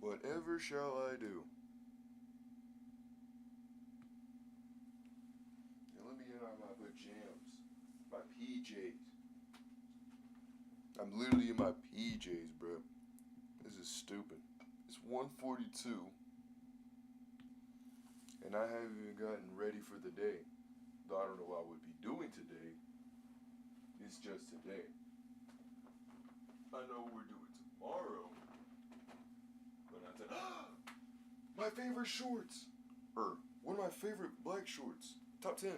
Whatever shall I do? Now let me get out my pajamas. My PJs. I'm literally in my PJs, bro. This is stupid. It's 1:42. And I haven't even gotten ready for the day. Though I don't know what I would be doing today. It's just today. I know what we're doing tomorrow. But not today. My favorite shorts. One of my favorite black shorts. Top 10.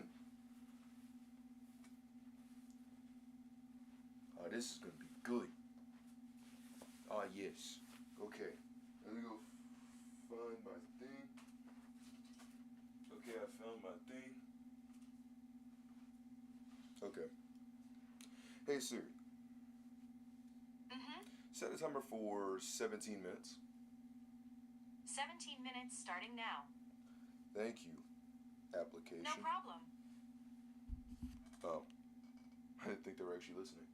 Oh, this is going to be good. Ah, yes. Okay. Let me go find my thing. Okay, I found my thing. Okay. Hey Siri. Set a timer for 17 minutes. 17 minutes starting now. Thank you, application. No problem. Oh. I didn't think they were actually listening.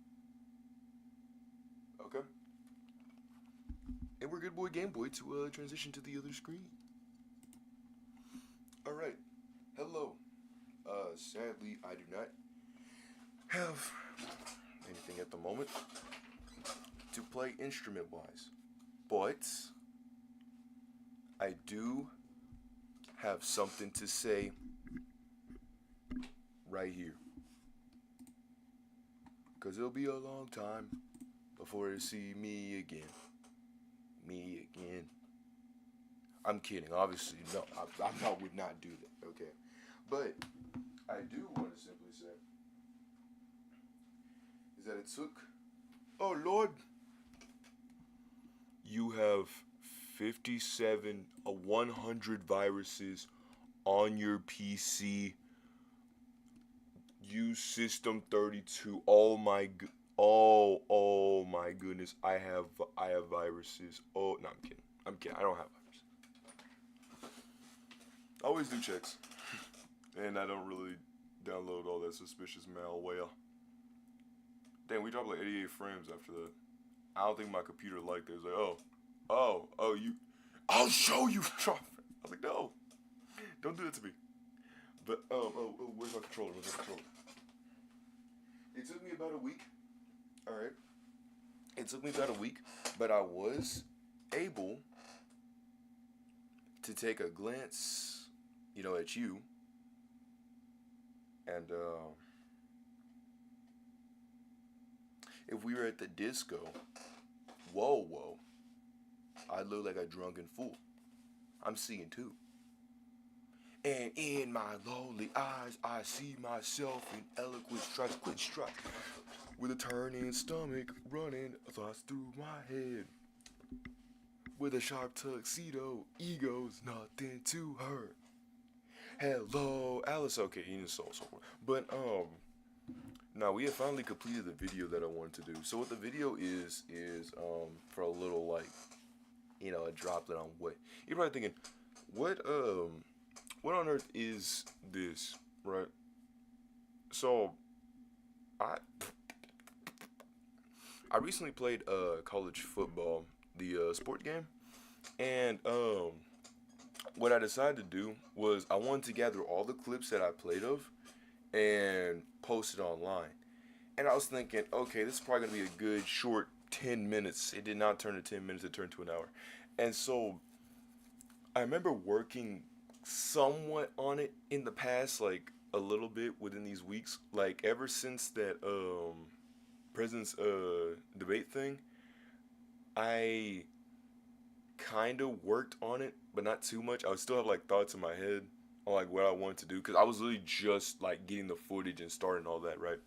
Okay. And we're good boy Game Boy to transition to the other screen. Alright. Hello. Sadly, I do not have anything at the moment to play instrument-wise. But I do have something to say right here. Because it'll be a long time before they see me again. Me again. I'm kidding. Obviously, no. I would not do that, okay? But I do want to simply say is that it took... Oh, Lord. You have 100 viruses on your PC. Use System 32. Oh my goodness. I have viruses. Oh, no, I'm kidding. I don't have viruses. I always do checks. And I don't really download all that suspicious malware. Damn, we dropped like 88 frames after that. I don't think my computer liked it. It was like, I'll show you drop. I was like, no, don't do that to me. But, where's my controller? It took me about a week. Alright. It took me about a week, but I was able to take a glance, at you. And, if we were at the disco, whoa, I look like a drunken fool. I'm seeing too. And in my lonely eyes, I see myself in eloquent strike, with a turning stomach, running thoughts through my head. With a sharp tuxedo, ego's nothing to her. Hello, Alice. Okay, you know, so forth. But now we have finally completed the video that I wanted to do. So what the video is for a little a droplet on what you're probably thinking. What on earth is this, right? So I recently played college football, the sport game, and what I decided to do was I wanted to gather all the clips that I played of and post it online. And I was thinking, okay, this is probably going to be a good short 10 minutes. It did not turn to 10 minutes, it turned to an hour. And so I remember working somewhat on it in the past, like a little bit within these weeks. Like ever since that president's debate thing, I kind of worked on it, but not too much. I would still have like thoughts in my head on like what I wanted to do, because I was really just like getting the footage and starting all that, right?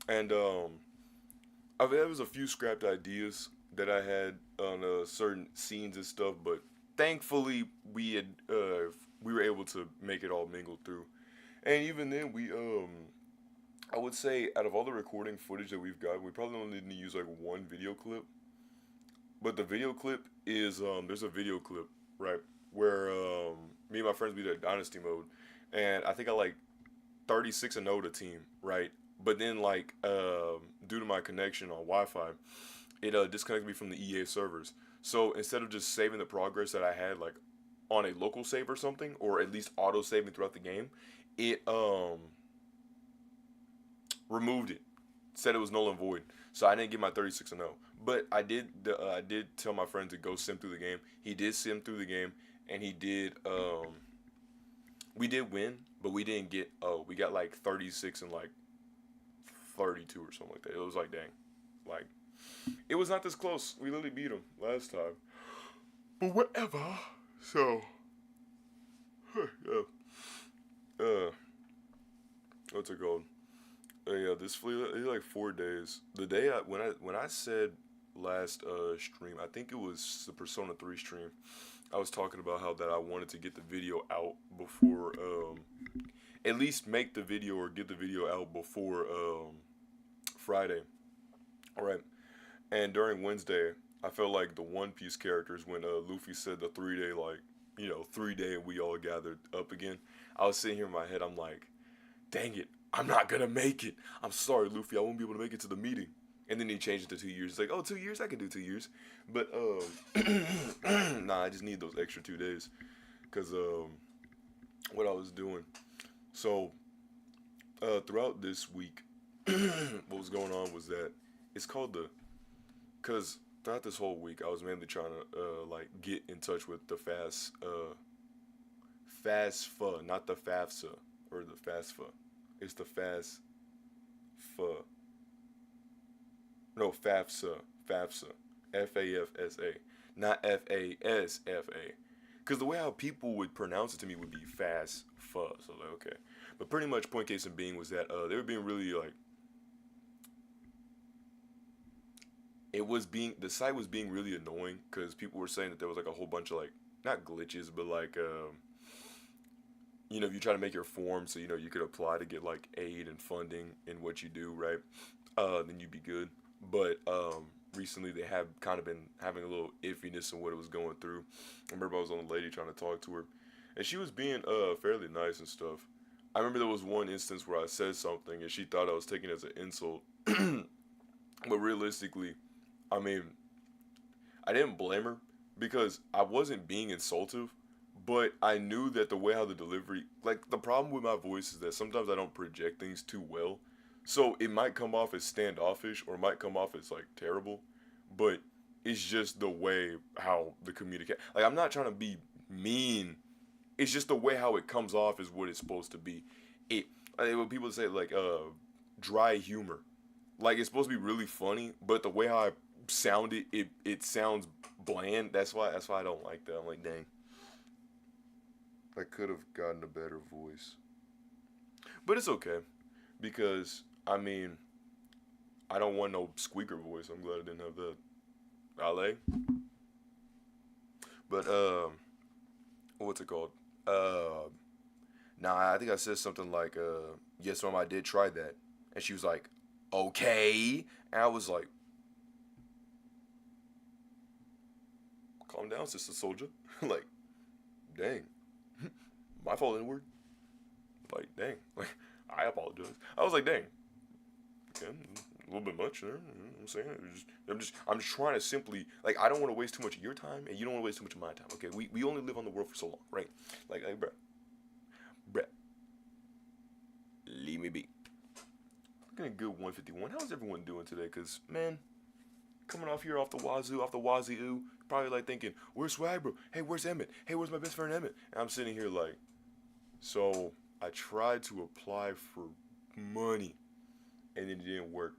And there was a few scrapped ideas that I had on certain scenes and stuff, but thankfully we were able to make it all mingled through. And even then, I would say out of all the recording footage that we've got, we probably only need to use like one video clip. But the video clip is there's a video clip, right, where me and my friends beat at Dynasty mode, and I think I like 36-0 the team, right? But then due to my connection on Wi-Fi, it disconnected me from the EA servers. So instead of just saving the progress that I had like on a local save or something, or at least auto saving throughout the game, it removed it. Said it was null and void. So I didn't get my 36 and 0. But I did tell my friend to go sim through the game. He did sim through the game, and he did we did win, but we didn't get we got like 36 and like 32 or something like that. It was like dang. Like it was not this close. We literally beat him last time. But whatever. So yeah. What's it called? Yeah, this flew like 4 days. The day when I said last stream, I think it was the Persona 3 stream. I was talking about how that I wanted to get the video out before at least make the video or get the video out before Friday. All right. And during Wednesday, I felt like the One Piece characters when Luffy said the 3 day like, 3 day and we all gathered up again. I was sitting here in my head, I'm like, dang it, I'm not gonna make it. I'm sorry, Luffy, I won't be able to make it to the meeting. And then he changed it to 2 years. It's like, oh, 2 years? I can do 2 years. But, nah, I just need those extra 2 days. Because, what I was doing. So, throughout this week, what was going on was that it's called because throughout this whole week, I was mainly trying to, like, get in touch with the FAFSA, not the FAFSA, or the FAFSA. It's the FAFSA. No, FAFSA. FAFSA. FAFSA. Not FASFA. Because the way how people would pronounce it to me would be FASFA. So, like, okay. But pretty much, point case in being was that they were being really, like, the site was being really annoying because people were saying that there was, like, a whole bunch of, like, not glitches, but, like, if you try to make your form so, you could apply to get, like, aid and funding in what you do, right? Then you'd be good. But recently they have kind of been having a little iffiness in what it was going through. I remember I was on a lady trying to talk to her, and she was being fairly nice and stuff. I remember there was one instance where I said something and she thought I was taking it as an insult. But realistically, I mean, I didn't blame her because I wasn't being insultive, but I knew that the way how the delivery, like the problem with my voice is that sometimes I don't project things too well. So it might come off as standoffish or it might come off as like terrible, but it's just the way how the communicate. Like I'm not trying to be mean. It's just the way how it comes off is what it's supposed to be. It when people say like dry humor, like it's supposed to be really funny, but the way how I sound it sounds bland. That's why I don't like that. I'm like, dang, I could have gotten a better voice, but it's okay because I mean I don't want no squeaker voice. I'm glad I didn't have that. Ale. But what's it called? Nah, I think I said something like, yes, mom, I did try that, and she was like, okay, and I was like, calm down, sister soldier. Like, dang, my fault, N-word. Like, dang, like, I apologize. I was like, dang, okay, a little bit much there. You know what I'm saying? I'm just trying to simply, like, I don't want to waste too much of your time, and you don't want to waste too much of my time. Okay, we only live on the world for so long, right? Like, bruh, leave me be. Looking at good 151. How's everyone doing today? Cause man, coming off here off the wazoo, probably like thinking, where's Swag Bro? Hey, where's Emmett? Hey, where's my best friend Emmett? And I'm sitting here like, so I tried to apply for money, and it didn't work.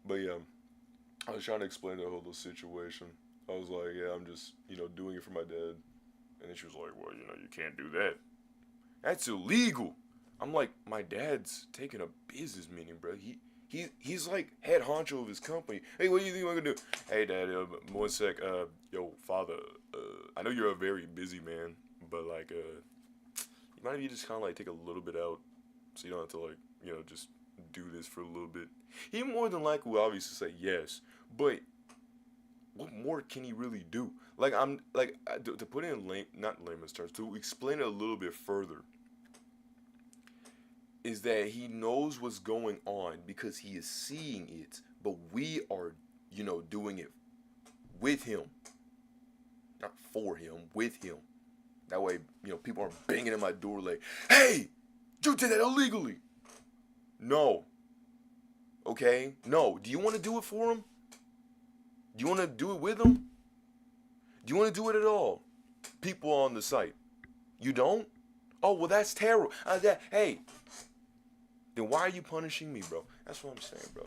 But yeah, I was trying to explain the whole little situation. I was like, yeah, I'm just, doing it for my dad. And then she was like, well, you can't do that. That's illegal. I'm like, my dad's taking a business meeting, bro. He's like head honcho of his company. Hey, what do you think I'm gonna do? Hey, dad, one sec. Yo, father, I know you're a very busy man, but like, you mind if you just kind of like take a little bit out, so you don't have to like, just do this for a little bit. He more than likely will obviously say yes, but what more can he really do? Like, I'm like to put it in not layman's terms, to explain it a little bit further, is that he knows what's going on because he is seeing it, but we are, doing it with him. Not for him, with him. That way, people aren't banging at my door like, hey, you did that illegally. No. Okay? No. Do you want to do it for him? Do you want to do it with him? Do you want to do it at all? People on the site. You don't? Oh, well, that's terrible. Hey, then why are you punishing me, bro? That's what I'm saying, bro.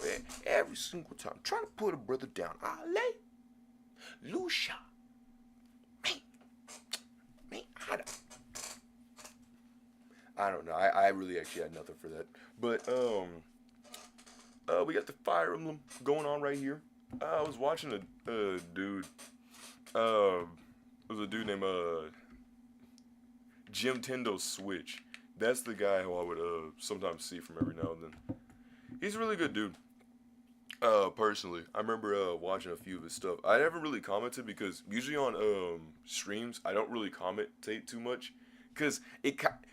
Every single time. Trying to put a brother down. Ale. Lucia. Me. I don't know. I really actually had nothing for that. But, we got the Fire Emblem going on right here. I was watching a dude. It was a dude named, Jim Tendo Switch. That's the guy who I would sometimes see from every now and then. He's a really good dude. Personally, I remember watching a few of his stuff. I never really commented because usually on streams I don't really commentate too much because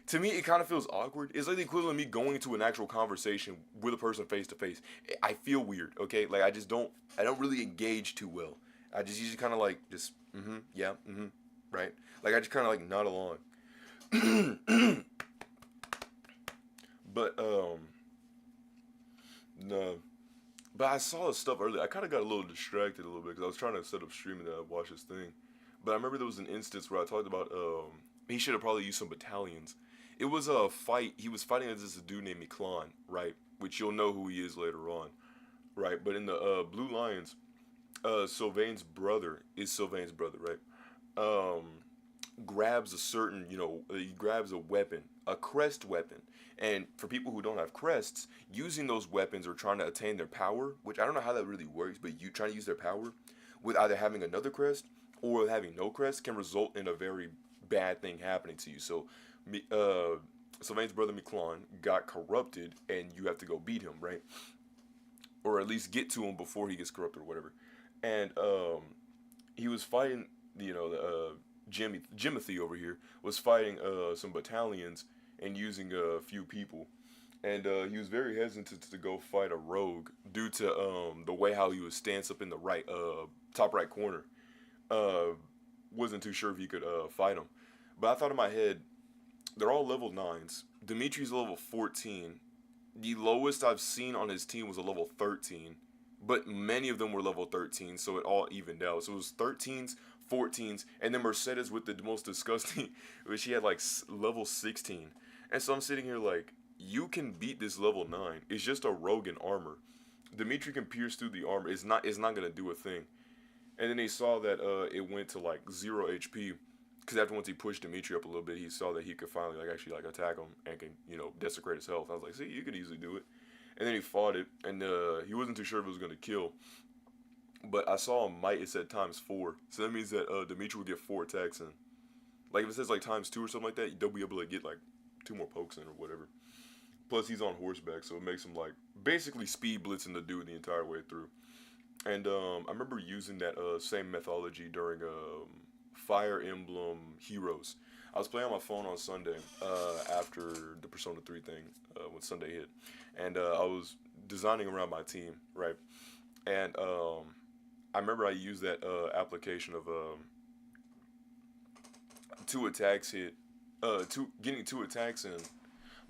to me it kind of feels awkward. It's like the equivalent of me going into an actual conversation with a person face to face. I feel weird. Okay, like I don't really engage too well. I just usually kind of like just yeah right. Like I just kind of like nod along. But no. But I saw his stuff earlier. I kind of got a little distracted a little bit because I was trying to set up streaming and I watched his thing. But I remember there was an instance where I talked about he should have probably used some battalions. It was a fight. He was fighting against this dude named Miklan, right? Which you'll know who he is later on, right? But in the Blue Lions, Sylvain's brother, right? Grabs a certain, he grabs a weapon, a crest weapon. And for people who don't have crests, using those weapons or trying to attain their power, which I don't know how that really works, but you trying to use their power with either having another crest or having no crest can result in a very bad thing happening to you. So, Sylvain's brother Miklan got corrupted, and you have to go beat him, right? Or at least get to him before he gets corrupted or whatever. And he was fighting, Jimothy over here was fighting some battalions and using a few people, and he was very hesitant to go fight a rogue due to the way how he was stance up in the right top right corner. Wasn't too sure if he could fight him, but I thought in my head, they're all level 9s. Dimitri's level 14. The lowest I've seen on his team was a level 13, but many of them were level 13, so it all evened out. So it was 13s, 14s, and then Mercedes with the most disgusting, which she had like level 16. And so I'm sitting here like, you can beat this level 9. It's just a rogue in armor. Dimitri can pierce through the armor. It's not gonna do a thing. And then he saw that it went to like 0 HP. Because after once he pushed Dimitri up a little bit, he saw that he could finally actually attack him and can desecrate his health. I was like, see, you could easily do it. And then he fought it, and he wasn't too sure if it was gonna kill. But I saw him might. It said ×4, so that means that Dimitri will get 4 attacks in. Like if it says like ×2 or something like that, they'll be able to get like 2 more pokes in or whatever. Plus he's on horseback, so it makes him like basically speed blitzing the dude the entire way through. And I remember using that same methodology during Fire Emblem Heroes. I was playing on my phone on Sunday after the Persona 3 thing when Sunday hit, and I was designing around my team, right? And I remember I used that application of 2 attacks hit, getting 2 attacks in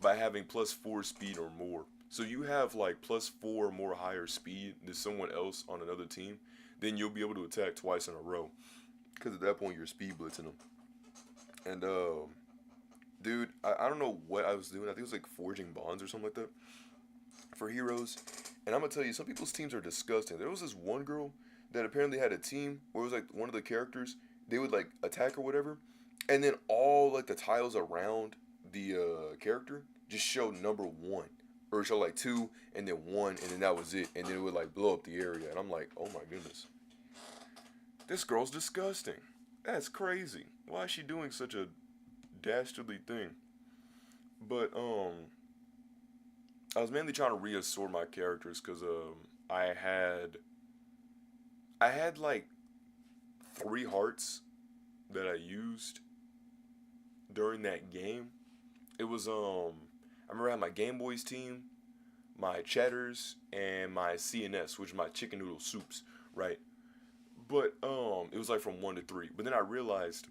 by having +4 speed or more. So you have like +4 or more higher speed than someone else on another team, then you'll be able to attack twice in a row. Because at that point you're speed blitzing them. And dude, I don't know what I was doing. I think it was like forging bonds or something like that for heroes. And I'm gonna tell you, some people's teams are disgusting. There was this one girl that apparently had a team where it was like one of the characters, they would like attack or whatever, and then all like the tiles around the character just showed number 1, or show like 2 and then 1, and then that was it, and then it would like blow up the area. And I'm like, oh my goodness, this girl's disgusting. That's crazy. Why is she doing such a dastardly thing? But I was mainly trying to reassort my characters because I had like 3 hearts that I used during that game. It was I remember I had my Game Boys team, my Cheddars, and my CNS, which is my chicken noodle soups, right? But it was like from 1 to 3. But then I realized,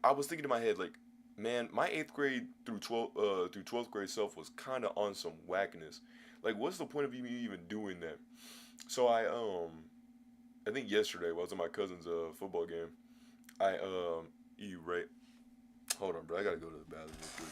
I was thinking in my head like, man, my 8th grade through 12th grade self was kind of on some whackness. Like, what's the point of me even doing that? So I think yesterday while I was at my cousin's football game, I you right. Hold on, bro. I gotta go to the bathroom real quick.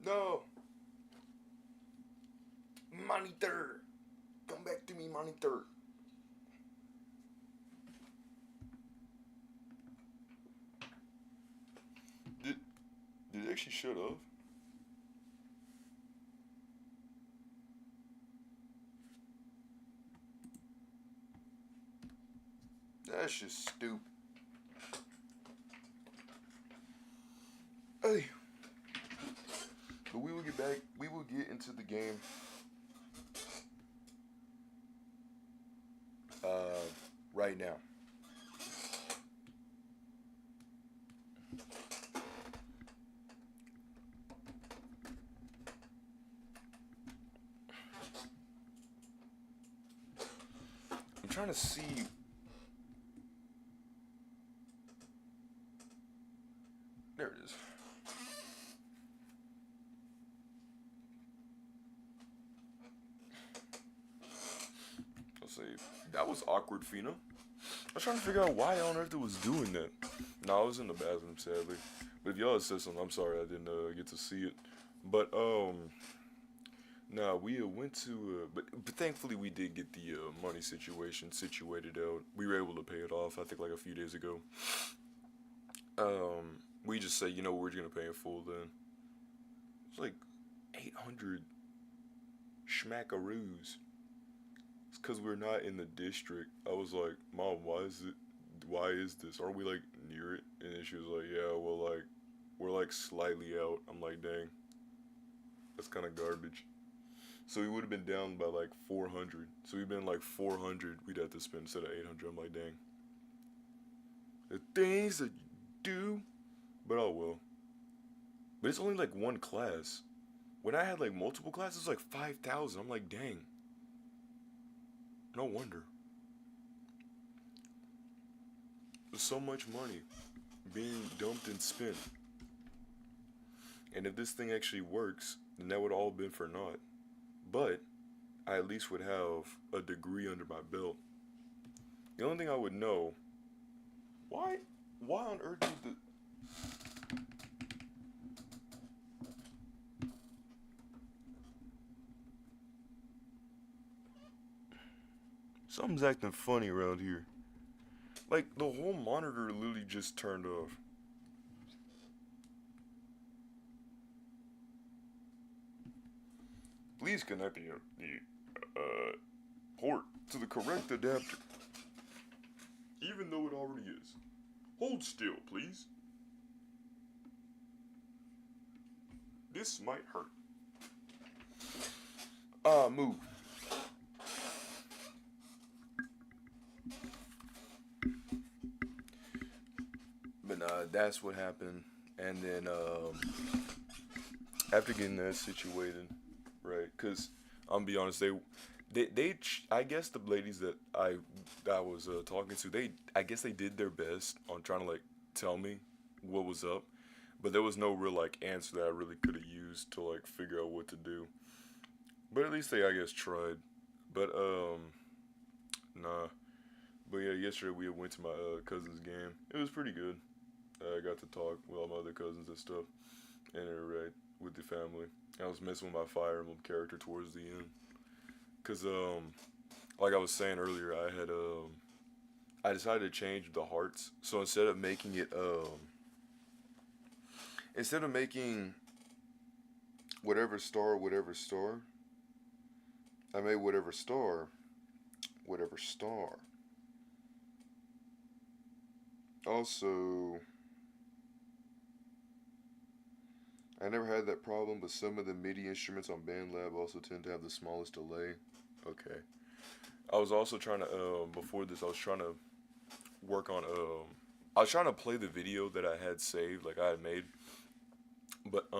No. Monitor. Come back to me, monitor. Did it actually shut off? That's just stupid. Hey. But we will get back. We will get into the game. Right now. I'm trying to see. There it is. Let's see. That was awkward, Fina. I was trying to figure out why on earth it was doing that. No, I was in the bathroom, sadly. But if y'all had said something, I'm sorry I didn't get to see it. But, nah, we went to, but thankfully we did get the money situation situated out. We were able to pay it off, I think, like a few days ago. We just say, you know, we're gonna pay in full then. It's like 800 schmackaroos. It's because we're not in the district. I was like, Mom, why is this? Are we like near it? And then she was like, yeah, well, like, we're like slightly out. I'm like, dang, that's kind of garbage. So we would have been down by like 400. So we've been like 400 we'd have to spend instead of 800. I'm like, dang. The things that you do. But oh well. But it's only like one class. When I had like multiple classes, it was like 5,000. I'm like, dang. No wonder. There's so much money being dumped and spent. And if this thing actually works, then that would all been for naught. But I at least would have a degree under my belt. The only thing I would know, why on earth did the something's acting funny around here. Like, the whole monitor literally just turned off. Please connect the port to the correct adapter. Even though it already is. Hold still, please. This might hurt. Move. But that's what happened. And then after getting that situated, right? Because I'm gonna be honest, I guess the ladies that I was talking to, I guess they did their best on trying to like tell me what was up, but there was no real like answer that I really could have used to like figure out what to do. But at least they, I guess, tried. But nah. But yeah, yesterday we went to my cousin's game. It was pretty good. I got to talk with all my other cousins and stuff, and interact with the family. I was messing with my Fire Emblem character towards the end, cause like I was saying earlier, I decided to change the hearts. So instead of making whatever star, I made whatever star. Also, I never had that problem, but some of the MIDI instruments on BandLab also tend to have the smallest delay. Okay. I was also trying to, before this, I was trying to work on, I was trying to play the video that I had saved, like I had made, but,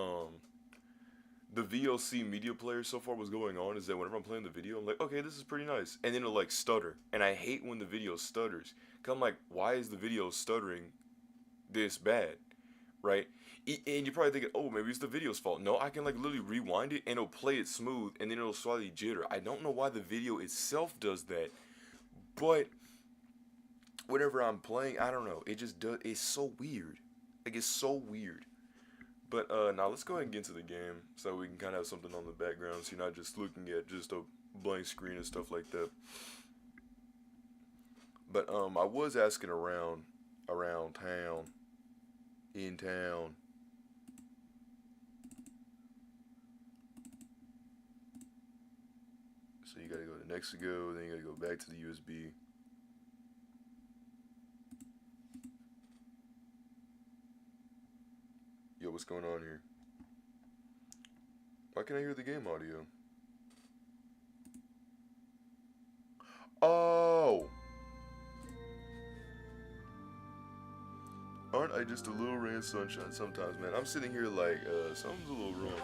the VLC media player so far was going on is that whenever I'm playing the video, I'm like, okay, this is pretty nice, and then it'll, like, stutter, and I hate when the video stutters, because I'm like, why is the video stuttering this bad, right? And you're probably thinking, oh, maybe it's the video's fault. No, I can like literally rewind it and it'll play it smooth and then it'll slightly jitter. I don't know why the video itself does that, but whenever I'm playing, I don't know. It just does. It's so weird. Like, it's so weird. But now let's go ahead and get into the game so we can kind of have something on the background, so you're not just looking at just a blank screen and stuff like that. But I was asking around town, in town. So you gotta go to Mexico, then you gotta go back to the USB. Yo, what's going on here? Why can't I hear the game audio? Oh! Aren't I just a little ray of sunshine sometimes, man? I'm sitting here like, something's a little wrong.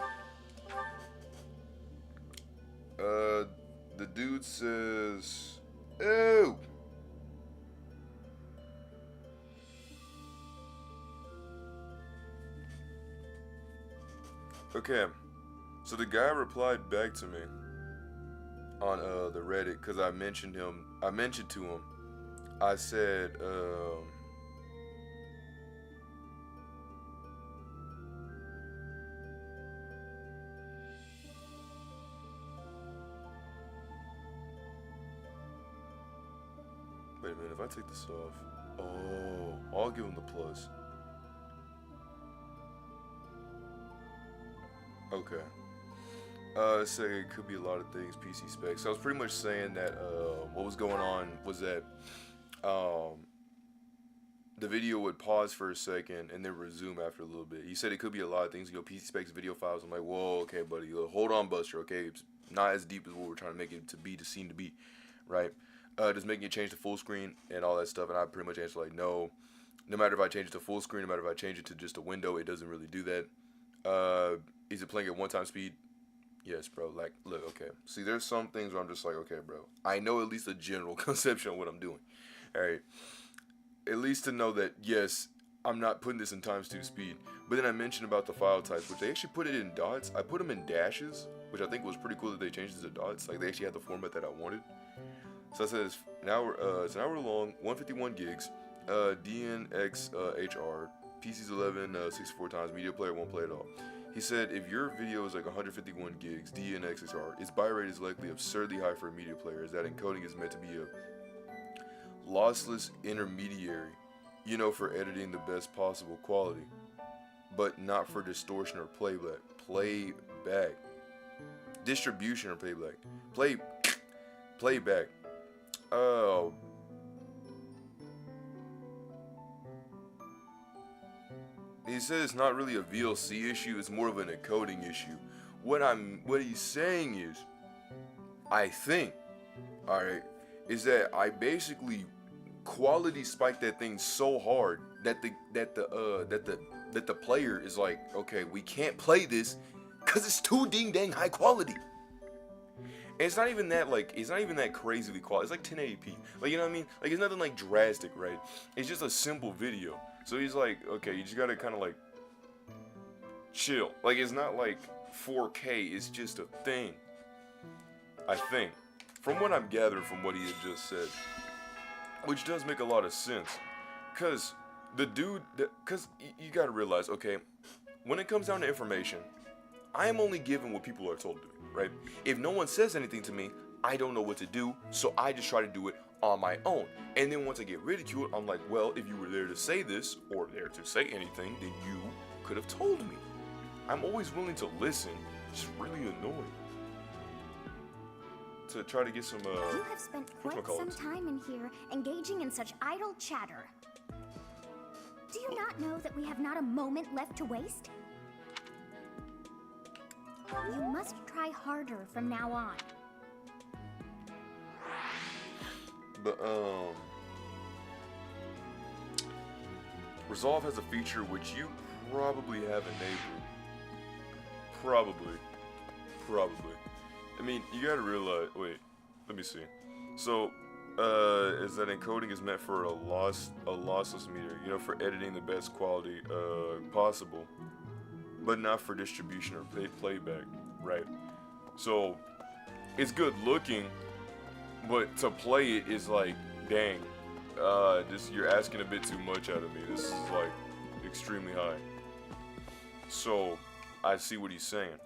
The dude says, ew! Okay, so the guy replied back to me on the Reddit because I mentioned to him. I said, wait a minute, if I take this off, oh, I'll give him the plus. Okay. Say it could be a lot of things, PC specs. So I was pretty much saying that what was going on was that the video would pause for a second and then resume after a little bit. He said it could be a lot of things, PC specs, video files. I'm like, whoa, okay, buddy, hold on, Buster, okay? It's not as deep as what we're trying to make it to be, to seem to be, right? Just making it change to full screen and all that stuff, and I pretty much answered like, no matter if I change it to full screen, no matter if I change it to just a window, it doesn't really do that. Is it playing at one-time speed? Yes, bro. Like, look, okay. See, there's some things where I'm just like, okay, bro. I know at least a general conception of what I'm doing. All right. At least to know that, yes, I'm not putting this in times 2 speed. But then I mentioned about the file types, which they actually put it in dots. I put them in dashes, which I think was pretty cool that they changed it to dots. Like, they actually had the format that I wanted. So I said it's an hour long, 151 gigs, DNxHR, PC's 11, 64 times, media player won't play at all. He said if your video is like 151 gigs, DNxHR, its bitrate is likely absurdly high for a media player, as that encoding is meant to be a lossless intermediary, you know, for editing the best possible quality, but not for distortion or playback, distribution or playback. Oh. He said it's not really a VLC issue, it's more of an encoding issue. What he's saying is, I think, alright, is that I basically quality spiked that thing so hard that the player is like, okay, we can't play this because it's too dang high quality. And it's not even that crazily quality. It's like 1080p. Like, you know what I mean? Like, it's nothing like drastic, right? It's just a simple video. So he's like, okay, you just gotta kind of like chill. Like, it's not like 4K, it's just a thing. I think. From what I'm gathering from what he had just said. Which does make a lot of sense. Because the dude, because you gotta realize, okay, when it comes down to information, I am only given what people are told to do, right? If no one says anything to me, I don't know what to do, so I just try to do it on my own. And then once I get ridiculed, I'm like, well, if you were there to say this, or there to say anything, then you could have told me. I'm always willing to listen, just really annoying. To try to get some, You have spent quite some time in here, engaging in such idle chatter. Do you not know that we have not a moment left to waste? You must try harder from now on. But, Resolve has a feature which you probably have enabled. Probably. I mean, you gotta realize, wait, let me see. So, is that encoding is meant for a lossless meter, you know, for editing the best quality, possible, but not for distribution or playback, right? So, it's good looking, but to play it is like, dang, you're asking a bit too much out of me. This is like extremely high. So I see what he's saying.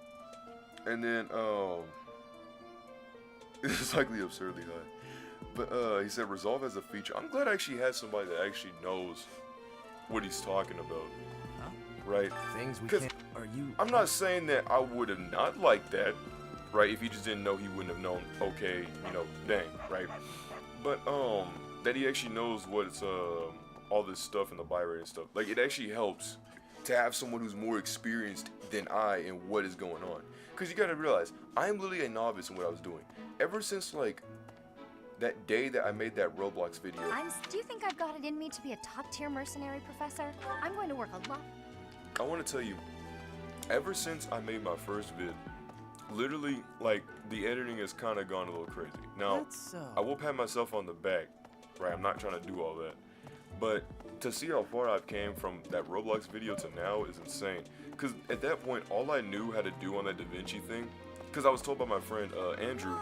And then it's likely absurdly high. But he said resolve as a feature. I'm glad I actually had somebody that actually knows what he's talking about. Huh? Right? Things we can't. Are you? I'm not saying that I would have not liked that, right? If he just didn't know, he wouldn't have known. Okay, you know, dang, right? But that he actually knows what's all this stuff in the buy rate and stuff. Like, it actually helps to have someone who's more experienced than I in what is going on. Because you gotta realize, I am literally a novice in what I was doing. Ever since, like, that day that I made that Roblox video. Do you think I've got it in me to be a top-tier mercenary, Professor? I'm going to work a lot. I want to tell you, ever since I made my first vid, literally, like, the editing has kind of gone a little crazy. Now, I will pat myself on the back, right? I'm not trying to do all that. But to see how far I've came from that Roblox video to now is insane. Because at that point, all I knew how to do on that DaVinci thing, because I was told by my friend Andrew,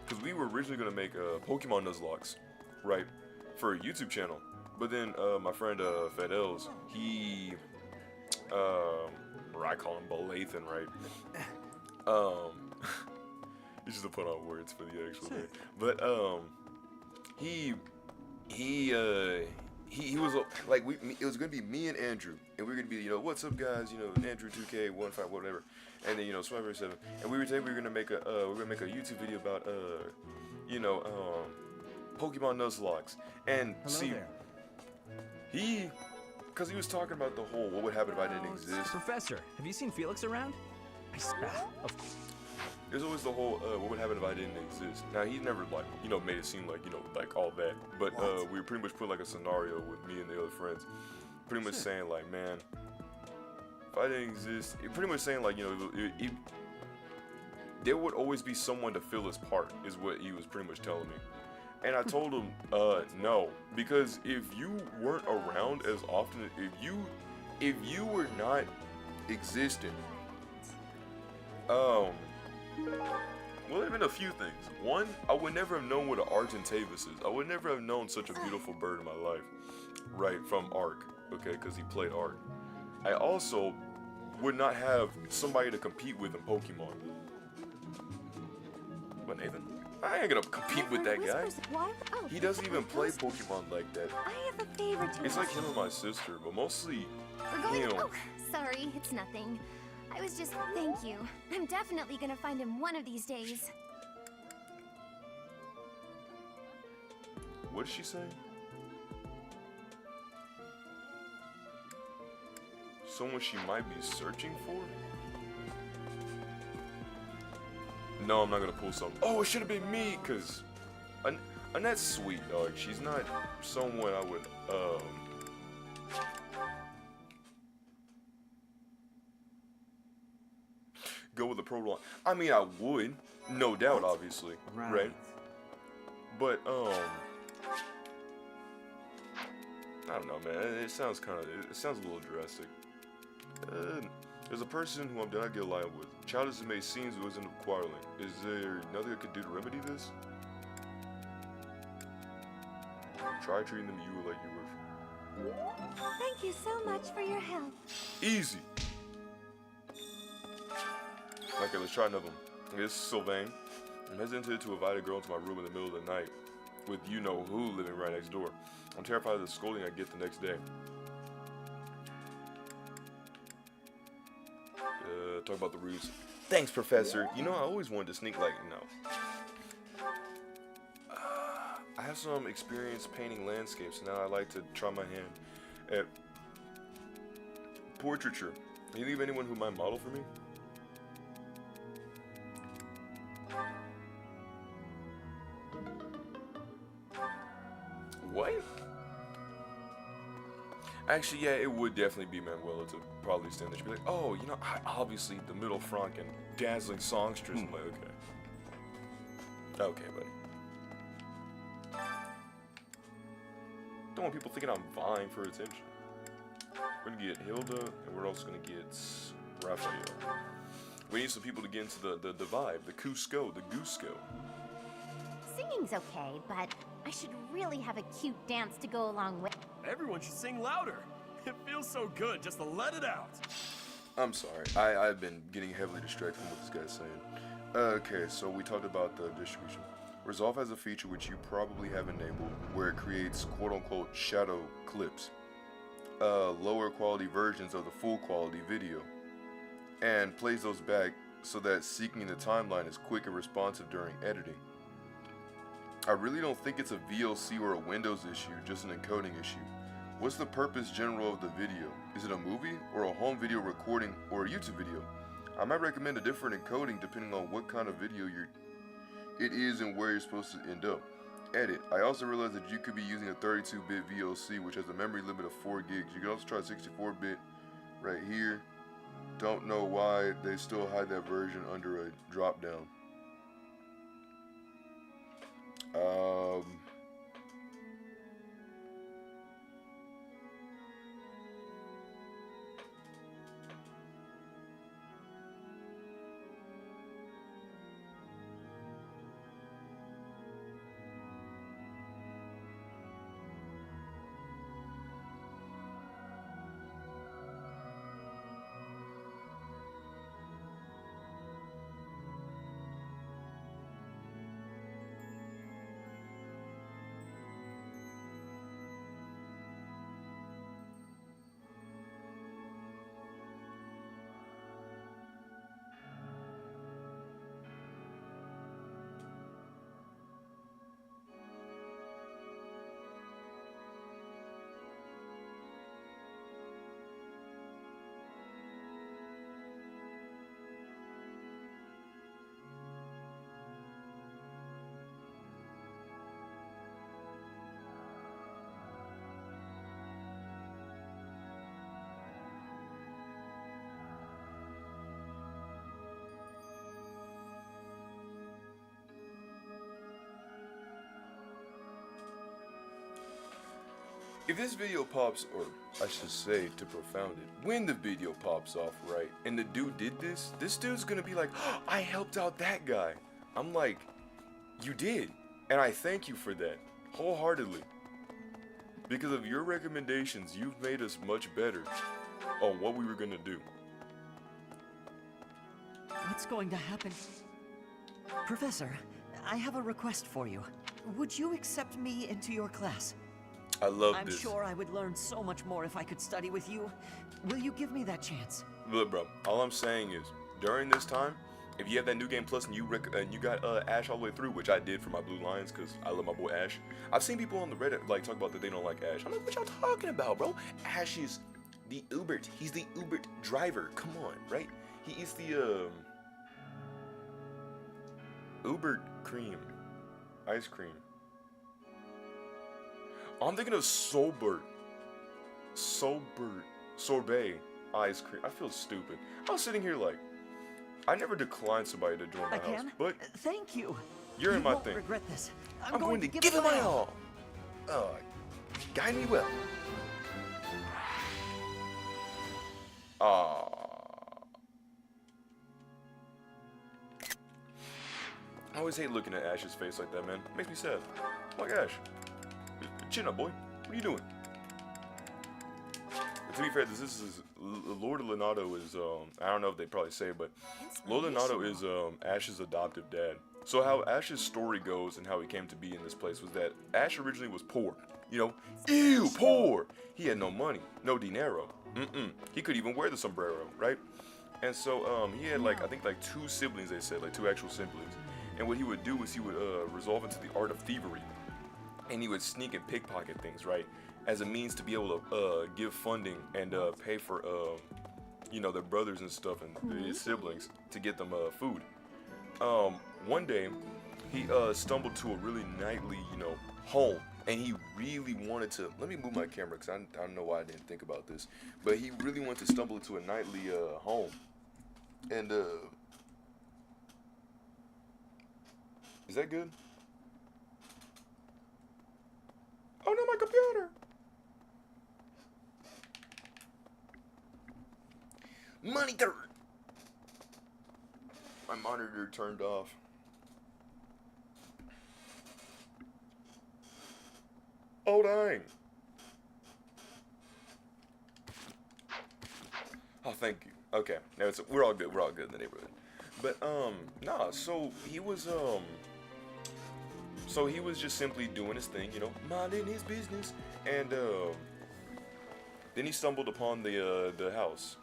because we were originally going to make Pokemon Nuzlocke, right, for a YouTube channel. But then my friend Fedels, he, or I call him Belathan, right? It's just to put on words for the actual name. But he was like, it was gonna be me and Andrew, and we were gonna be, you know, what's up guys, you know, Andrew 2K 15 whatever, and then, you know, Swiper 7, and we were saying we were gonna make a YouTube video about you know, Pokemon Nuzlocke, and Hello see there. because he was talking about the whole what would happen if I didn't exist. Professor, have you seen Felix around? There's always the whole, what would happen if I didn't exist? Now, he never, like, you know, made it seem like, you know, like all that. But we pretty much put, like, a scenario with me and the other friends. Pretty much saying, like, man, if I didn't exist, pretty much saying, like, you know, there would always be someone to fill his part, is what he was pretty much telling me. And I told him, no. Because if you weren't around as often, if you were not existing, well, there have been a few things. One, I would never have known what an Argentavis is. I would never have known such a beautiful bird in my life, right, from Ark, okay, because he played Ark. I also would not have somebody to compete with in Pokemon. What, Nathan? I ain't gonna compete with that guy. He doesn't even play Pokemon like that. I have a favor to It's like him and my sister, but mostly him. Oh, sorry, it's nothing. I was just, thank you. I'm definitely gonna find him one of these days. What did she say? Someone she might be searching for? No, I'm not gonna pull something. Oh, it should have been me, cause Annette's sweet, dog. She's not someone I would go with a prolong. I mean, I would, no doubt, obviously, right? But I don't know, man. It sounds a little drastic. There's a person who I did not get along with. Childish as it may seem, who isn't quarreling. Is there nothing I could do to remedy this? Try treating them like you were. Thank you so much for your help. Easy. Okay, let's try another one. This is Sylvain. I'm hesitant to invite a girl into my room in the middle of the night with you-know-who living right next door. I'm terrified of the scolding I get the next day. Talk about the ruse. Thanks, Professor. You know, I always wanted to sneak, like, no. I have some experience painting landscapes, and now I like to try my hand at portraiture. Can you leave anyone who might model for me? What? Actually, yeah, it would definitely be Manuela to probably stand there. She'd be like, oh, you know, obviously the middle Frank and dazzling songstress. I'm like, okay. Okay, buddy. Don't want people thinking I'm vying for attention. We're gonna get Hilda, and we're also gonna get Raphael. We need some people to get into the vibe, the Cusco, the Goosco. Singing's okay, but I should really have a cute dance to go along with. Everyone should sing louder. It feels so good just to let it out. I'm sorry. I've been getting heavily distracted from what this guy's saying. Okay, so we talked about the distribution. Resolve has a feature which you probably have enabled where it creates quote-unquote shadow clips, lower quality versions of the full quality video, and plays those back so that seeking the timeline is quick and responsive during editing. I really don't think it's a VLC or a Windows issue, just an encoding issue. What's the purpose general of the video? Is it a movie, or a home video recording, or a YouTube video? I might recommend a different encoding depending on what kind of video it is and where you're supposed to end up. Edit. I also realized that you could be using a 32-bit VLC, which has a memory limit of 4 gigs. You can also try 64-bit right here. Don't know why they still hide that version under a drop-down. If this video pops, or I should say to profound it, when the video pops off, right, and the dude did this dude's gonna be like, oh, I helped out that guy. I'm like, you did, and I thank you for that, wholeheartedly. Because of your recommendations, you've made us much better on what we were gonna do. What's going to happen? Professor, I have a request for you. Would you accept me into your class? I love I'm this. sure I would learn so much more if I could study with you. Will you give me that chance? Look, bro, all I'm saying is, during this time, if you have that New Game Plus and you got Ash all the way through, which I did for my Blue Lions because I love my boy Ash. I've seen people on the Reddit like talk about that they don't like Ash. I'm like, what y'all talking about, bro? Ash is the Ubert. He's the Ubert driver. Come on, right? He is the Ubert cream, ice cream. I'm thinking of sorbet ice cream. I feel stupid. I was sitting here like, I never declined somebody to join my house, but thank you. You're in my won't thing. Regret this. I'm going to give it my all. Guide me well. I always hate looking at Ash's face like that, man. It makes me sad. I'm like, Ash, chin up, boy. What are you doing? And to be fair, this is Lord Lonato is I don't know if they probably say it, but Lord Lonato is Ash's adoptive dad. So how Ash's story goes and how he came to be in this place was that Ash originally was poor. You know, ew, poor. He had no money, no dinero. He couldn't even wear the sombrero, right? And so he had like, I think like 2 siblings, they said, like 2 actual siblings. And what he would do is he would resolve into the art of thievery. And he would sneak and pickpocket things, right? As a means to be able to give funding and pay for, you know, their brothers and stuff and his siblings to get them food. One day, he stumbled to a really nightly, you know, home. And he really wanted to, let me move my camera because I don't know why I didn't think about this. But he really wanted to stumble into a nightly home. And, is that good? Oh no, my computer! Monitor! My monitor turned off. Oh dang! Oh, thank you. Okay, no, we're all good. We're all good in the neighborhood. But nah. So he was just simply doing his thing, you know, minding his business, and then he stumbled upon the house.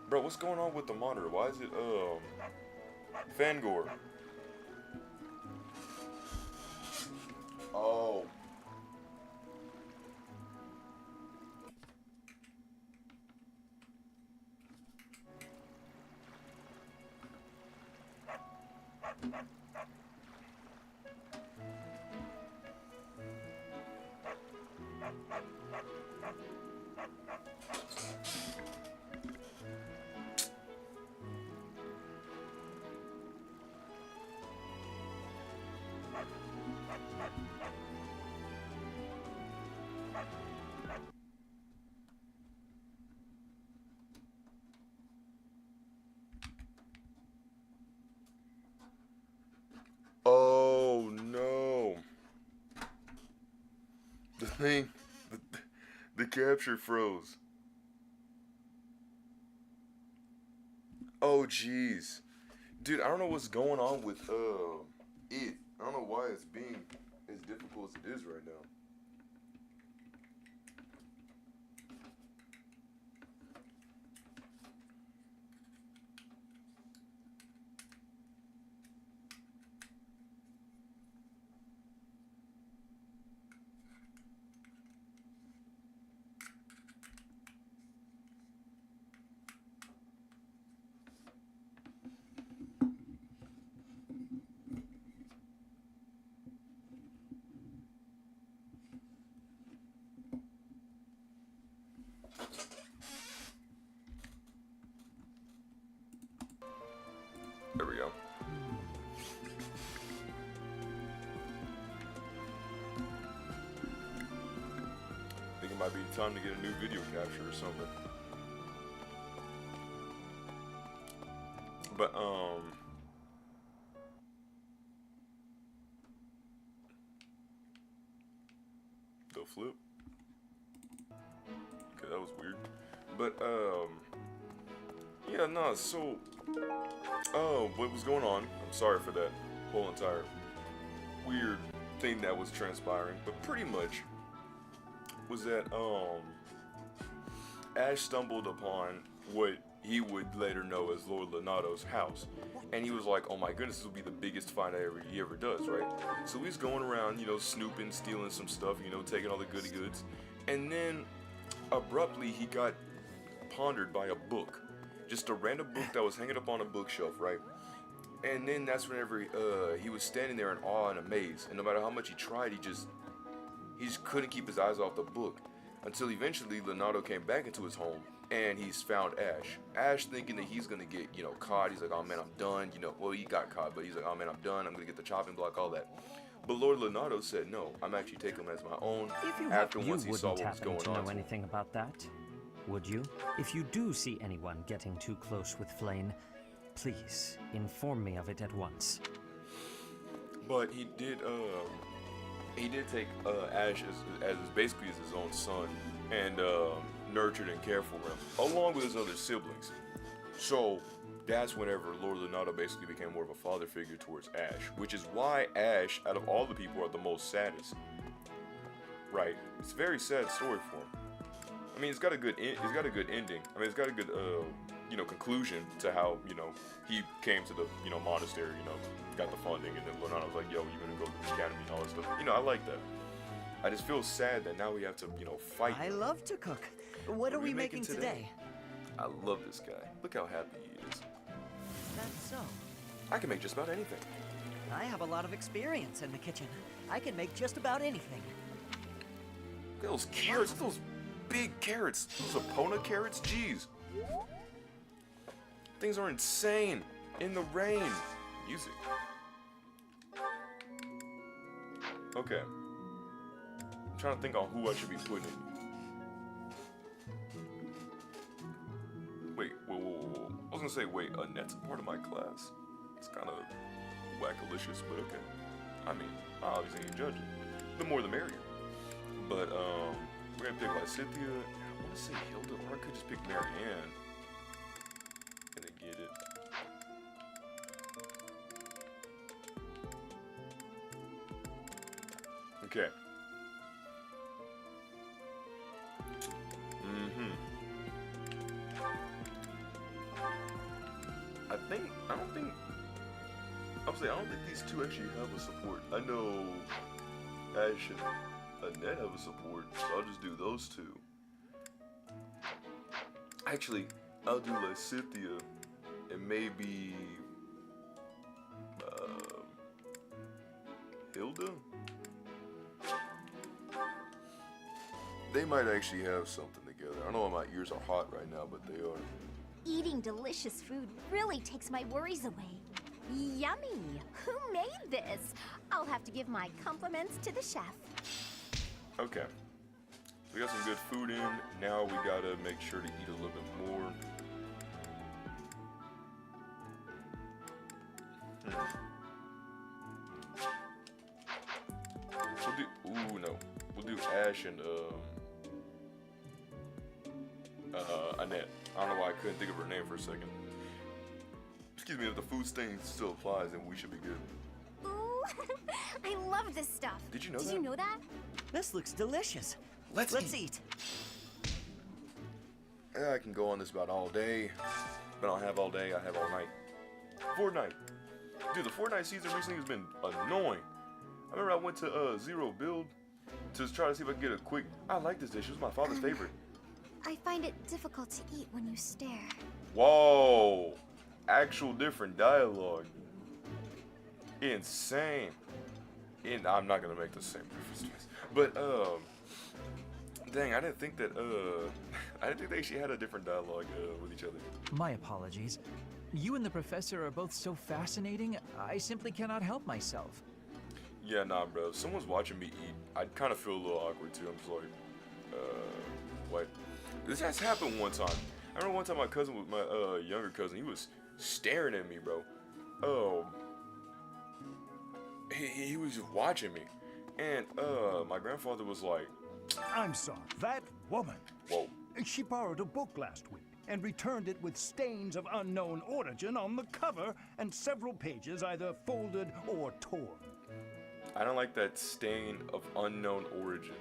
Bro, what's going on with the monitor? Why is it Fangor? Oh. Oh no. The capture froze. Oh jeez. Dude, I don't know what's going on with it. I don't know why it's being as difficult as it is right now. There we go. Think it might be time to get a new video capture or something. But the flip. Okay, that was weird. But yeah, no, so what was going on? I'm sorry for that whole entire weird thing that was transpiring, but pretty much was that Ash stumbled upon what he would later know as Lord Lonato's house, and he was like, oh my goodness, this will be the biggest find he ever does, right? So he's going around, you know, snooping, stealing some stuff, you know, taking all the goody goods, and then abruptly he got pondered by a book. Just a random book that was hanging up on a bookshelf, right? And then that's whenever he was standing there in awe and amaze, and no matter how much he tried, he just couldn't keep his eyes off the book, until eventually Lonato came back into his home, and he's found Ash. Ash thinking that he's gonna get, you know, caught. He's like, oh man, I'm done. You know, well, he got caught, but he's like, oh man, I'm done. I'm gonna get the chopping block, all that. But Lord Lonato said, no, I'm actually taking him as my own. After once he saw what was going on. You know anything about that, would you? If you do see anyone getting too close with Flame, please inform me of it at once. But he did take Ash as basically as his own son, and nurtured and cared for him, along with his other siblings. So that's whenever Lord Lonato basically became more of a father figure towards Ash, which is why Ash, out of all the people, are the most saddest. Right? It's a very sad story for him. I mean, it's got a good ending. I mean, it's got a good you know, conclusion to how, you know, he came to the, you know, monastery, you know, got the funding, and then Lonato was like, yo, you're gonna go to the academy and all that stuff. You know, I like that. I just feel sad that now we have to, you know, fight. I love to cook. What are we making today? I love this guy. Look how happy he is. That's so. I can make just about anything. I have a lot of experience in the kitchen. I can make just about anything. Look at those carrots, those big carrots. Those Epona carrots, jeez. Things are insane. In the rain. Music. Okay. I'm trying to think on who I should be putting in. Wait, whoa. I was gonna say, wait, Annette's a part of my class. It's kind of wackalicious, but okay. I mean, I obviously ain't judging. The more the merrier. But, we're gonna pick like Cynthia. I wanna say Hilda, or I could just pick Marianne. don't think these two actually have a support. I know Ash and Annette have a support, so I'll just do those two. Actually, I'll do like Cynthia and maybe Hilda. They might actually have something together. I know my ears are hot right now, but they are. Eating delicious food really takes my worries away. Yummy! Who made this? I'll have to give my compliments to the chef. Okay. We got some good food in. Now we gotta make sure to eat a little bit more. We'll do. Ooh, no. We'll do Ash and Annette. I don't know why I couldn't think of her name for a second. Excuse me, if the food stain still applies, then we should be good. Ooh, I love this stuff. Did you know that? Did you know that? This looks delicious. Let's eat. I can go on this about all day. But I don't have all day, I have all night. Fortnite. Dude, the Fortnite season recently has been annoying. I remember I went to Zero Build to try to see if I could get a quick... I like this dish, it was my father's favorite. I find it difficult to eat when you stare. Whoa! Actual different dialogue. Insane. I'm not gonna make the same reference twice. But, dang, I didn't think that, I didn't think they actually had a different dialogue with each other. My apologies. You and the professor are both so fascinating, I simply cannot help myself. Yeah, nah, bro. If someone's watching me eat, I'd kind of feel a little awkward too. I'm just like, what? This has happened one time. I remember one time my cousin, with my younger cousin, he was staring at me, bro. He was just watching me, and my grandfather was like, I'm sorry, that woman. whoa. She borrowed a book last week and returned it with stains of unknown origin on the cover and several pages either folded or torn. I don't like that stain of unknown origin.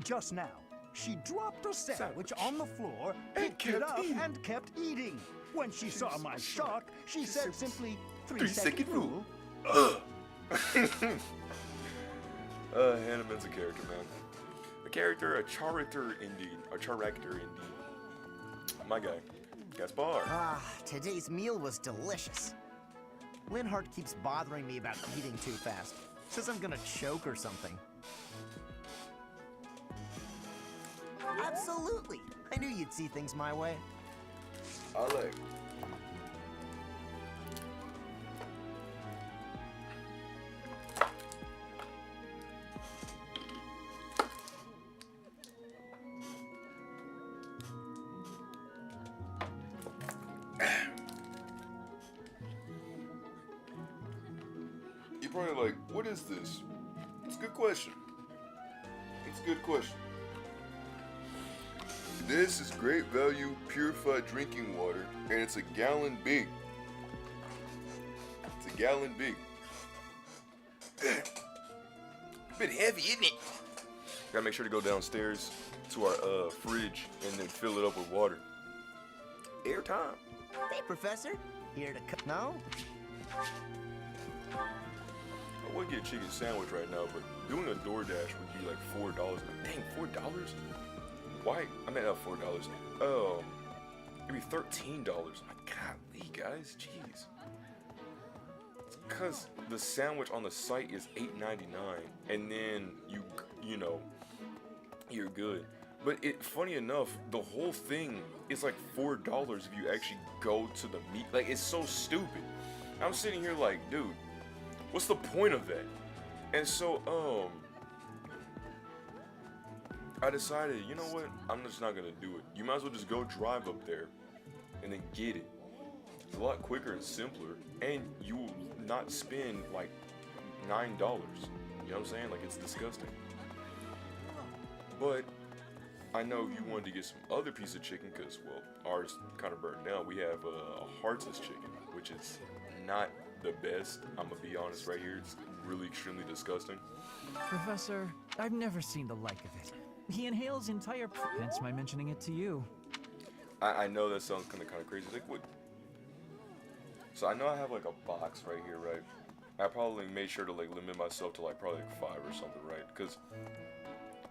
Just now, she dropped a sandwich on the floor, And picked it kept up, eating. and kept eating. When she saw my shock, she said simply, 3-second rule. Hanneman's a character, man. A character indeed. A character indeed. My guy, Gaspar. Ah, today's meal was delicious. Linhart keeps bothering me about eating too fast. Says I'm gonna choke or something. Absolutely! I knew you'd see things my way. I like. You're probably like, what is this? It's a good question. It's a good question. This is great value purified drinking water, and it's a gallon big. It's a gallon big. A bit heavy, isn't it? Gotta make sure to go downstairs to our fridge and then fill it up with water. Airtime. Hey, Professor. Here to cook. No? I would get a chicken sandwich right now, but doing a DoorDash would be like $4. Dang, $4? Why? I meant $4. Oh, it'd be $13. Golly, guys, jeez. It's because the sandwich on the site is $8.99, and then you know, you're good. But funny enough, the whole thing is like $4 if you actually go to the meat. Like, it's so stupid. I'm sitting here like, dude, what's the point of that? And so, I decided, you know what? I'm just not gonna do it. You might as well just go drive up there and then get it. It's a lot quicker and simpler, and you will not spend like $9. You know what I'm saying? Like, it's disgusting. But I know you wanted to get some other piece of chicken because, well, ours kind of burned down. We have a Hartz's chicken, which is not the best. I'm gonna be honest right here. It's really extremely disgusting. Professor, I've never seen the like of it. He inhales entire hence my mentioning it to you. I know that sounds kind of crazy. Like, what? So I know I have like a box right here, right? I probably made sure to like limit myself to like probably like 5 or something, right? Because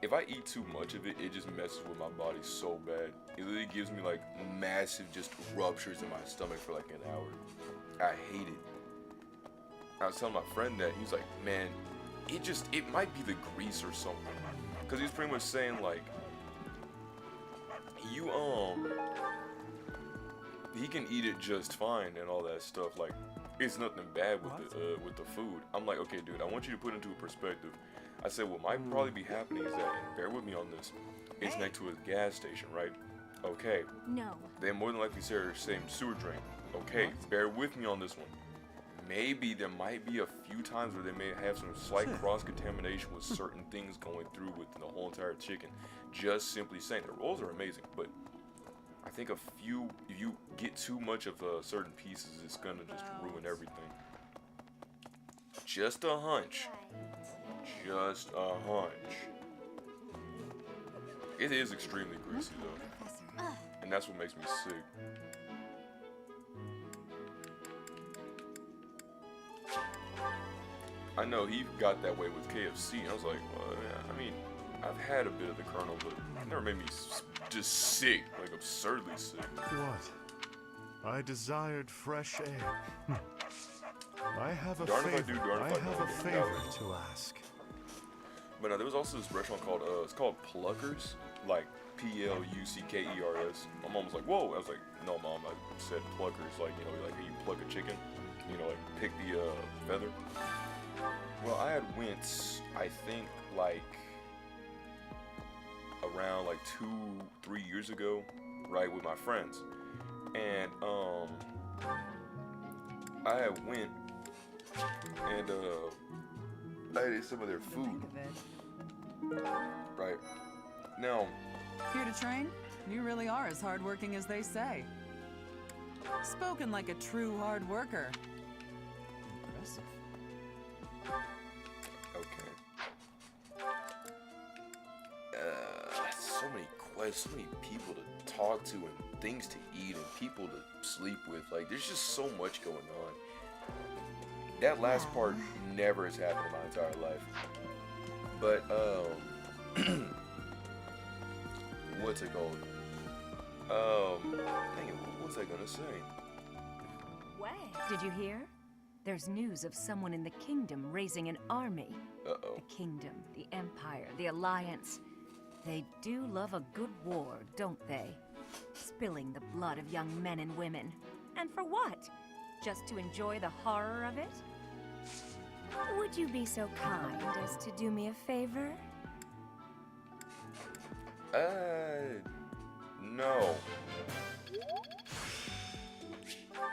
if I eat too much of it, it just messes with my body so bad. It literally gives me like massive just ruptures in my stomach for like an hour. I hate it. I was telling my friend that, he was like, man, it might be the grease or something. Because he was pretty much saying like, he can eat it just fine and all that stuff. Like, it's nothing bad with the food. I'm like, okay, dude, I want you to put into a perspective. I said, what might probably be happening is that, and bear with me on this, it's next to a gas station, right? Okay. No. They more than likely share the same sewer drain. Okay, bear with me on this one. Maybe there might be a few times where they may have some slight cross-contamination with certain things going through with the whole entire chicken. Just simply saying, the rolls are amazing, but I think if you get too much of certain pieces, it's gonna just ruin everything. Just a hunch. Just a hunch. It is extremely greasy though, and that's what makes me sick. I know he got that way with KFC, and I was like, well, yeah, I mean, I've had a bit of the Colonel, but it never made me just sick, like absurdly sick. What? I desired fresh air. I have a Darn if I favor. do, darn if I have don't. a favor to ask. But there was also this restaurant called it's called Pluckers, like Pluckers. My mom was like, whoa. I was like, no, mom, I said Pluckers, like, you know, like you pluck a chicken, you know, like pick the feather. Well, I had went, I think, like around like 2-3 years ago, right, with my friends, and I had went and I ate some of their food. Right. Now, here to train? You really are as hardworking as they say. Spoken like a true hard worker. Impressive. Okay. So many questions, so many people to talk to, and things to eat, and people to sleep with. Like, there's just so much going on. That last part never has happened in my entire life. But, what's it called? Dang it, what was I gonna say? Did you hear? There's news of someone in the kingdom raising an army. Uh-oh. The kingdom, the empire, the alliance. They do love a good war, don't they? Spilling the blood of young men and women. And for what? Just to enjoy the horror of it? Would you be so kind as to do me a favor? No.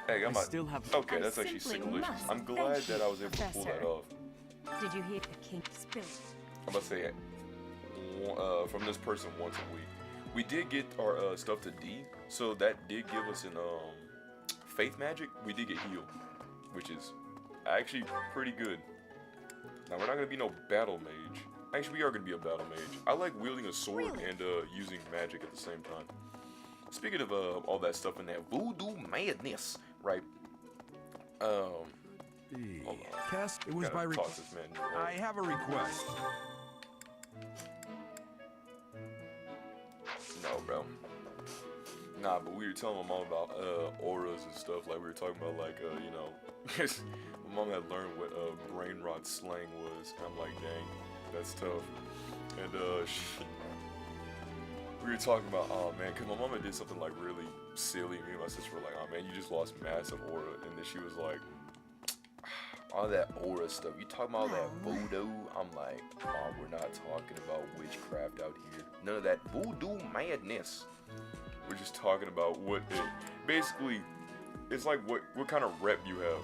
Hey, I still have. Okay, that's actually sick delicious. I'm glad that I was able to pull that off. Did you hear the king spill? I'm about to say, from this person once a week. We did get our stuff to D, so that did give us an faith magic. We did get healed, which is actually pretty good. Now we're not gonna be no battle mage. Actually, we are gonna be a battle mage. I like wielding a sword and using magic at the same time. Speaking of all that stuff in that voodoo madness, right? Hold on. Cass, it was Gotta by talk to this man. I have a request. No, bro. Nah, but we were telling my mom about auras and stuff. Like, we were talking about, like, you know, my mom had learned what brain rot slang was. And I'm like, dang, that's tough. And we were talking about, oh man, because my mama did something like really silly. Me and my sister were like, oh man, you just lost massive aura. And then she was like, all that aura stuff, you talking about all that voodoo? I'm like, Mom, we're not talking about witchcraft out here. None of that voodoo madness. We're just talking about what it, basically, it's like what kind of rep you have.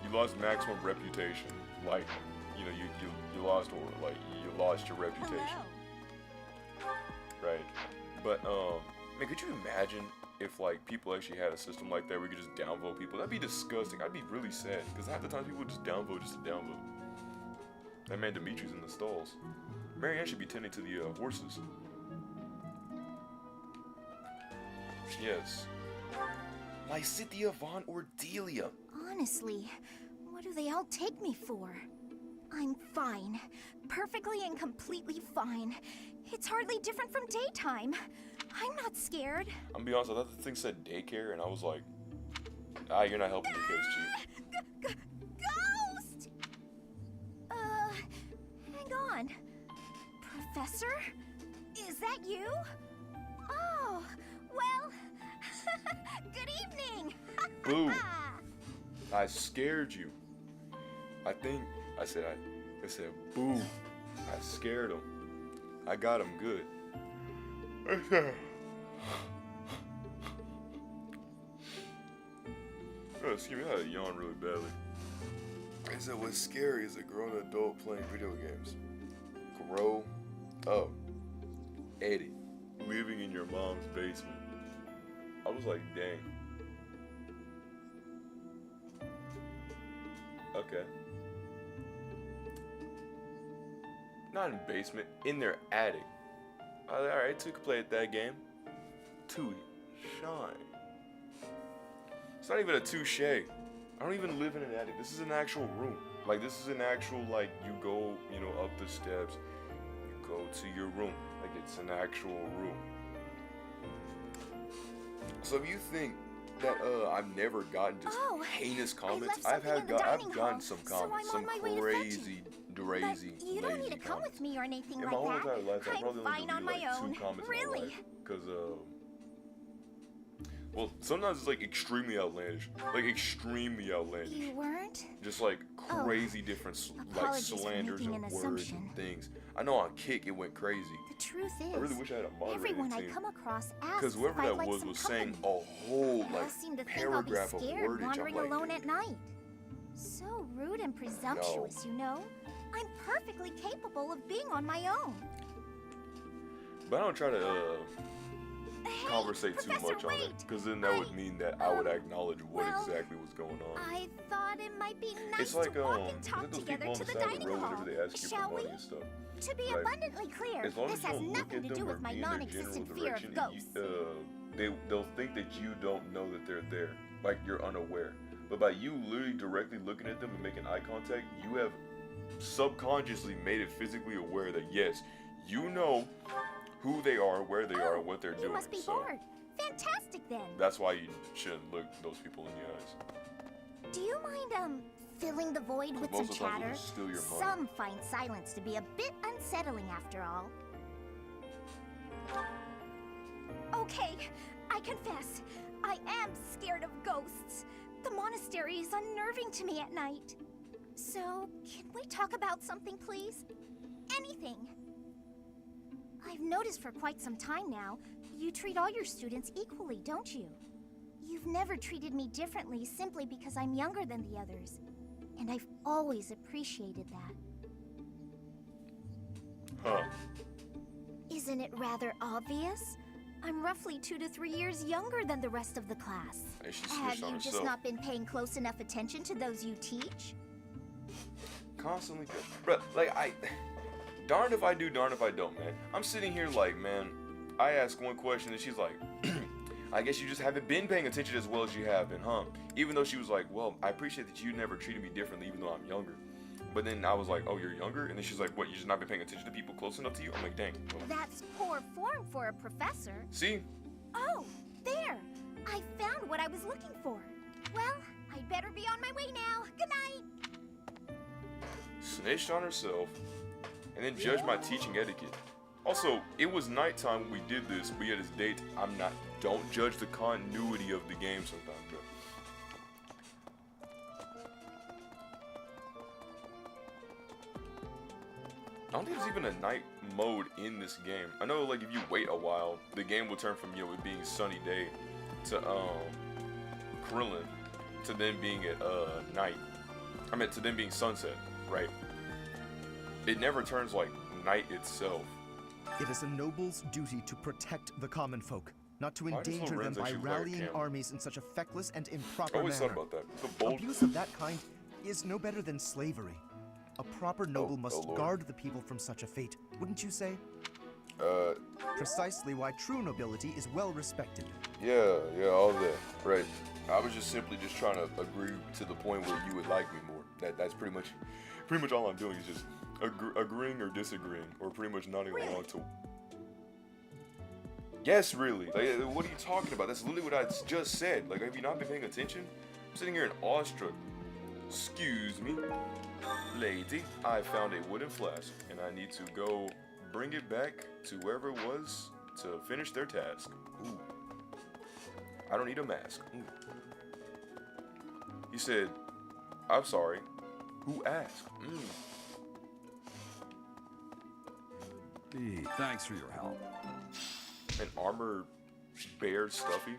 You lost maximum reputation. Like, you know, you lost aura, like you lost your reputation. Right. But man, could you imagine if like people actually had a system like that where you could just downvote people? That'd be disgusting. I'd be really sad because half the time people just downvote just to downvote. That man Dimitri's in the stalls. Marianne should be tending to the horses. Yes. Lysithea Von Ordelia. Honestly, what do they all take me for? I'm fine. Perfectly and completely fine. It's hardly different from daytime. I'm not scared. I'm gonna be honest, I thought the thing said daycare, and I was like, you're not helping the case, Chief. Ghost! Hang on. Professor? Is that you? Oh, well, good evening. Boo! I scared you. I said, boo. I scared him. I got him good. Oh, excuse me, I had to yawn really badly. I said, what's scary is a grown adult playing video games. Grow up. Eddie. Living in your mom's basement. I was like, dang. Okay. Not in basement, in their attic. Alright, so you can play at that game. Tui, shine. It's not even a touche. I don't even live in an attic. This is an actual room. Like, this is an actual, like, you go, you know, up the steps. You go to your room. Like, it's an actual room. So if you think that I've never gotten just heinous comments, I've gotten some comments, some crazy, lazy You don't need to come with me or anything like that. I'm fine on my own. Really? Because well, sometimes it's like extremely outlandish. Like extremely outlandish. You weren't? Just like crazy different like slanders and words and things. I know on Kick it went crazy. The truth is, I really wish I had a moderating everyone team. I come across asks Because whoever that was saying a whole like paragraph of wordage. Wandering I'm like, alone at night. So rude and presumptuous, you know. I'm perfectly capable of being on my own. But I don't try to conversate too much on it, because then that would mean that I would acknowledge what exactly was going on. I thought it might be nice It's like to walk and talk together to the dining hall. Whenever they ask you Shall for we? money and stuff. To be Right. abundantly clear, As long this as you has don't look nothing at to do them or with my be in their non-existent general fear of direction, ghosts. they'll think that you don't know that they're there, like you're unaware. But by you literally directly looking at them and making eye contact, you have subconsciously made it physically aware that yes, you know who they are, where they are, and what they're doing. You must be So bored. Fantastic then. that's why you shouldn't look those people in the eyes. Do you mind filling the void with some Most of the time chatter? they'll just steal your money. Some find silence to be a bit unsettling after all. Okay, I confess, I am scared of ghosts. The monastery is unnerving to me at night. So, can we talk about something, please? Anything. I've noticed for quite some time now, you treat all your students equally, don't you? You've never treated me differently simply because I'm younger than the others. And I've always appreciated that. Huh. Isn't it rather obvious? I'm roughly 2 to 3 years younger than the rest of the class. Hey, she Have snitched on you just herself. not been paying close enough attention to those you teach? Constantly, bro. Like darned if I do, darned if I don't, man. I'm sitting here like, man, I ask one question and she's like, I guess you just haven't been paying attention as well as you have been, huh? Even though she was like, well, I appreciate that you never treated me differently even though I'm younger. But then I was like, oh, you're younger? And then she's like, what, you just not been paying attention to people close enough to you? I'm like, dang. Well, That's poor form for a professor. see? Oh, there! I found what I was looking for. Well, I'd better be on my way now. Good night! Snitched on herself, and then judged my teaching etiquette. Also, it was nighttime when we did this, but yet it's date. Don't judge the continuity of the game sometimes, bro. I don't think there's even a night mode in this game. I know, like, if you wait a while, the game will turn from, you know, it being sunny day to, Krillin, to then being at, night. I mean, to then being sunset, right? It never turns, like, night itself. It is a noble's duty to protect the common folk, not to Why does endanger them Lorenzo by shoot like a rallying camel? armies in such a feckless and I improper always manner. thought about that. The bold. Abuse of that kind is no better than slavery. A proper noble must Lord. guard the people from such a fate, wouldn't you say? Precisely why true nobility is well respected. Yeah, all that. Right. I was just simply just trying to agree to the point where you would like me more. That's pretty much all I'm doing is just agreeing or disagreeing, or pretty much nodding along to. Yes, really. Like, what are you talking about? That's literally what I just said. Like, have you not been paying attention? I'm sitting here in awestruck. Excuse me, lady. I found a wooden flask, and I need to go bring it back to wherever it was to finish their task. Ooh. I don't need a mask. Ooh. He said, I'm sorry. Who asked? Thanks for your help. An armor bear stuffy?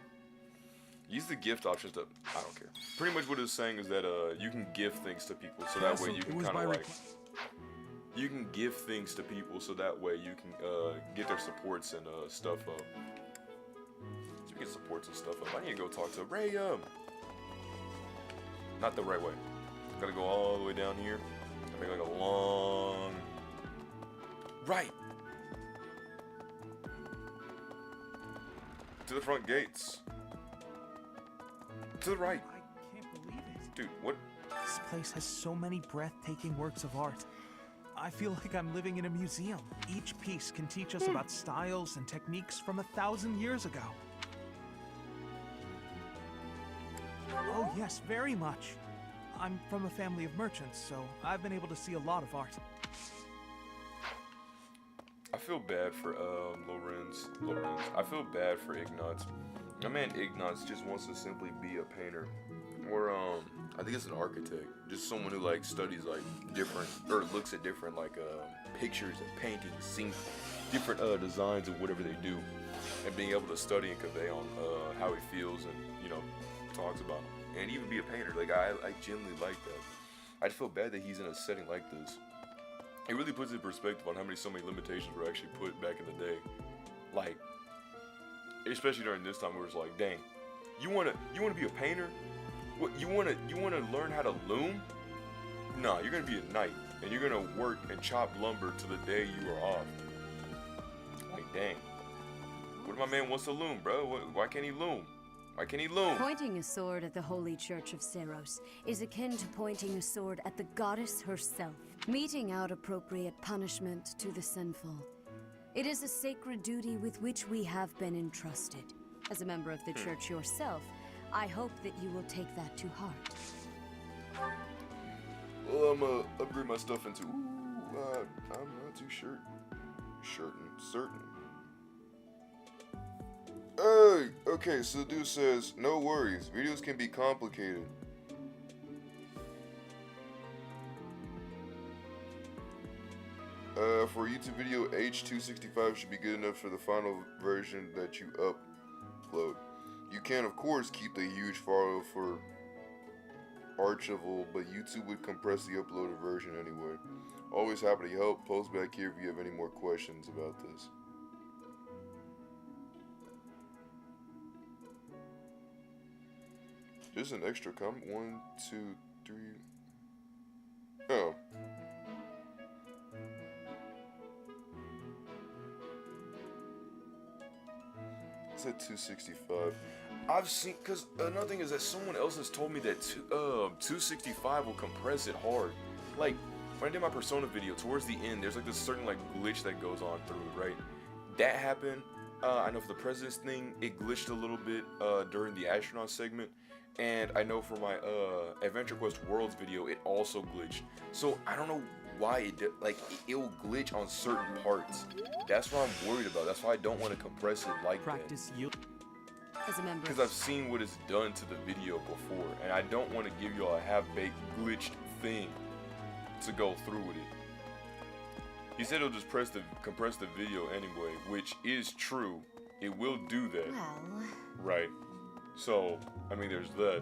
Use the gift options to... I don't care. Pretty much what it's saying is that you can give things to people, so that way you can kind of like... You can give things to people, so that way you can get their supports and stuff up. So you get supports and stuff up. I need to go talk to Ray. Not the right way. Gotta go all the way down here. Make like a long... Right! To the front gates. To the right. I can't believe it. Dude, what? This place has so many breathtaking works of art. I feel like I'm living in a museum. Each piece can teach us about styles and techniques from 1,000 years ago. Oh yes, very much. I'm from a family of merchants, so I've been able to see a lot of art. I feel bad for Lorenz. I feel bad for Ignatz. My man Ignatz just wants to simply be a painter, or I think it's an architect, just someone who like studies like different, or looks at different like pictures and paintings, seeing different designs of whatever they do, and being able to study and convey on how he feels and talks about them. And even be a painter. Like I genuinely like that. I feel bad that he's in a setting like this. It really puts it in perspective on how so many limitations were actually put back in the day. Like, especially during this time where it's like, dang, you wanna be a painter? What you wanna learn how to loom? Nah, you're gonna be a knight and you're gonna work and chop lumber till the day you are off. Like, dang. What if my man wants to loom, bro? Why can't he loom? Why can't he loom? Pointing a sword at the Holy Church of Seros is akin to pointing a sword at the goddess herself, meting out appropriate punishment to the sinful. It is a sacred duty with which we have been entrusted. As a member of the church yourself, I hope that you will take that to heart. Well, I'm gonna upgrade my stuff into... I'm not too certain. Hey, okay, so the dude says, no worries, videos can be complicated. For a YouTube video, H265 should be good enough for the final version that you upload. You can, of course, keep the huge file for Archival, but YouTube would compress the uploaded version anyway. Always happy to help. Post back here if you have any more questions about this. Just an extra comment. 1, 2, 3. Oh. It's at 265. I've seen, because another thing is that someone else has told me that 265 will compress it hard. Like, when I did my Persona video, towards the end, there's like this certain like glitch that goes on through it, right? That happened. I know for the President's thing, it glitched a little bit during the astronaut segment. And I know for my Adventure Quest Worlds video, it also glitched. So I don't know why it did, like it will glitch on certain parts. That's what I'm worried about. That's why I don't want to compress it like Practice that. As a member, because I've seen what it's done to the video before, and I don't want to give y'all a half-baked glitched thing to go through with it. He said it'll just compress the video anyway, which is true. It will do that. Well, right. So, I mean, there's that.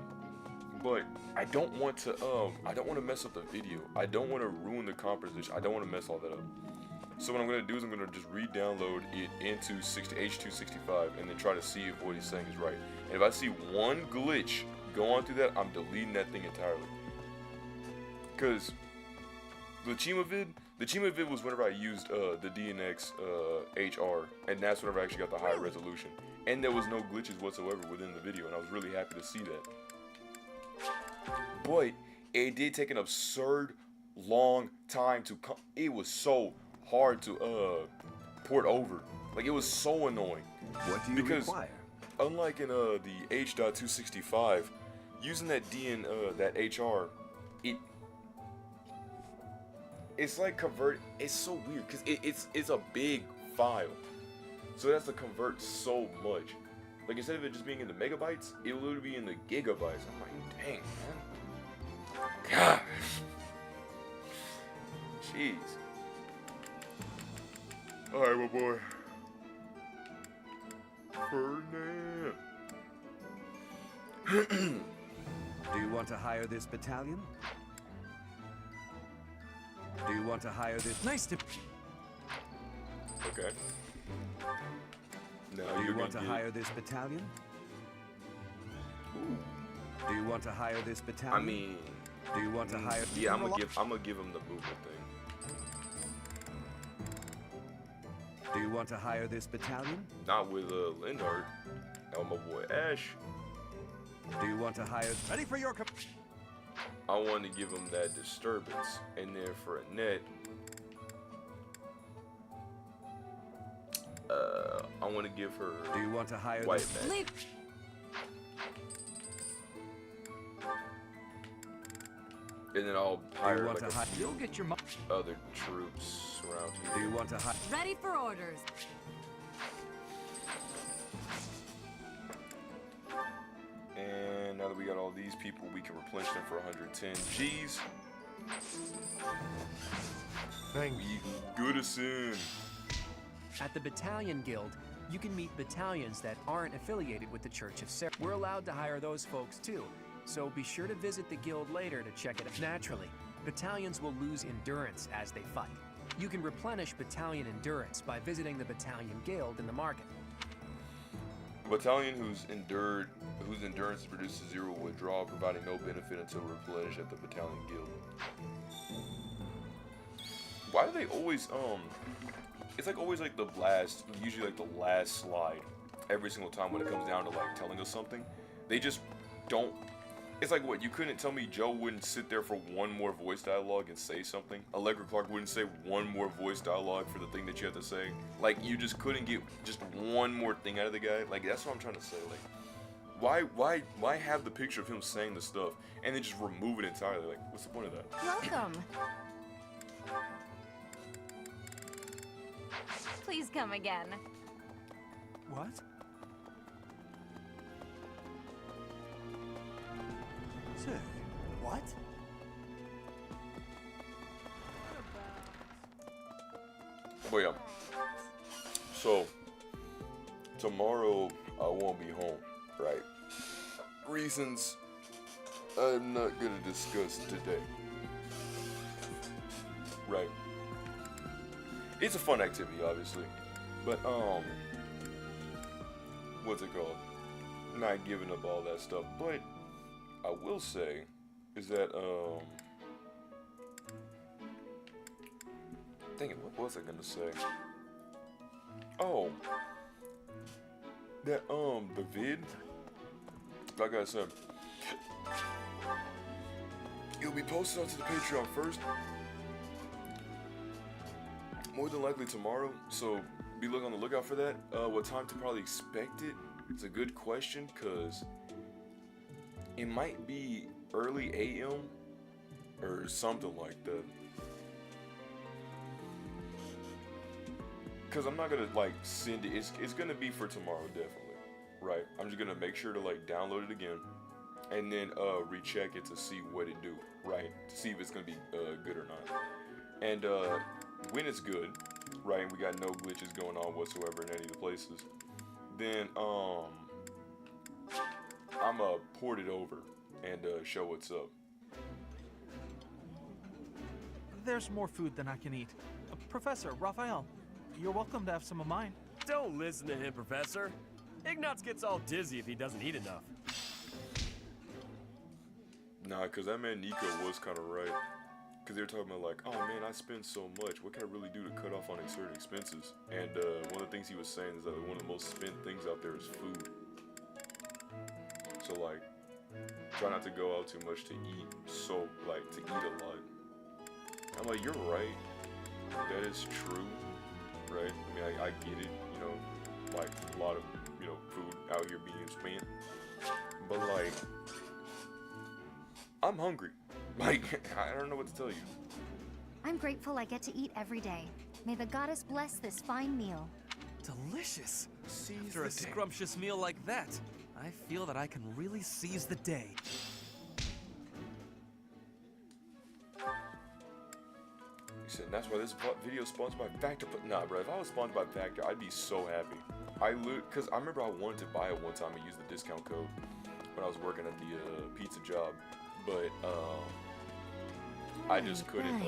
But I don't want to mess up the video. I don't want to ruin the composition. I don't want to mess all that up. So what I'm going to do is I'm going to just re-download it into H265 and then try to see if what he's saying is right. And if I see one glitch go on through that, I'm deleting that thing entirely. Because the Chima vid was whenever I used the DNX HR, and that's whenever I actually got the higher resolution. And there was no glitches whatsoever within the video, and I was really happy to see that. But it did take an absurd long time to come. It was so hard to port over. Like, it was so annoying. What do you require? Unlike in the H.265, using that that HR, it's like convert. It's so weird because it's a big file, so it has to convert so much. Like, instead of it just being in the megabytes, it will literally be in the gigabytes. I'm like, dang, man. God. Jeez. All right, my boy. Ferdinand. Do you want to hire this battalion? Do you want to hire this? Nice to. Okay. Now Do you want to hire this battalion? Ooh. Do you want to hire this battalion? I mean, do you want to hire? Yeah, I'm gonna give him the movement thing. Do you want to hire this battalion? Not with Lindart. Oh, my boy Ash. Do you want to hire? Ready for your. I want to give him that disturbance, and then for Annette, I want to give her. Do you want to hire white this? man? And then I'll hire like You'll get your other troops around here. Do you want to hire? Ready for orders. And now that we got all these people, we can replenish them for 110 G's. Thank you. Goodison. At the Battalion Guild, you can meet battalions that aren't affiliated with the Church of Sarah. We're allowed to hire those folks too, so be sure to visit the guild later to check it out. Naturally, battalions will lose endurance as they fight. You can replenish battalion endurance by visiting the Battalion Guild in the market. A battalion whose endurance produces 0 withdrawal, providing no benefit until replenished at the Battalion Guild. Why do they always it's like always like usually like the last slide every single time when it comes down to like telling us something. They just don't. It's like, what, you couldn't tell me Joe wouldn't sit there for one more voice dialogue and say something? Allegra Clark wouldn't say one more voice dialogue for the thing that you have to say? Like, you just couldn't get just one more thing out of the guy? Like, that's what I'm trying to say. Like, why have the picture of him saying the stuff and then just remove it entirely? Like, what's the point of that? Welcome. Please come again. What? Say, what? But yeah. So, tomorrow I won't be home, right? Reasons I'm not gonna discuss today. Right. It's a fun activity, obviously. But, what's it called? Not giving up all that stuff. But I will say is that, dang it, what was I gonna say? Oh, that, the vid, like I said, it'll be posted onto the Patreon first, more than likely tomorrow, so be on the lookout for that. What time to probably expect it? It's a good question, because it might be early AM or something like that. Because I'm not going to, like, send it. It's going to be for tomorrow, definitely. Right? I'm just going to make sure to, like, download it again. And then recheck it to see what it do. Right? To see if it's going to be good or not. And when it's good, right, and we got no glitches going on whatsoever in any of the places, then I'ma port it over and show what's up. There's more food than I can eat. Professor, Raphael, you're welcome to have some of mine. Don't listen to him, Professor. Ignatz gets all dizzy if he doesn't eat enough. Nah, because that man Nico was kind of right. because they were talking about like, oh man, I spend so much. What can I really do to cut off on certain expenses? And one of the things he was saying is that one of the most spent things out there is food. So like, try not to go out too much to eat. So like to eat a lot. I'm like, you're right. That is true, right? I mean, I get it. You know, like a lot of food out here being spent. But like, I'm hungry. Like, I don't know what to tell you. I'm grateful I get to eat every day. May the goddess bless this fine meal. Delicious. After a scrumptious meal like that, I feel that I can really seize the day. He said, and that's why this video is sponsored by Factor. Nah, bro, if I was sponsored by Factor, I'd be so happy. Because I remember I wanted to buy it one time and use the discount code when I was working at the pizza job. But, I just couldn't,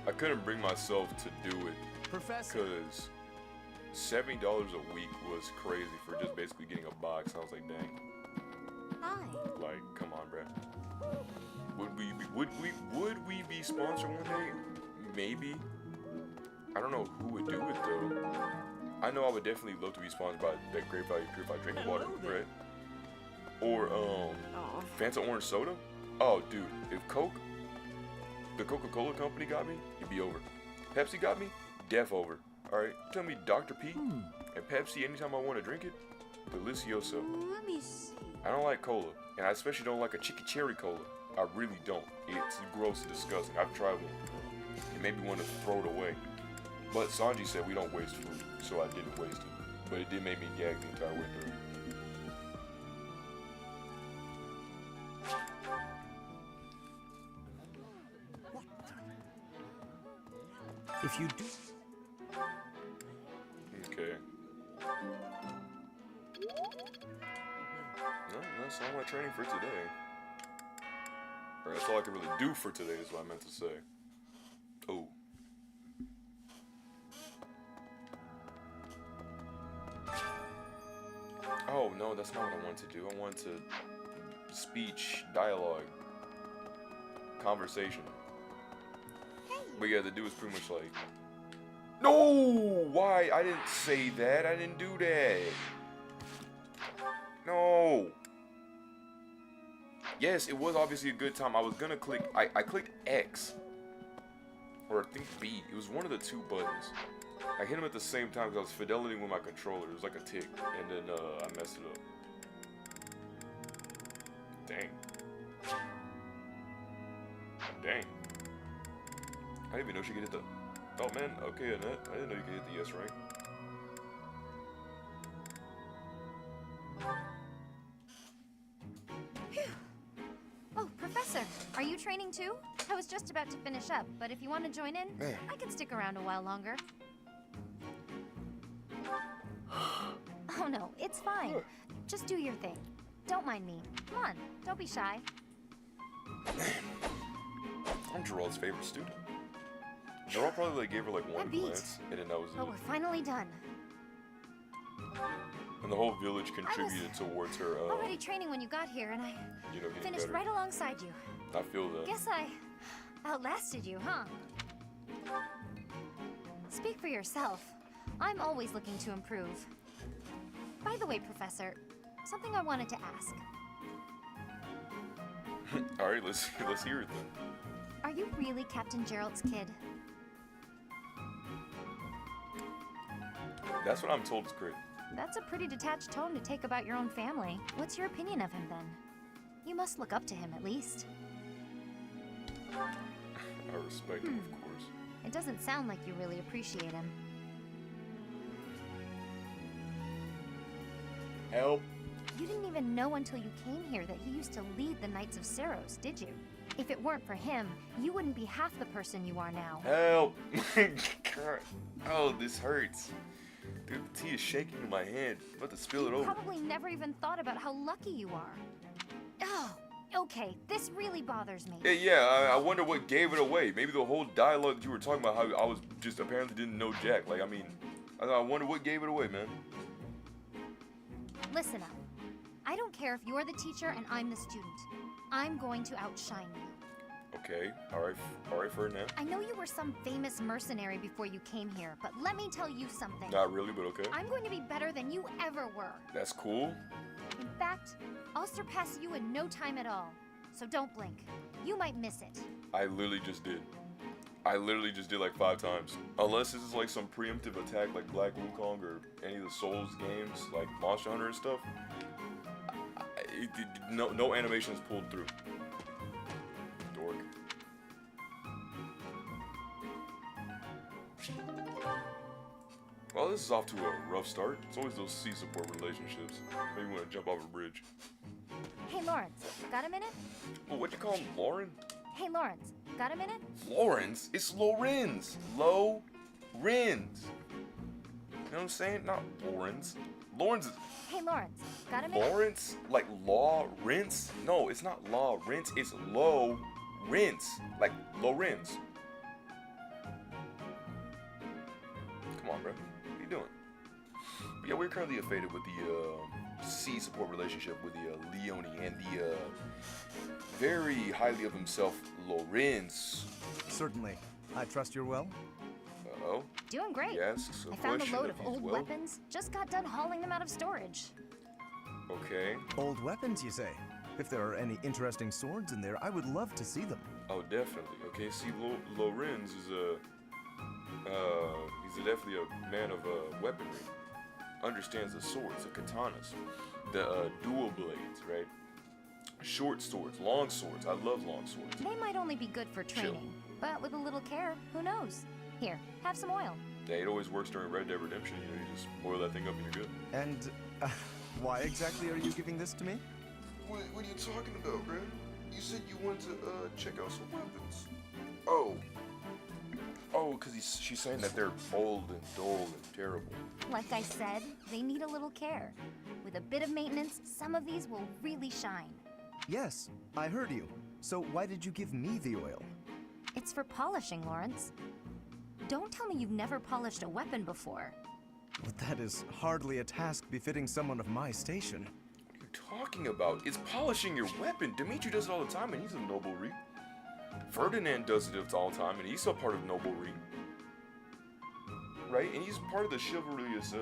I couldn't bring myself to do it. Professor. Because $70 a week was crazy for just basically getting a box. I was like, dang. Hi. Like, come on, bruh. Would we be sponsored one day? Maybe. I don't know who would do it though. I know I would definitely love to be sponsored by that Great Value Purified Drinking Water, right? Or Fanta Orange Soda. Oh, dude, if the Coca-Cola company got me, it'd be over. Pepsi got me, death over. All right, tell me Dr. P and Pepsi anytime I want to drink it, delicioso. Let me see. I don't like cola, and I especially don't like a chicky cherry cola. I really don't. It's gross and disgusting. I've tried one. It made me want to throw it away. But Sanji said we don't waste food, so I didn't waste it. But it did make me gag the entire way through. If you do... Okay. No, that's all my training for today. Or that's all I can really do for today is what I meant to say. Oh. Oh, no, that's not what I want to do. I want to speech, dialogue, conversation. But yeah, the dude was pretty much like, no! Why? I didn't say that. I didn't do that. No. Yes, it was obviously a good time. I was gonna click, I clicked X. Or I think B. It was one of the two buttons. I hit them at the same time because I was fidelitying with my controller. It was like a tick. And then I messed it up. Dang. Dang. I didn't even know she could hit the... Oh man, okay Annette. I didn't know you could hit the yes right. Oh, Professor, are you training too? I was just about to finish up, but if you want to join in, I can stick around a while longer. Oh no, it's fine. Just do your thing. Don't mind me. Come on, don't be shy. I'm Gerald's favorite student. Gerald probably like gave her like one glance, and then that was it. But we're finally done. And the whole village contributed towards her. Already training when you got here, and I finished better. right alongside you. I feel that. Guess I outlasted you, huh? Speak for yourself. I'm always looking to improve. By the way, Professor, something I wanted to ask. All right, let's hear it then. Are you really Captain Gerald's kid? That's what I'm told is great. That's a pretty detached tone to take about your own family. What's your opinion of him, then? You must look up to him, at least. I respect him, of course. It doesn't sound like you really appreciate him. Help. You didn't even know until you came here that he used to lead the Knights of Seros, did you? If it weren't for him, you wouldn't be half the person you are now. Help! Oh, this hurts. Dude, the tea is shaking in my hand. I'm about to spill it over. You probably never even thought about how lucky you are. Oh, okay. This really bothers me. Yeah, I wonder what gave it away. Maybe the whole dialogue that you were talking about, how I was just apparently didn't know Jack. Like, I mean, I wonder what gave it away, man. Listen up. I don't care if you're the teacher and I'm the student. I'm going to outshine you. Okay, alright, Ferdinand. I know you were some famous mercenary before you came here, but let me tell you something. Not really, but okay. I'm going to be better than you ever were. That's cool. In fact, I'll surpass you in no time at all. So don't blink. You might miss it. I literally just did. Like 5 times. Unless this is like some preemptive attack like Black Wukong or any of the Souls games like Monster Hunter and stuff. No animation is pulled through. Dork. Well, this is off to a rough start. It's always those C support relationships. Maybe want to jump off a bridge. Hey, Lawrence, got a minute? Well, what'd you call him, Lauren? Hey, Lawrence, got a minute? Lawrence? It's Lorenz. Lorenz. You know what I'm saying? Not Lawrence. Lawrence is... Hey, Lawrence, got a minute? Lawrence? Like Lawrence? No, it's not Lawrence. It's Lorenz. Like Lorenz. Come on, bro. What are you doing? But yeah, we're currently affiliated with the C support relationship with the Leone and the very highly of himself Lorenz. Certainly. I trust you're well? Oh? Doing great. Yes, I found a load of he's old well. weapons. Just got done hauling them out of storage. Okay. Old weapons, you say? If there are any interesting swords in there, I would love to see them. Oh, definitely. Okay, see, Lorenz is he's definitely a man of weaponry. Understands the swords, the katanas, the dual blades, right? Short swords, long swords. I love long swords. They might only be good for training, but with a little care, who knows? Here, have some oil. Yeah, it always works during Red Dead Redemption. You know, you just boil that thing up and you're good. And why exactly are you giving this to me? What are you talking about, bro? You said you wanted to check out some weapons. Oh, because she's saying that they're old and dull and terrible. Like I said, they need a little care. With a bit of maintenance, some of these will really shine. Yes, I heard you. So why did you give me the oil? It's for polishing, Lawrence. Don't tell me you've never polished a weapon before. But that is hardly a task befitting someone of my station. What are you talking about? It's polishing your weapon. Dimitri does it all the time, and he's a noblery. Ferdinand does it all the time, and he's a part of noblery. Right? And he's part of the chivalrous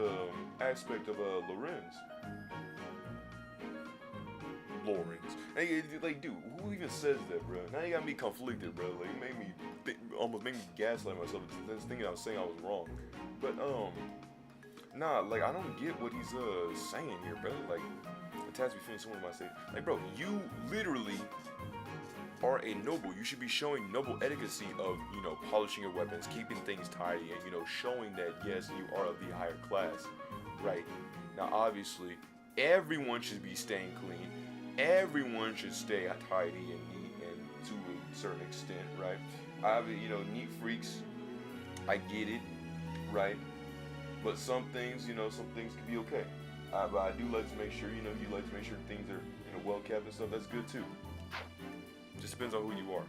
aspect of Lorenz. Like, dude, who even says that, bro? Now you got me conflicted, bro. Like, it made me almost made me gaslight myself into thinking I was saying I was wrong. But nah, like I don't get what he's saying here, bro. Like, the task befitting someone of my state. Like, bro, you literally are a noble. You should be showing noble etiquette of, you know, polishing your weapons, keeping things tidy, and, you know, showing that, yes, you are of the higher class, right? Now, obviously, everyone should be staying clean. Everyone should stay tidy and neat, and to a certain extent, right? You know, neat freaks, I get it, right? But some things, you know, some things can be okay. But I do like to make sure, you know, you like to make sure things are, you know, well kept and stuff. That's good too. Just depends on who you are.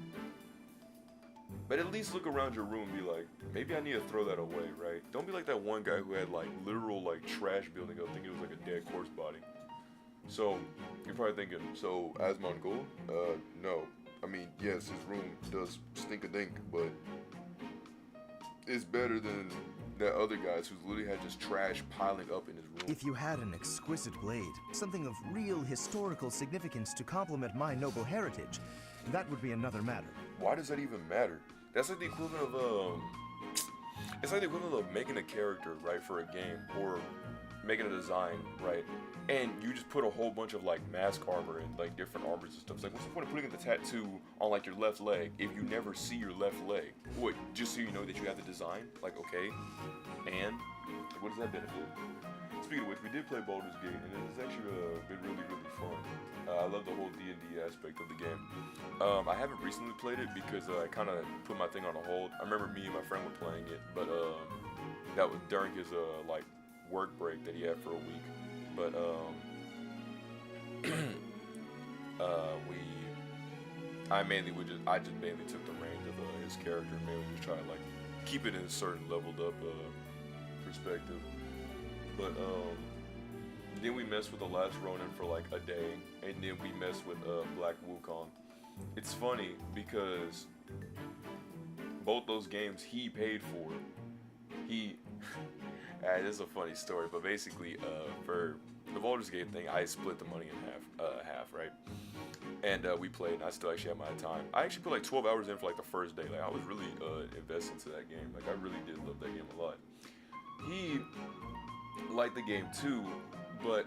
But at least look around your room and be like, maybe I need to throw that away, right? Don't be like that one guy who had like literal like trash building up, thinking it was like a dead corpse body. So you're probably thinking, so Asmongold? No. I mean, yes, his room does stink a dink, but it's better than that other guys who literally had just trash piling up in his room. If you had an exquisite blade, something of real historical significance to complement my noble heritage, that would be another matter. Why does that even matter? That's like the equivalent of it's like the equivalent of making a character, right, for a game, or making a design, right? And you just put a whole bunch of like mask armor and like different armors and stuff. It's like, what's the point of putting the tattoo on like your left leg if you never see your left leg? What, just so you know that you have the design? Like, okay, and like, what does that benefit? Speaking of which, we did play Baldur's Gate, and it's actually been really, really fun. I love the whole D&D aspect of the game. I haven't recently played it because I kind of put my thing on a hold. I remember me and my friend were playing it, but that was during his like work break that he had for a week. But I just mainly took the reins of his character and mainly just try to like keep it in a certain leveled up perspective. But then we messed with the last Ronin for like a day, and then we messed with Black Wukong, it's funny because both those games he paid for. He, this is a funny story, but basically, for the Baldur's Gate thing, I split the money in half, right? And we played, and I still actually had my time. I actually put like 12 hours in for like the first day. Like I was really invested into that game. Like I really did love that game a lot. He liked the game too, but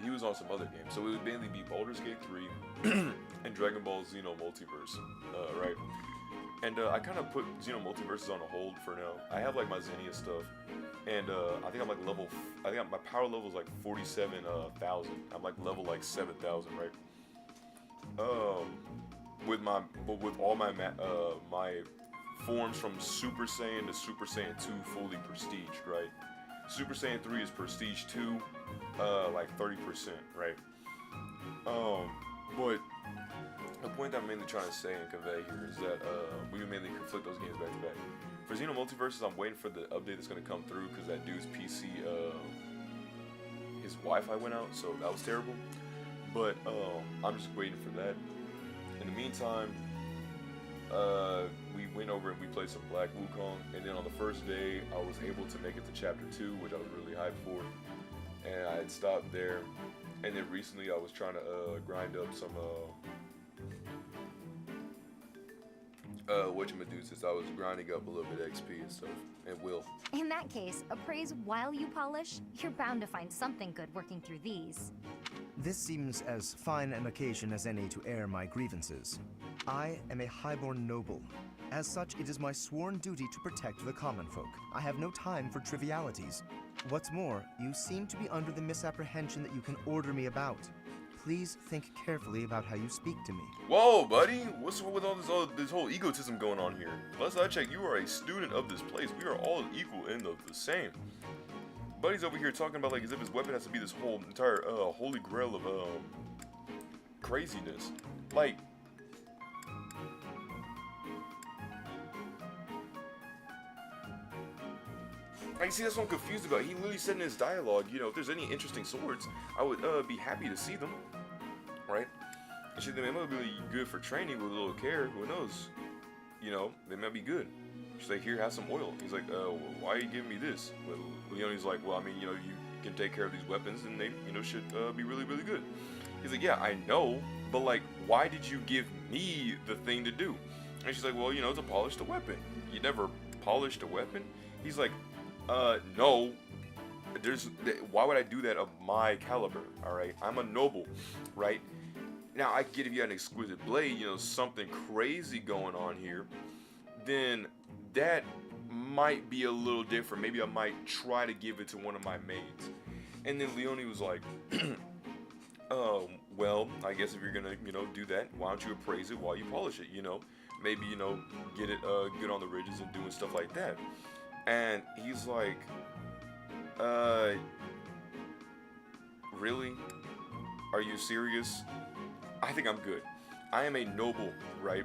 he was on some other games. So it would mainly be Baldur's Gate 3 and Dragon Ball Xeno Multiverse, right? And I kind of put Xeno Multiverses on a hold for now. I have like my Xenia stuff, and I think I'm like my power level is like 47,000. I'm like level like 7,000, right? With all my my forms from Super Saiyan to Super Saiyan 2 fully prestiged, right? Super Saiyan 3 is prestige 2, like 30%, right? But the point that I'm mainly trying to say and convey here is that we mainly conflict those games back to back. For Xeno Multiverses, I'm waiting for the update that's going to come through because that dude's PC, his Wi-Fi went out, so that was terrible. But I'm just waiting for that. In the meantime, we went over and we played some Black Wukong, and then on the first day, I was able to make it to Chapter 2, which I was really hyped for, and I had stopped there. And then recently, I was trying to grind up some whatchamadooses. I was grinding up a little bit of XP and stuff, and will. In that case, appraise while you polish. You're bound to find something good working through these. This seems as fine an occasion as any to air my grievances. I am a highborn noble. As such, it is my sworn duty to protect the common folk. I have no time for trivialities. What's more, you seem to be under the misapprehension that you can order me about. Please think carefully about how you speak to me. Whoa, buddy! What's with all this whole egotism going on here? Last I checked, you are a student of this place. We are all equal and the same. Buddy's over here talking about like as if his weapon has to be this whole entire holy grail of craziness. Like, see, that's what I'm confused about. He literally said in his dialogue, you know, if there's any interesting swords, I would be happy to see them, right? And shit, they might be good for training with a little care. Who knows? You know, they might be good. She's like, here, have some oil. He's like, well, why are you giving me this? Well, Leonie's like, well, I mean, you know, you can take care of these weapons, and they, you know, should be really, really good. He's like, yeah, I know, but like, why did you give me the thing to do? And she's like, well, you know, to polish the weapon. You never polished a weapon? He's like, no. Why would I do that of my caliber? All right, I'm a noble, right? Now I get if you had an exquisite blade, you know, something crazy going on here, then that might be a little different. Maybe I might try to give it to one of my maids. And then Leonie was like, well, I guess if you're gonna, you know, do that, why don't you appraise it while you polish it? You know, maybe, you know, get it good on the ridges and doing stuff like that. And he's like, really? Are you serious? I think I'm good. I am a noble, right?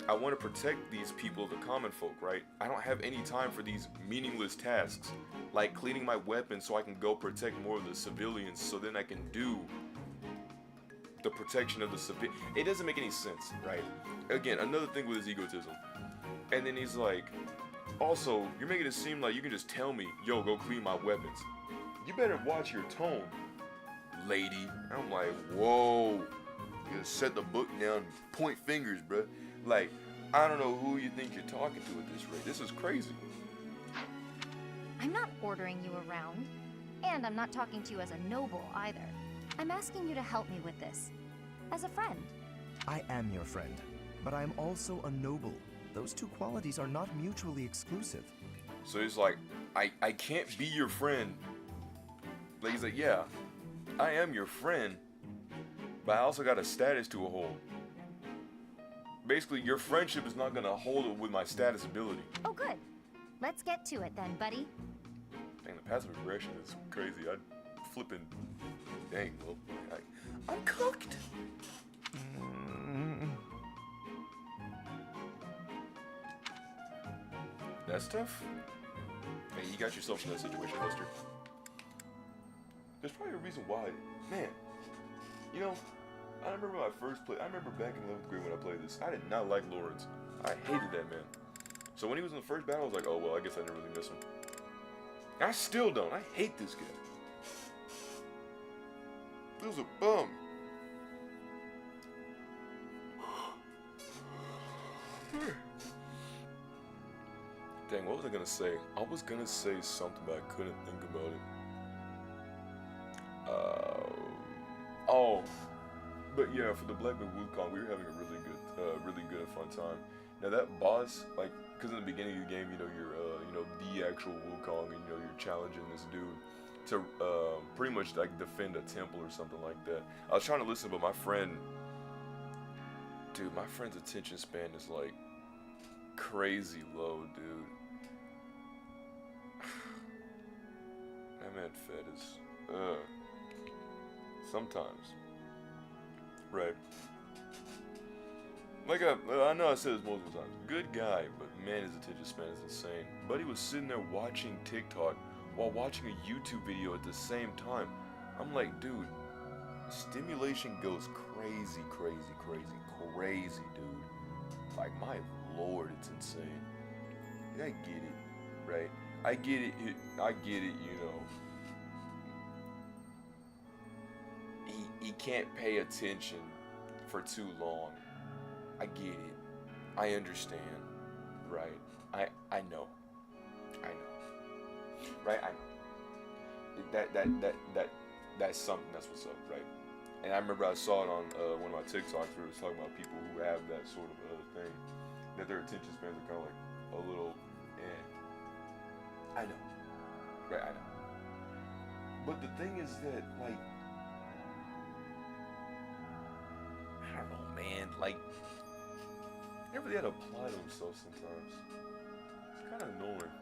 I want to protect these people, the common folk, right? I don't have any time for these meaningless tasks, like cleaning my weapons so I can go protect more of the civilians, so then I can do the protection of the civilians. It doesn't make any sense, right? Again, another thing with his egotism. And then he's like, also, you're making it seem like you can just tell me, yo, go clean my weapons. You better watch your tone, lady. And I'm like, whoa. You just set the book down, point fingers, bruh. Like, I don't know who you think you're talking to at this rate. This is crazy. I'm not ordering you around, and I'm not talking to you as a noble either. I'm asking you to help me with this, as a friend. I am your friend, but I am also a noble. Those two qualities are not mutually exclusive. So he's like, I can't be your friend. Like, he's like, yeah, I am your friend, but I also got a status to uphold. Basically, your friendship is not gonna hold it with my status ability. Oh, good. Let's get to it then, buddy. Dang, the passive aggression is crazy. I'd flipping. Dang, well, I'm cooked. That's tough. Hey, you got yourself in that situation, Lester. There's probably a reason why. Man, you know, I remember my first play. I remember back in 11th grade when I played this. I did not like Lawrence. I hated that man. So when he was in the first battle, I was like, oh well, I guess I didn't really miss him. I still don't. I hate this guy. He was a bum. Dang, what was I gonna say? I was gonna say something, but I couldn't think about it. Oh, but yeah, for the Blackman Wukong, we were having a really good and fun time. Now that boss, like, because in the beginning of the game, you know, you're, the actual Wukong, and you know, you're challenging this dude to pretty much like defend a temple or something like that. I was trying to listen, but my friend's attention span is like crazy low, dude. That man fed is, sometimes. Right. Like I know I said this multiple times. Good guy, but man, his attention span is insane. Buddy was sitting there watching TikTok while watching a YouTube video at the same time. I'm like, dude, stimulation goes crazy, dude. Like, my lord, it's insane. I get it, right? I get it, you know. He can't pay attention for too long. I get it. I understand, right? I know. Right? I know. That's something. That's what's up, right? And I remember I saw it on one of my TikToks where it was talking about people who have that sort of thing, that their attention spans are kind of like a little, I know. Right? I know. But the thing is that, like, I don't know, man. Like, they really had to apply to themselves sometimes. It's kind of annoying.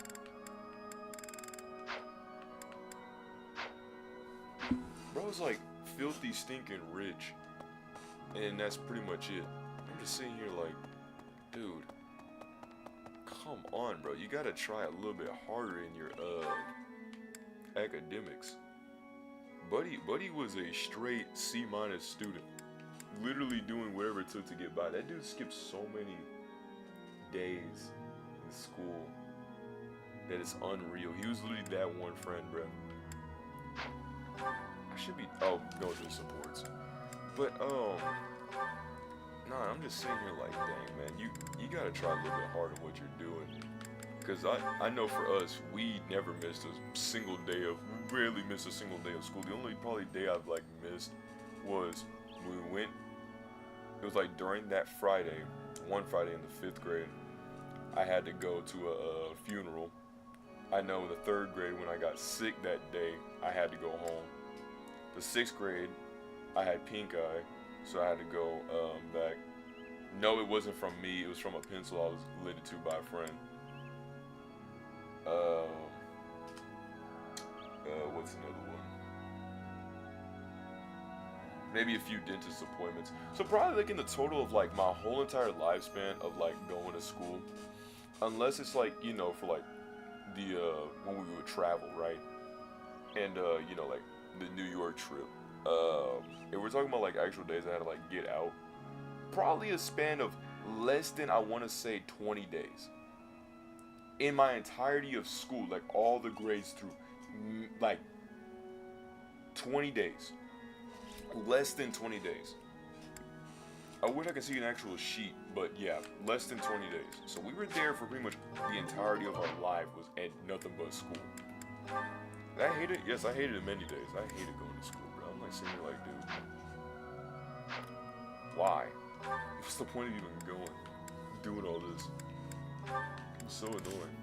Bro's like filthy, stinking rich, and that's pretty much it. I'm just sitting here like, dude, come on, bro. You gotta try a little bit harder in your academics. Buddy was a straight C- student, literally doing whatever it took to get by. That dude skipped so many days in school that it's unreal. He was literally that one friend, bro. I should be going to the supports, but nah, I'm just sitting here like, dang, man, you gotta try a little bit harder in what you're doing. Cause I know for us, we never missed a single day of, rarely missed a single day of school. The only probably day I've like missed was when we went. It was like during that Friday, one Friday in the 5th grade, I had to go to a funeral. I know the 3rd grade, when I got sick that day, I had to go home. The 6th grade, I had pink eye, so I had to go back. No, it wasn't from me. It was from a pencil I was lended to by a friend. What's another one? Maybe a few dentist appointments. So probably like in the total of like my whole entire lifespan of like going to school, unless it's like, you know, for like the when we would travel, right? And you know, like the New York trip. If we're talking about like actual days I had to like get out, probably a span of less than, I want to say, 20 days. In my entirety of school, like all the grades through, like 20 days. Less than 20 days. I wish I could see an actual sheet, but yeah, less than 20 days. So we were there for pretty much the entirety of our life, was at nothing but school. Did I hate it? Yes, I hated it many days. I hated going to school, bro. I'm like sitting here like, dude, why? What's the point of even going? Doing all this? It's so annoying.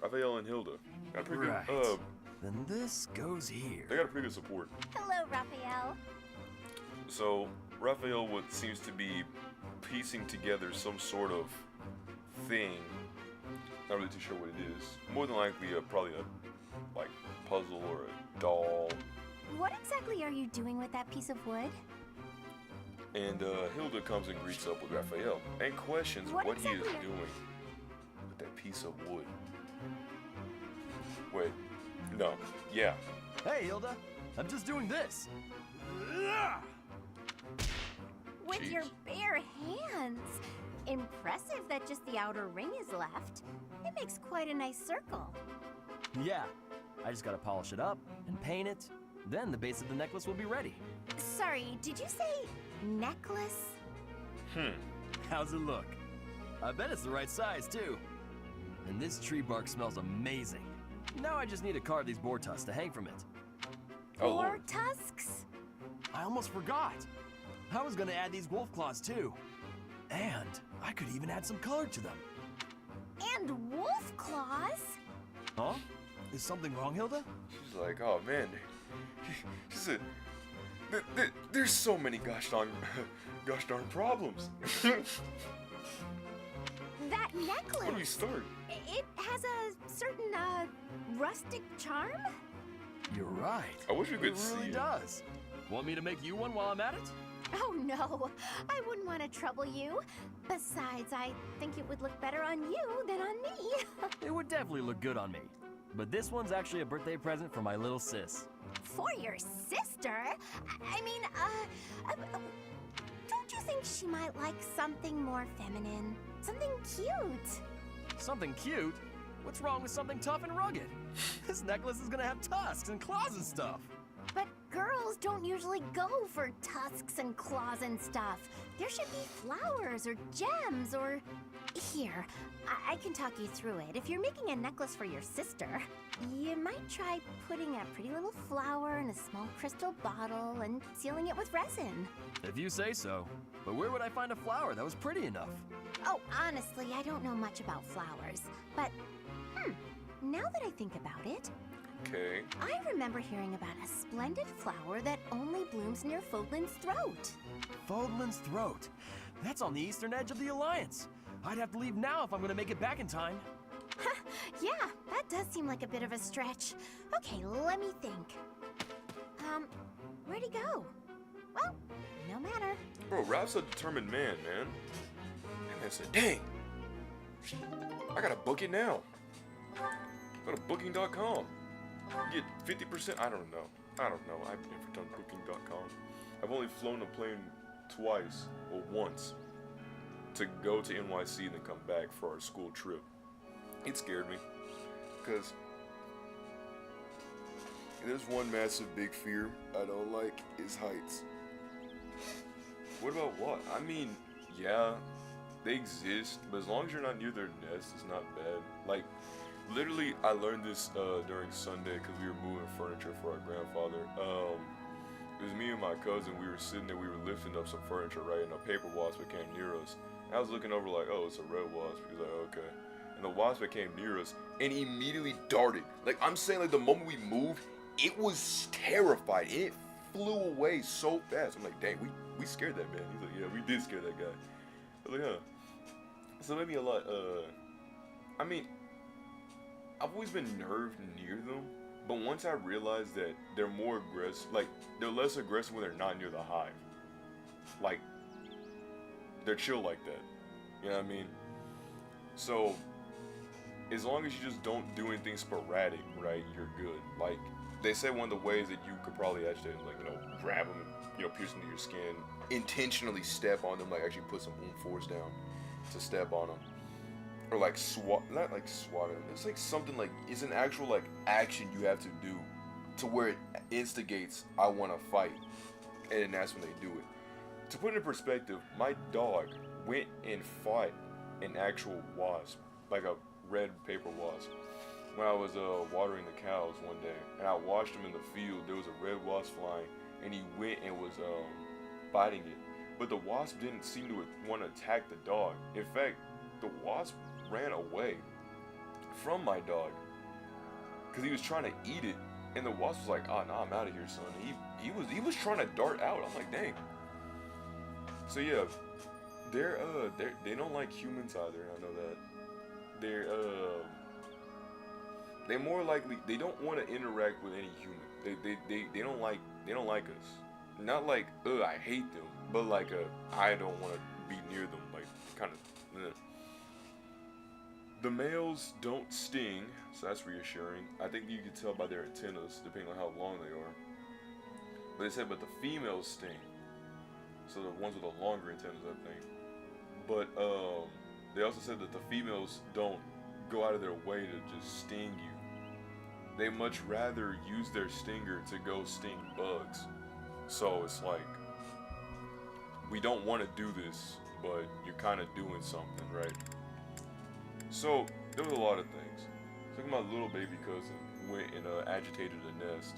Raphael and Hilda. Got a pretty good, then this goes here. They got a pretty good support. Hello, Raphael. So, Raphael seems to be piecing together some sort of thing. Not really too sure what it is. More than likely, probably a like puzzle or a doll. What exactly are you doing with that piece of wood? And Hilda comes and greets up with Raphael and questions what he is doing with that piece of wood. Wait, no, yeah. Hey, Hilda, I'm just doing this. with Jeez. your bare hands. Impressive that just the outer ring is left. It makes quite a nice circle. Yeah, I just gotta polish it up and paint it. Then the base of the necklace will be ready. Sorry, did you say necklace? How's it look? I bet it's the right size, too. And this tree bark smells amazing. Now I just need to carve these boar tusks to hang from it. Boar tusks? I almost forgot. I was gonna add these wolf claws, too. And I could even add some color to them. And wolf claws? Huh? Is something wrong, Hilda? She's like, oh man, she said, there's so many gosh darn problems. That necklace. Where do we start? It has a certain, rustic charm? You're right. I wish we could It see really it. does. Want me to make you one while I'm at it? Oh no, I wouldn't want to trouble you. Besides, I think it would look better on you than on me. It would definitely look good on me. But this one's actually a birthday present for my little sis. For your sister? I mean, don't you think she might like something more feminine? Something cute? Something cute? What's wrong with something tough and rugged? This necklace is gonna have tusks and claws and stuff. But girls don't usually go for tusks and claws and stuff. There should be flowers or gems or... Here, I can talk you through it. If you're making a necklace for your sister, you might try putting a pretty little flower in a small crystal bottle and sealing it with resin. If you say so. But where would I find a flower that was pretty enough? Oh, honestly, I don't know much about flowers. But, now that I think about it, Okay. I remember hearing about a splendid flower that only blooms near Fodlan's throat. Fodlan's throat. That's on the eastern edge of the Alliance. I'd have to leave now if I'm gonna make it back in time. Yeah, that does seem like a bit of a stretch. Okay, let me think. Where'd he go? Well, no matter. Bro, Raph's a determined man, man. And I said, dang, I gotta book it now. Go to booking.com. Get 50%. I don't know. I've never done booking.com. I've only flown a plane twice, or once, to go to NYC and then come back for our school trip. It scared me, because there's one massive big fear I don't like is heights. What about what? I mean, yeah, they exist, but as long as you're not near their nest, it's not bad. Like, literally, I learned this during Sunday because we were moving furniture for our grandfather. It was me and my cousin. We were sitting there. We were lifting up some furniture, right? And a paper wasp came near us. And I was looking over like, oh, it's a red wasp. He was like, okay. And the wasp came near us and immediately darted. Like, I'm saying, like, the moment we moved, it was terrified. It flew away so fast. I'm like, dang, we scared that man. He's like, yeah, we did scare that guy. I was like, huh. So maybe a lot, I mean, I've always been nerved near them, but once I realized that they're more aggressive, like, they're less aggressive when they're not near the hive. Like, they're chill like that. You know what I mean? So, as long as you just don't do anything sporadic, right, you're good. Like, they say one of the ways that you could probably agitate is, like, you know, grab them and, you know, pierce into your skin, intentionally step on them, like, actually put some force down to step on them. Or like not like swat him. It's like something like, it's an actual like action you have to do to where it instigates, I want to fight. And then that's when they do it. To put it in perspective, my dog went and fought an actual wasp, like a red paper wasp, when I was watering the cows one day. And I watched him in the field. There was a red wasp flying and he went and was biting it. But the wasp didn't seem to want to attack the dog. In fact, the wasp ran away from my dog because he was trying to eat it, and the wasp was like, "Oh no, I'm out of here, son." He was trying to dart out. I'm like, dang. So yeah, they don't like humans either. I know that. They're more likely, they don't want to interact with any human. They don't like us. Not like I hate them, but like I don't want to be near them. Like kind of. The males don't sting, so that's reassuring. I think you can tell by their antennas, depending on how long they are. But they said, but the females sting. So the ones with the longer antennas, I think. But they also said that the females don't go out of their way to just sting you. They much rather use their stinger to go sting bugs. So it's like, we don't want to do this, but you're kind of doing something, right? So there was a lot of things. It's like my little baby cousin went and agitated a nest.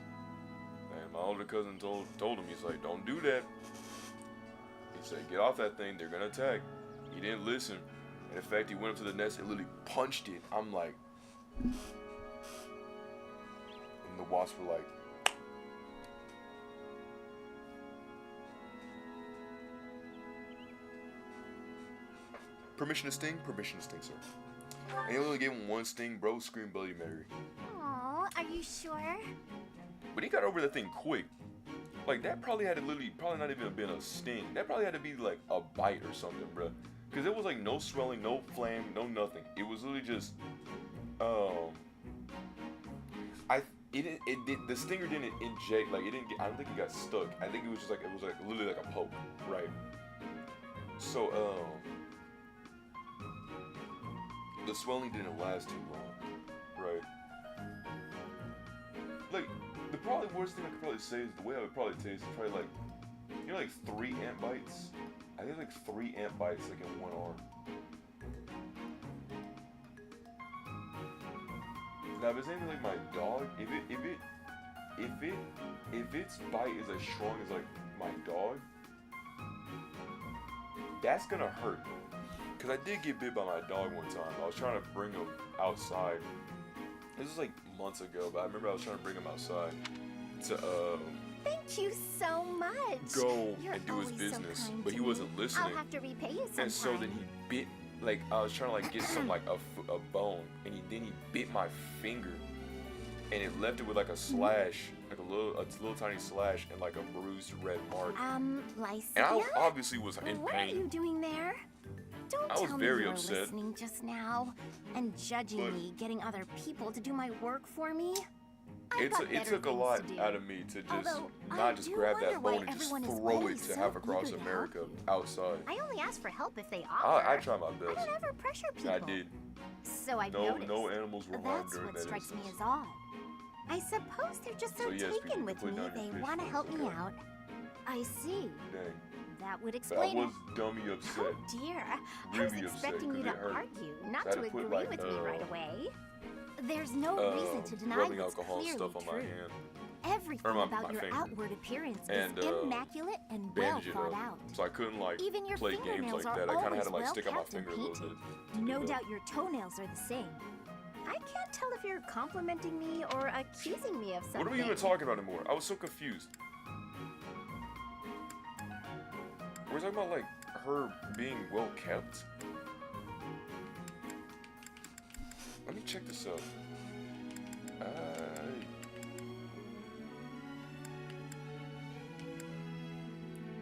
And my older cousin told him, he's like, don't do that. He said, get off that thing, they're gonna attack. He didn't listen. And in fact, he went up to the nest and literally punched it. I'm like, and the wasps were like, permission to sting, sir. And he only gave him one sting, bro. Screamed Bloody Mary. Aw, are you sure? But he got over the thing quick. Like, that probably had to literally, probably not even been a sting. That probably had to be like a bite or something, bro. Because it was like no swelling, no flame, no nothing. It was literally just, the stinger didn't inject, like it didn't get, I don't think it got stuck. I think it was just like, it was like literally like a poke, right? So, the swelling didn't last too long, right? Like, the probably worst thing I could probably say is the way I would probably taste is probably like, you know, like 3 ant bites? I think like 3 ant bites like in one arm. Now if it's anything like my dog, if its bite is as strong as like my dog, that's gonna hurt. Cause I did get bit by my dog one time. I was trying to bring him outside. This was like months ago, but I remember I was trying to bring him outside to Thank you so much. Go You're and do his always so business, kind but to he wasn't me. listening. I'll have to repay you sometime. And so then he bit, like I was trying to like get some like a bone, and then he bit my finger, and it left it with like a slash, like a little tiny slash, and like a bruised red mark. Lycia? And I obviously was in What pain. are you doing there? Don't I was tell very me you were upset. listening just now and judging me, getting other people to do my work for me. It took a lot out of me to just not just grab that bone and just throw it to half across America outside. I only ask for help if they offer. I try my best. I don't ever pressure people. I did. So I've No noticed. animals were harmed That's during what that strikes me instance. as odd. I suppose they're just so, So yes, taken people with put me down your they want to help me out. I see. Dang. That would But I explain was it. dummy upset. Oh dear. I was Really upset, expecting you 'cause to it hurt. argue, So not I had to to put, agree like, with me right away. There's no reason to deny rubbing what's alcohol and clearly stuff on my true. hand. Everything my about your finger. outward appearance And, is immaculate and well bandage it thought up. out. So I couldn't like Even your play games fingernails like are that. I kind of had always to like well stick out my kept and finger a little bit. painted. No doubt your toenails are the same. I can't tell if you're complimenting me or accusing me of something. What are we even talking about anymore? I was so confused. We're talking about like her being well kept. Let me check this out.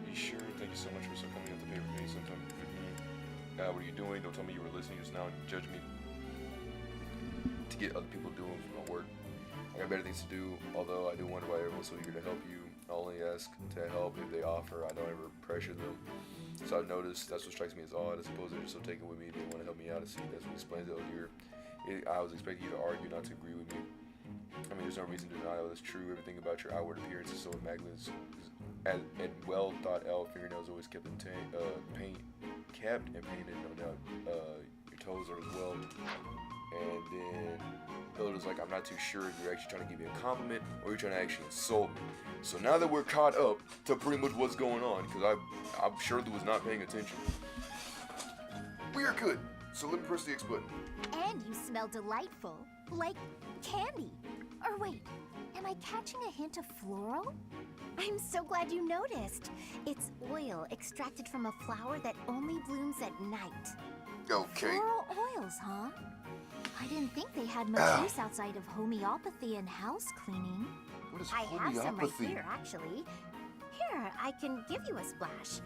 You sure? Thank you so much for coming up to pay with me sometime. What are you doing? Don't tell me you were listening just now and judge me to get other people doing my work. I got better things to do, although I do wonder why everyone's so eager to help you. I only ask to help if they offer. I don't ever pressure them. So I've noticed that's what strikes me as odd. I suppose they're just so taken with me they want to help me out. See, that's what explains it here. I was expecting you to argue, not to agree with me. I mean, there's no reason to deny that's true. Everything about your outward appearance is so immaculate and well thought out. Fingernails always kept and painted, no doubt. Your toes are as well. And then Hilda's like, I'm not too sure if you're actually trying to give me a compliment or you're trying to actually insult me. So now that we're caught up to pretty much what's going on, because I'm sure that was not paying attention. We are good. So let me press the X button. And you smell delightful, like candy. Or wait, am I catching a hint of floral? I'm so glad you noticed. It's oil extracted from a flower that only blooms at night. Okay. Floral oils, huh? I didn't think they had much use outside of homeopathy and house cleaning. What is I have some right homeopathy? here, actually. Here, I can give you a splash.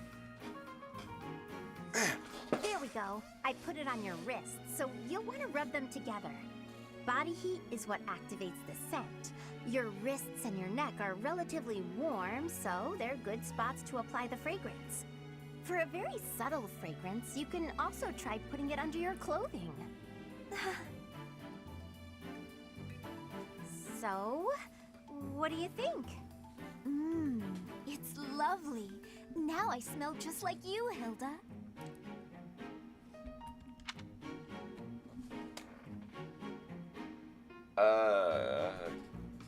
There we go. I put it on your wrist, so you'll want to rub them together. Body heat is what activates the scent. Your wrists and your neck are relatively warm, so they're good spots to apply the fragrance. For a very subtle fragrance, you can also try putting it under your clothing. So, what do you think? It's lovely. Now I smell just like you, Hilda.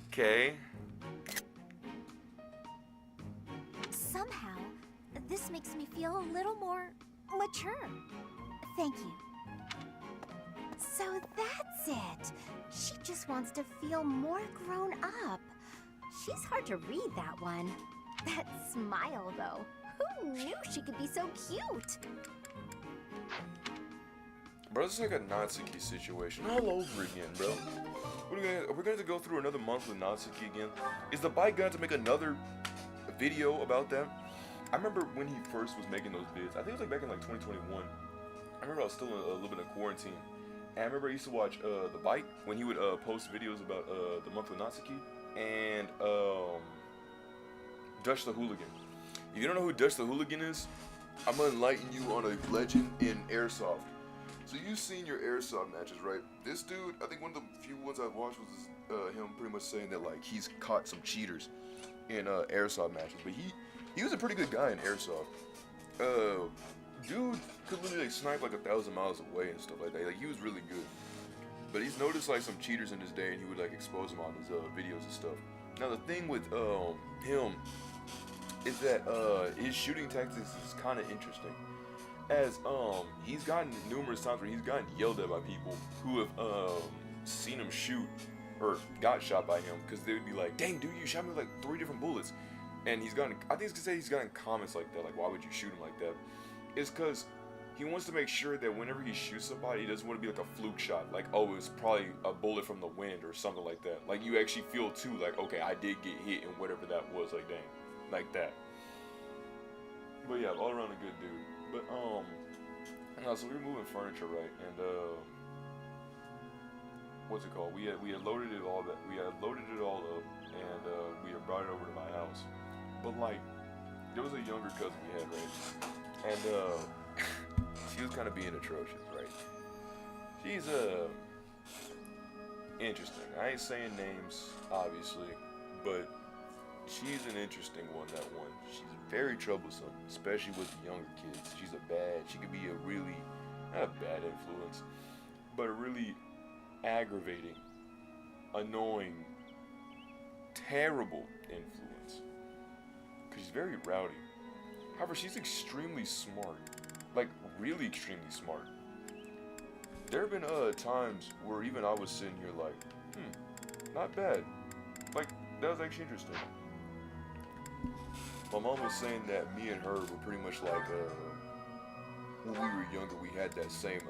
Okay. Somehow, this makes me feel a little more mature. Thank you. So that's it. She just wants to feel more grown up. She's hard to read, that one. That smile, though. Who knew she could be so cute? Bro, this is like a Natsuki situation all over again, bro. Are we gonna have to go through another month with Natsuki again? Is the bike gonna have to make another video about that? I remember when he first was making those vids. I think it was like back in like 2021. I remember I was still in a little bit of quarantine. And I remember I used to watch the bike when he would post videos about the month with Natsuki and Dutch the Hooligan. If you don't know who Dutch the Hooligan is, I'm gonna enlighten you on a legend in airsoft. So you've seen your airsoft matches, right? This dude, I think one of the few ones I've watched was him pretty much saying that like he's caught some cheaters in airsoft matches, but he was a pretty good guy in airsoft. Dude could literally like, snipe like 1,000 miles away and stuff like that. Like he was really good. But he's noticed like some cheaters in his day, and he would like expose them on his videos and stuff. Now the thing with him is that his shooting tactics is kind of interesting. As he's gotten numerous times where he's gotten yelled at by people who have seen him shoot or got shot by him, because they would be like, "Dang, dude, you shot me with like 3 different bullets." And he's gotten, I think it's because he's gotten comments like that, like, "Why would you shoot him like that?" It's because he wants to make sure that whenever he shoots somebody, he doesn't want to be like a fluke shot, like, "Oh, it's probably a bullet from the wind" or something like that. Like you actually feel too, like, okay, I did get hit and whatever that was, like, dang, like that. But yeah, all around a good dude. But no, so we were moving furniture, right? And what's it called? We had loaded it all up, and we had brought it over to my house. But like, there was a younger cousin we had, right? And she was kind of being atrocious, right? She's interesting. I ain't saying names, obviously, but she's an interesting one. That one. She's very troublesome, especially with the younger kids. She could be a really, not a bad influence, but a really aggravating, annoying, terrible influence. Because she's very rowdy. However, she's extremely smart. Like, really extremely smart. There have been times where even I was sitting here like, not bad. Like, that was actually interesting. My mom was saying that me and her were pretty much like, when we were younger, we had that same,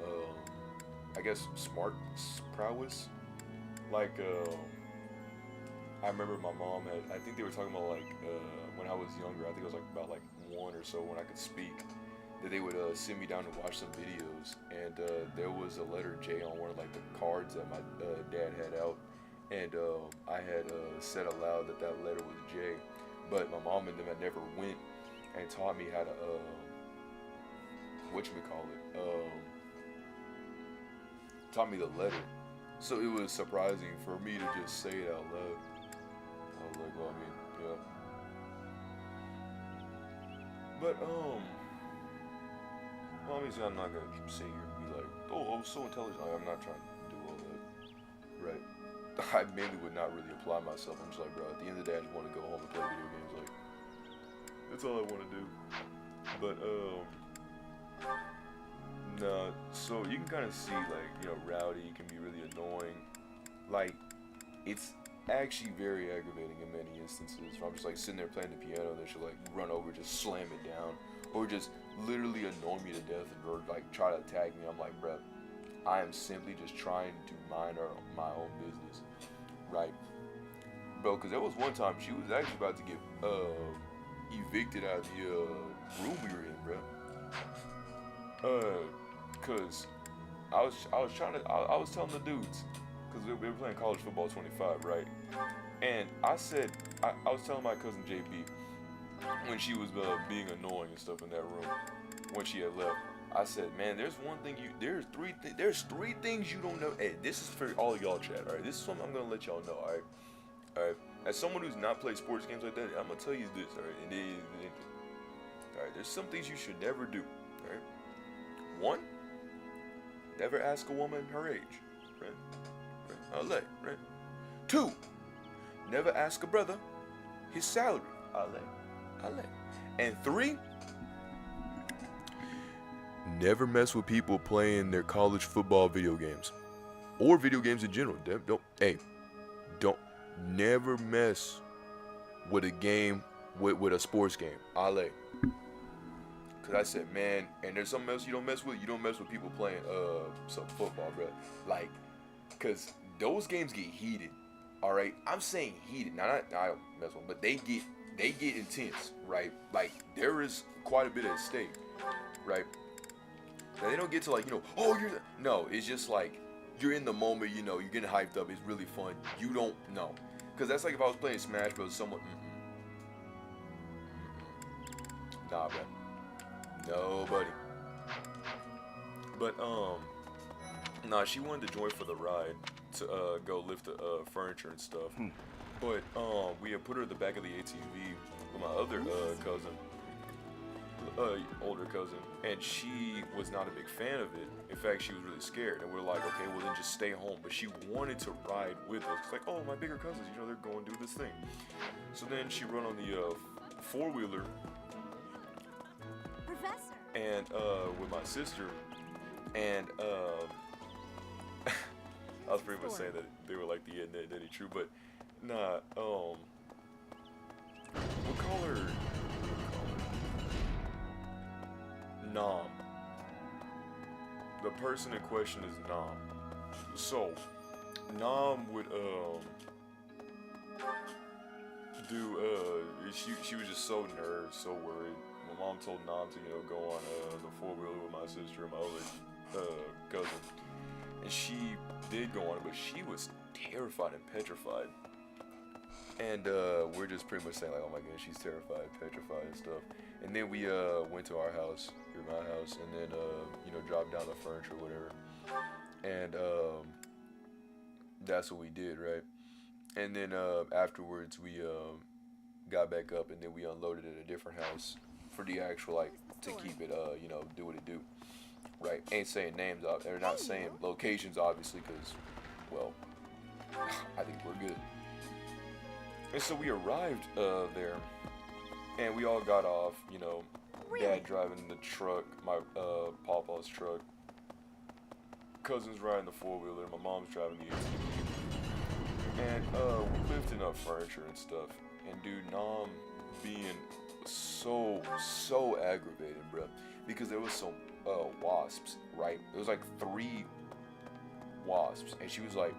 I guess, smart prowess. Like, I remember my mom had, I think they were talking about like, when I was younger, I think it was like about like 1 or so when I could speak, that they would sit me down and watch some videos, and there was a letter J on one of like the cards that my dad had out, and I had said aloud that that letter was J. But my mom and them had never went and taught me how to, taught me the letter. So it was surprising for me to just say it out loud. I was like, well, I mean, yeah. But, obviously I'm not gonna keep sitting here and be like, oh, I was so intelligent. Like, I'm not trying to do all that, right? I mainly would not really apply myself. I'm just like, bro, at the end of the day, I just want to go home and play video games. Like, that's all I want to do. But, nah, so you can kind of see, like, you know, rowdy can be really annoying. Like, it's actually very aggravating in many instances. If I'm just, like, sitting there playing the piano, and then she'll, like, run over, just slam it down, or just literally annoy me to death, or, like, try to attack me. I'm like, bro, I am simply just trying to mind my own business, right? Bro, because there was one time she was actually about to get evicted out of the room we were in, bro. Because I was telling the dudes, because we were playing college football 25, right? And I said, I was telling my cousin JB when she was being annoying and stuff in that room when she had left. I said, man, there's three things you don't know. Hey, this is for all of y'all, chat. All right, this is something I'm gonna let y'all know. All right. As someone who's not played sports games like that, I'm gonna tell you this. All right, all right. There's some things you should never do. All right. One, never ask a woman her age. Right. Right. Two, never ask a brother his salary. And three, never mess with people playing their college football video games or video games in general. Don't never mess with a game with a sports game. Cause I said, man, and there's something else you don't mess with. You don't mess with people playing some football, bro. Like, cause those games get heated. All right, I'm saying heated. Now I don't mess with them, but they get intense, right? Like there is quite a bit at stake, right? Now, they don't get to like, no, it's just like you're in the moment, you're getting hyped up, it's really fun. You don't know, because that's like if I was playing Smash Bros. Someone, nah, bro, nobody. But nah, she wanted to join for the ride to go lift the furniture and stuff. But we had put her at the back of the ATV with my other cousin. Older cousin, and she was not a big fan of it. In fact, she was really scared, and we're like, okay, well then just stay home. But she wanted to ride with us. It's like, oh, my bigger cousins, they're going to do this thing. So then she run on the four-wheeler, Professor, and with my sister, and I was pretty much saying that they were like the Nettie True, but nah, we'll call her Nom. The person in question is Nom. So, Nom would she was just so nervous, so worried. My mom told Nom to go on the four-wheeler with my sister and my other cousin, and she did go on it, but she was terrified and petrified. And we're just pretty much saying like, oh my goodness, she's terrified, petrified and stuff. And then we went to our house, my house, and then dropped down the furniture, whatever. And that's what we did, right? And then afterwards we got back up, and then we unloaded at a different house for the actual to keep it do what it do, right? Ain't saying names, they're not saying locations obviously, because well, I think we're good. And so we arrived there, and we all got off, Dad driving the truck, my Papa's truck, cousins riding the four-wheeler, my mom's driving the ATV, and we lifting up furniture and stuff, and dude, Nom being so aggravated, bro, because there was some wasps, right? There was like 3 wasps, and she was like,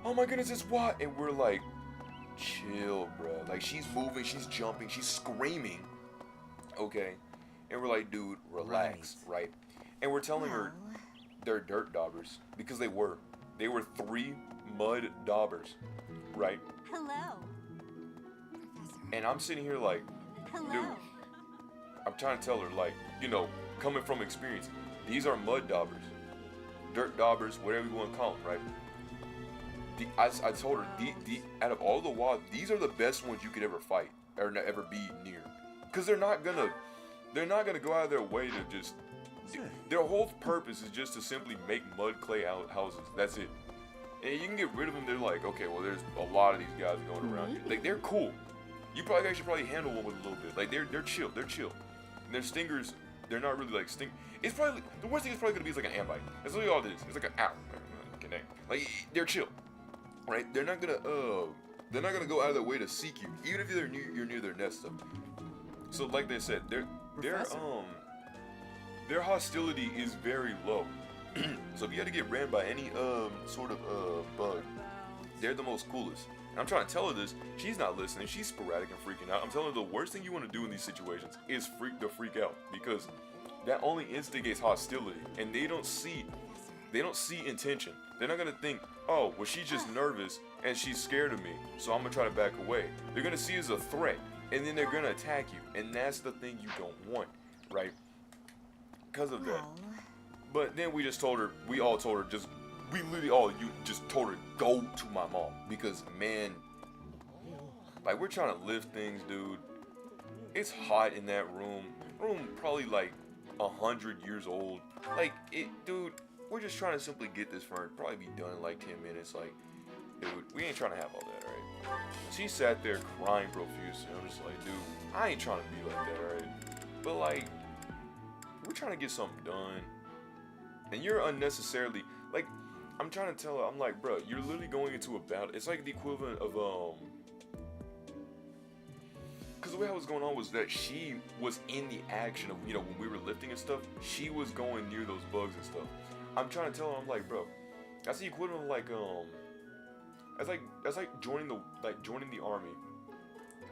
oh my goodness, it's what? And we're like, chill, bro. Like, she's moving, she's jumping, she's screaming, okay? And we're like, dude, relax, right? And we're telling her they're dirt daubers, because they were 3 mud daubers, right? Hello. And I'm sitting here like, dude, I'm trying to tell her, like, coming from experience, these are mud daubers, dirt daubers, whatever you want to call them, right? I told her, out of all the wild, these are the best ones you could ever fight or ever be near, because they're not gonna go out of their way to just. Their whole purpose is just to simply make mud clay houses. That's it. And you can get rid of them. They're like, okay, well, there's a lot of these guys going around here. Like, they're cool. You should probably handle one with a little bit. Like, they're chill. They're chill. And their stingers, they're not really like sting. It's probably the worst thing is probably gonna be is like an ant bite. That's literally all it is. It's like an ow. Like, they're chill. Right? They're not gonna go out of their way to seek you, even if you're near their nest stuff. So like they said, their hostility is very low. So if you had to get ran by any sort of bug, they're the most coolest. And I'm trying to tell her this, she's not listening, she's sporadic and freaking out. I'm telling her the worst thing you want to do in these situations is freak out, because that only instigates hostility, and they don't see they don't see intention. They're not gonna think, oh, well, she's just nervous and she's scared of me, so I'm gonna try to back away. They're gonna see it as a threat, and then they're gonna attack you, and that's the thing you don't want, right? Because of that. But then we all told her, we literally all, you just told her, go to my mom, because man, like, we're trying to lift things, dude. It's hot in that room probably like 100 years old. Like, dude, we're just trying to simply get this furniture, probably be done in like 10 minutes. Like, dude, we ain't trying to have all that, right? She sat there crying profusely. I'm just like, dude, I ain't trying to be like that, right? But like, we're trying to get something done, and you're unnecessarily, like, I'm trying to tell her, I'm like, bro, you're literally going into a battle. It's like the equivalent of because the way how was going on was that she was in the action of, you know, when we were lifting and stuff, she was going near those bugs and stuff. I'm trying to tell her, I'm like, bro, that's the equivalent of like, that's like joining the army,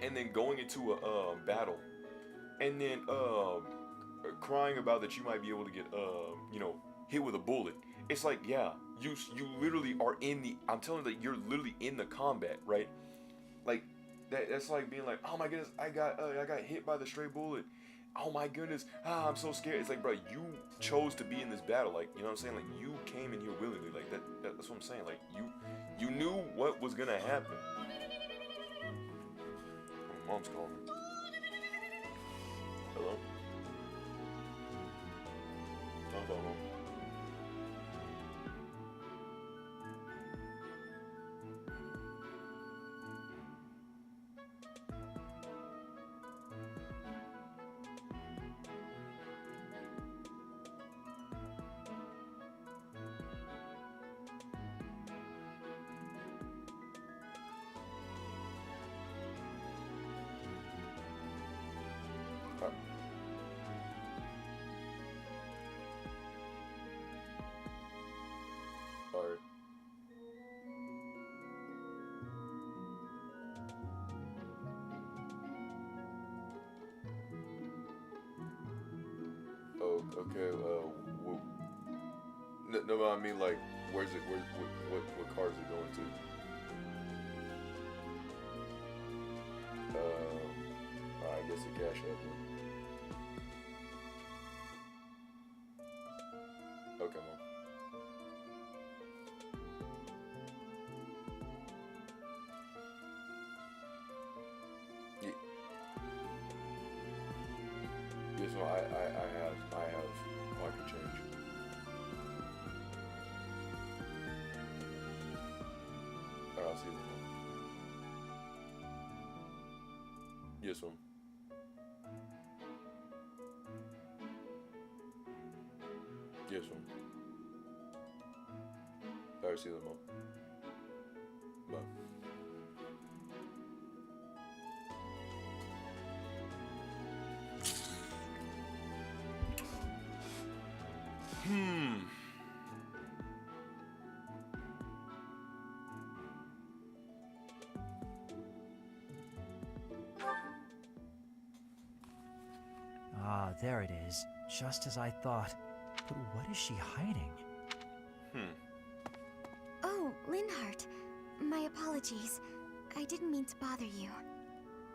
and then going into a battle, and then crying about that you might be able to get you know, hit with a bullet. It's like, yeah, you literally are in the, I'm telling you that you're literally in the combat, right? Like, that's like being like, oh my goodness, I got hit by the stray bullet. Oh my goodness, I'm so scared. It's like, bro, you chose to be in this battle. Like, you know what I'm saying? Like, you came in here willingly. Like, that's what I'm saying. Like, you knew what was gonna happen. My mom's calling me. Hello? I'm phone. Alright. Oh, okay, no, I mean, like, what car is it going to? I guess the cash app. Okay, Mom. Yes, well, I have pocket change. Alright, I'll see you then. Yes, Mom. Yes, Mom. Alright, see you then, Mom. Bye. Ah, there it is. Just as I thought. But what is she hiding? Oh, Linhart. My apologies. I didn't mean to bother you.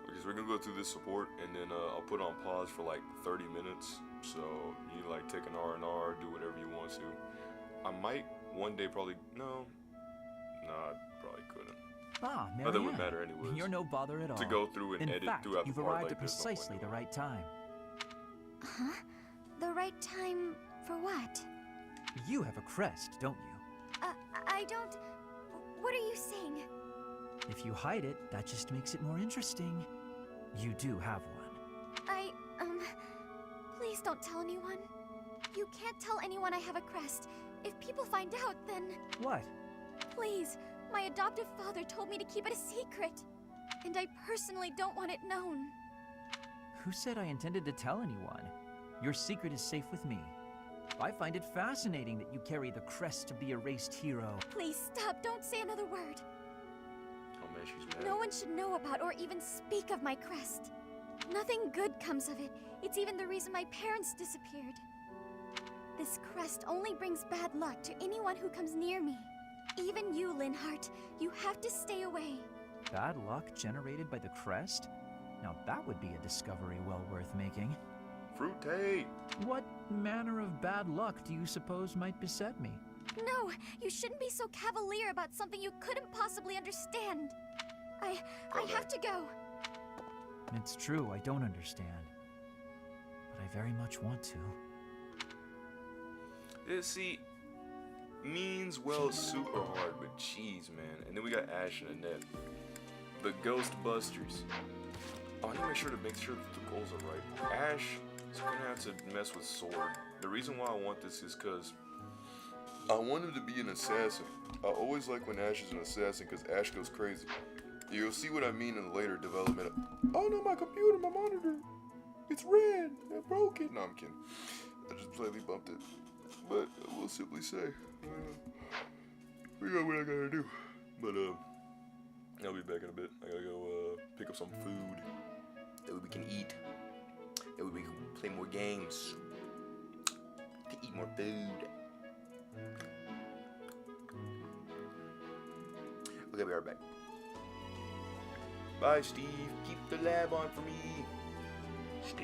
Okay, so we're gonna go through this support, and then I'll put on pause for like 30 minutes. So you like take an R&R, do whatever you want to. I might one day probably, no, I probably couldn't. Ah, Marianne. Not that would matter anyways. You're no bother at all. To go through and edit throughout the you've part, arrived like, at there's no point precisely in the right time. Huh? The right time for what? You have a crest, don't you? I don't... What are you saying? If you hide it, that just makes it more interesting. You do have one. Please don't tell anyone. You can't tell anyone I have a crest. If people find out, then... What? Please, my adoptive father told me to keep it a secret. And I personally don't want it known. Who said I intended to tell anyone? Your secret is safe with me. I find it fascinating that you carry the crest of the erased hero. Please stop, don't say another word. Oh man, she's mad. No one should know about or even speak of my crest. Nothing good comes of it. It's even the reason my parents disappeared. This crest only brings bad luck to anyone who comes near me. Even you, Linhart. You have to stay away. Bad luck generated by the crest? Now that would be a discovery well worth making. Fruity! What manner of bad luck do you suppose might beset me? No, you shouldn't be so cavalier about something you couldn't possibly understand. I have to go. It's true, I don't understand. But I very much want to. See, means well super hard, but jeez, man. And then we got Ash and Annette. The Ghostbusters. Oh, I need to make sure that the goals are right. Ash is gonna have to mess with Sword. The reason why I want this is because I want him to be an assassin. I always like when Ash is an assassin because Ash goes crazy. You'll see what I mean in the later development. Oh no, my computer, my monitor. It's red. I broke it. No, I'm kidding. I just slightly bumped it. But I will simply say, we got what I gotta do. But I'll be back in a bit. I gotta go pick up some food that we can eat. That we can play more games. To eat more food. Okay, we are back. Bye, Steve. Keep the lab on for me. Steve.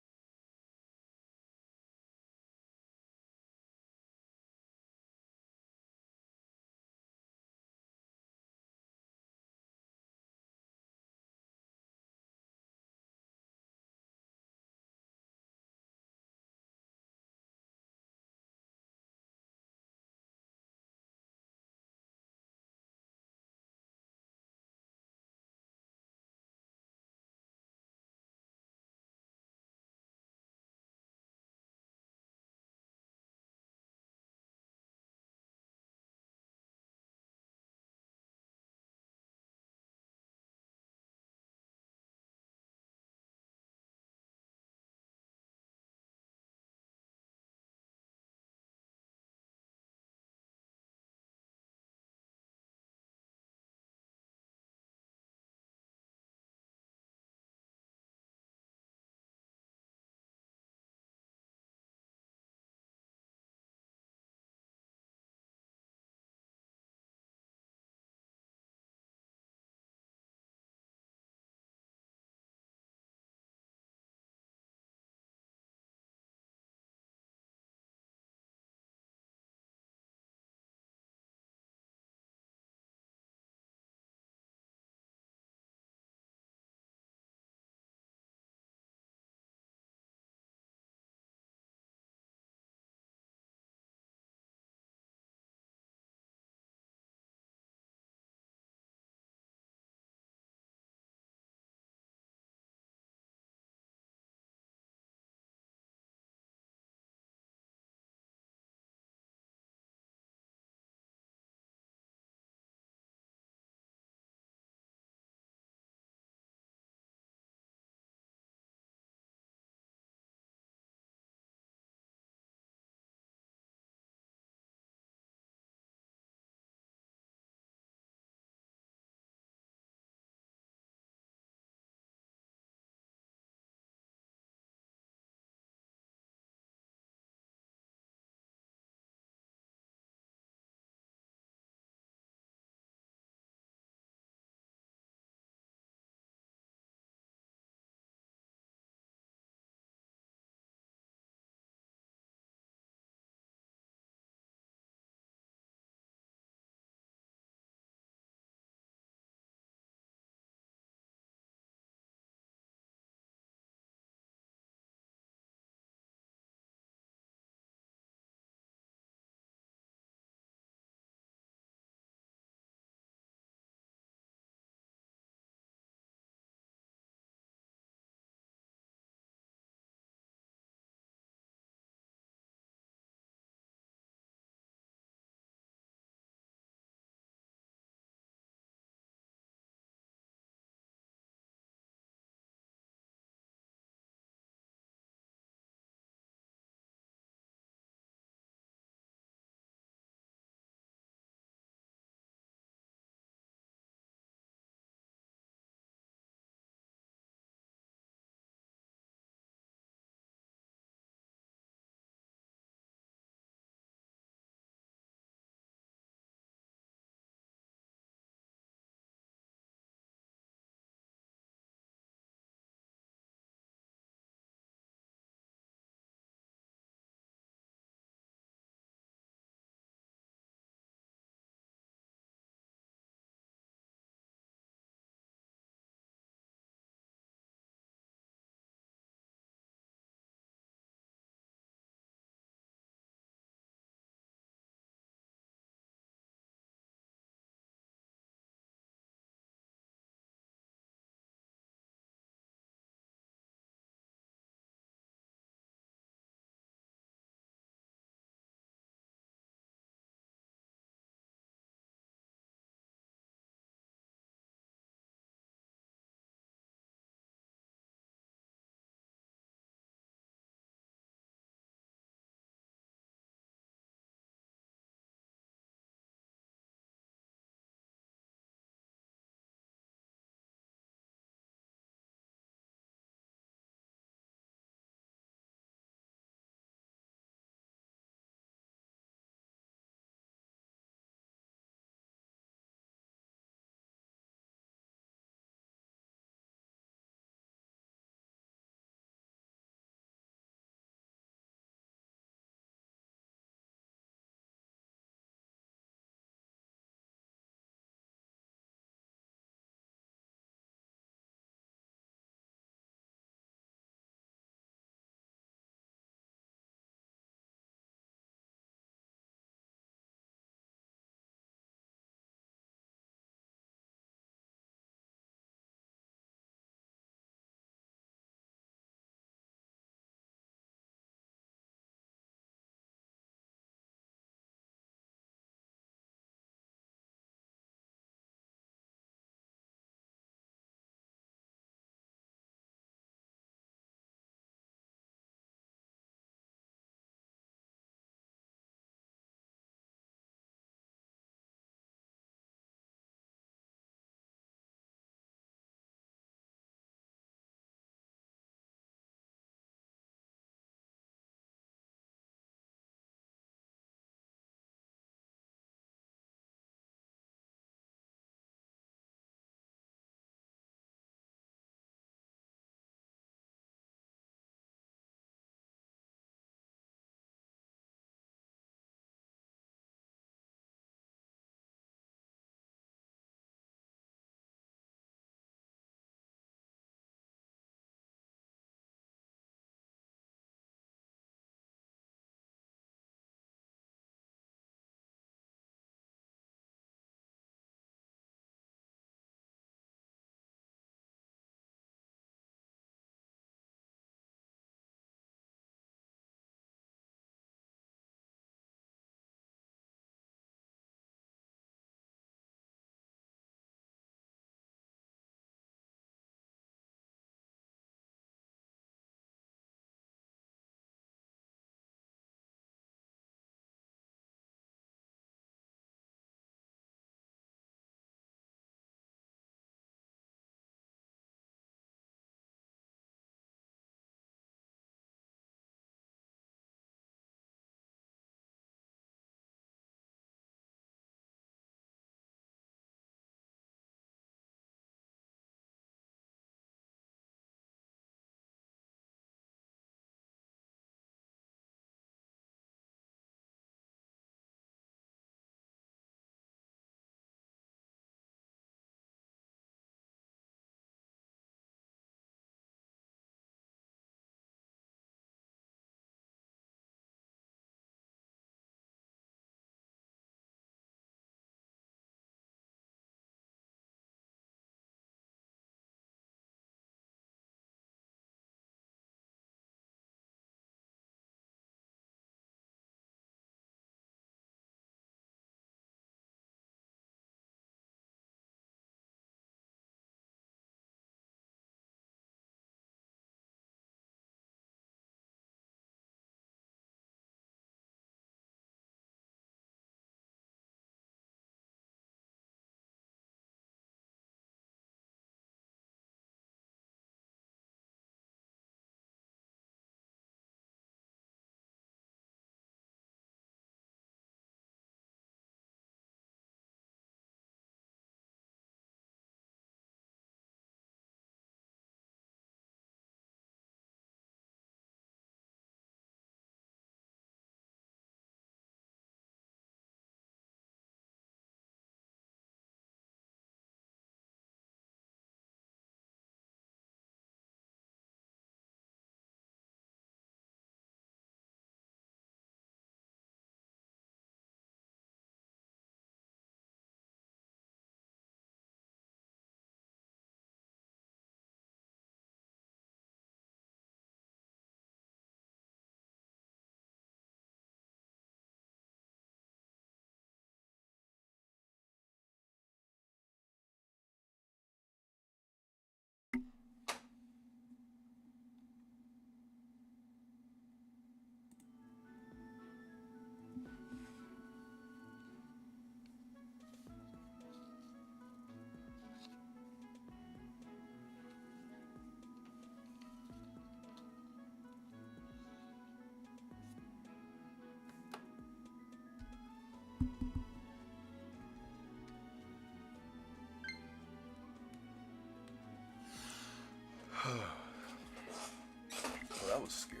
that was scary.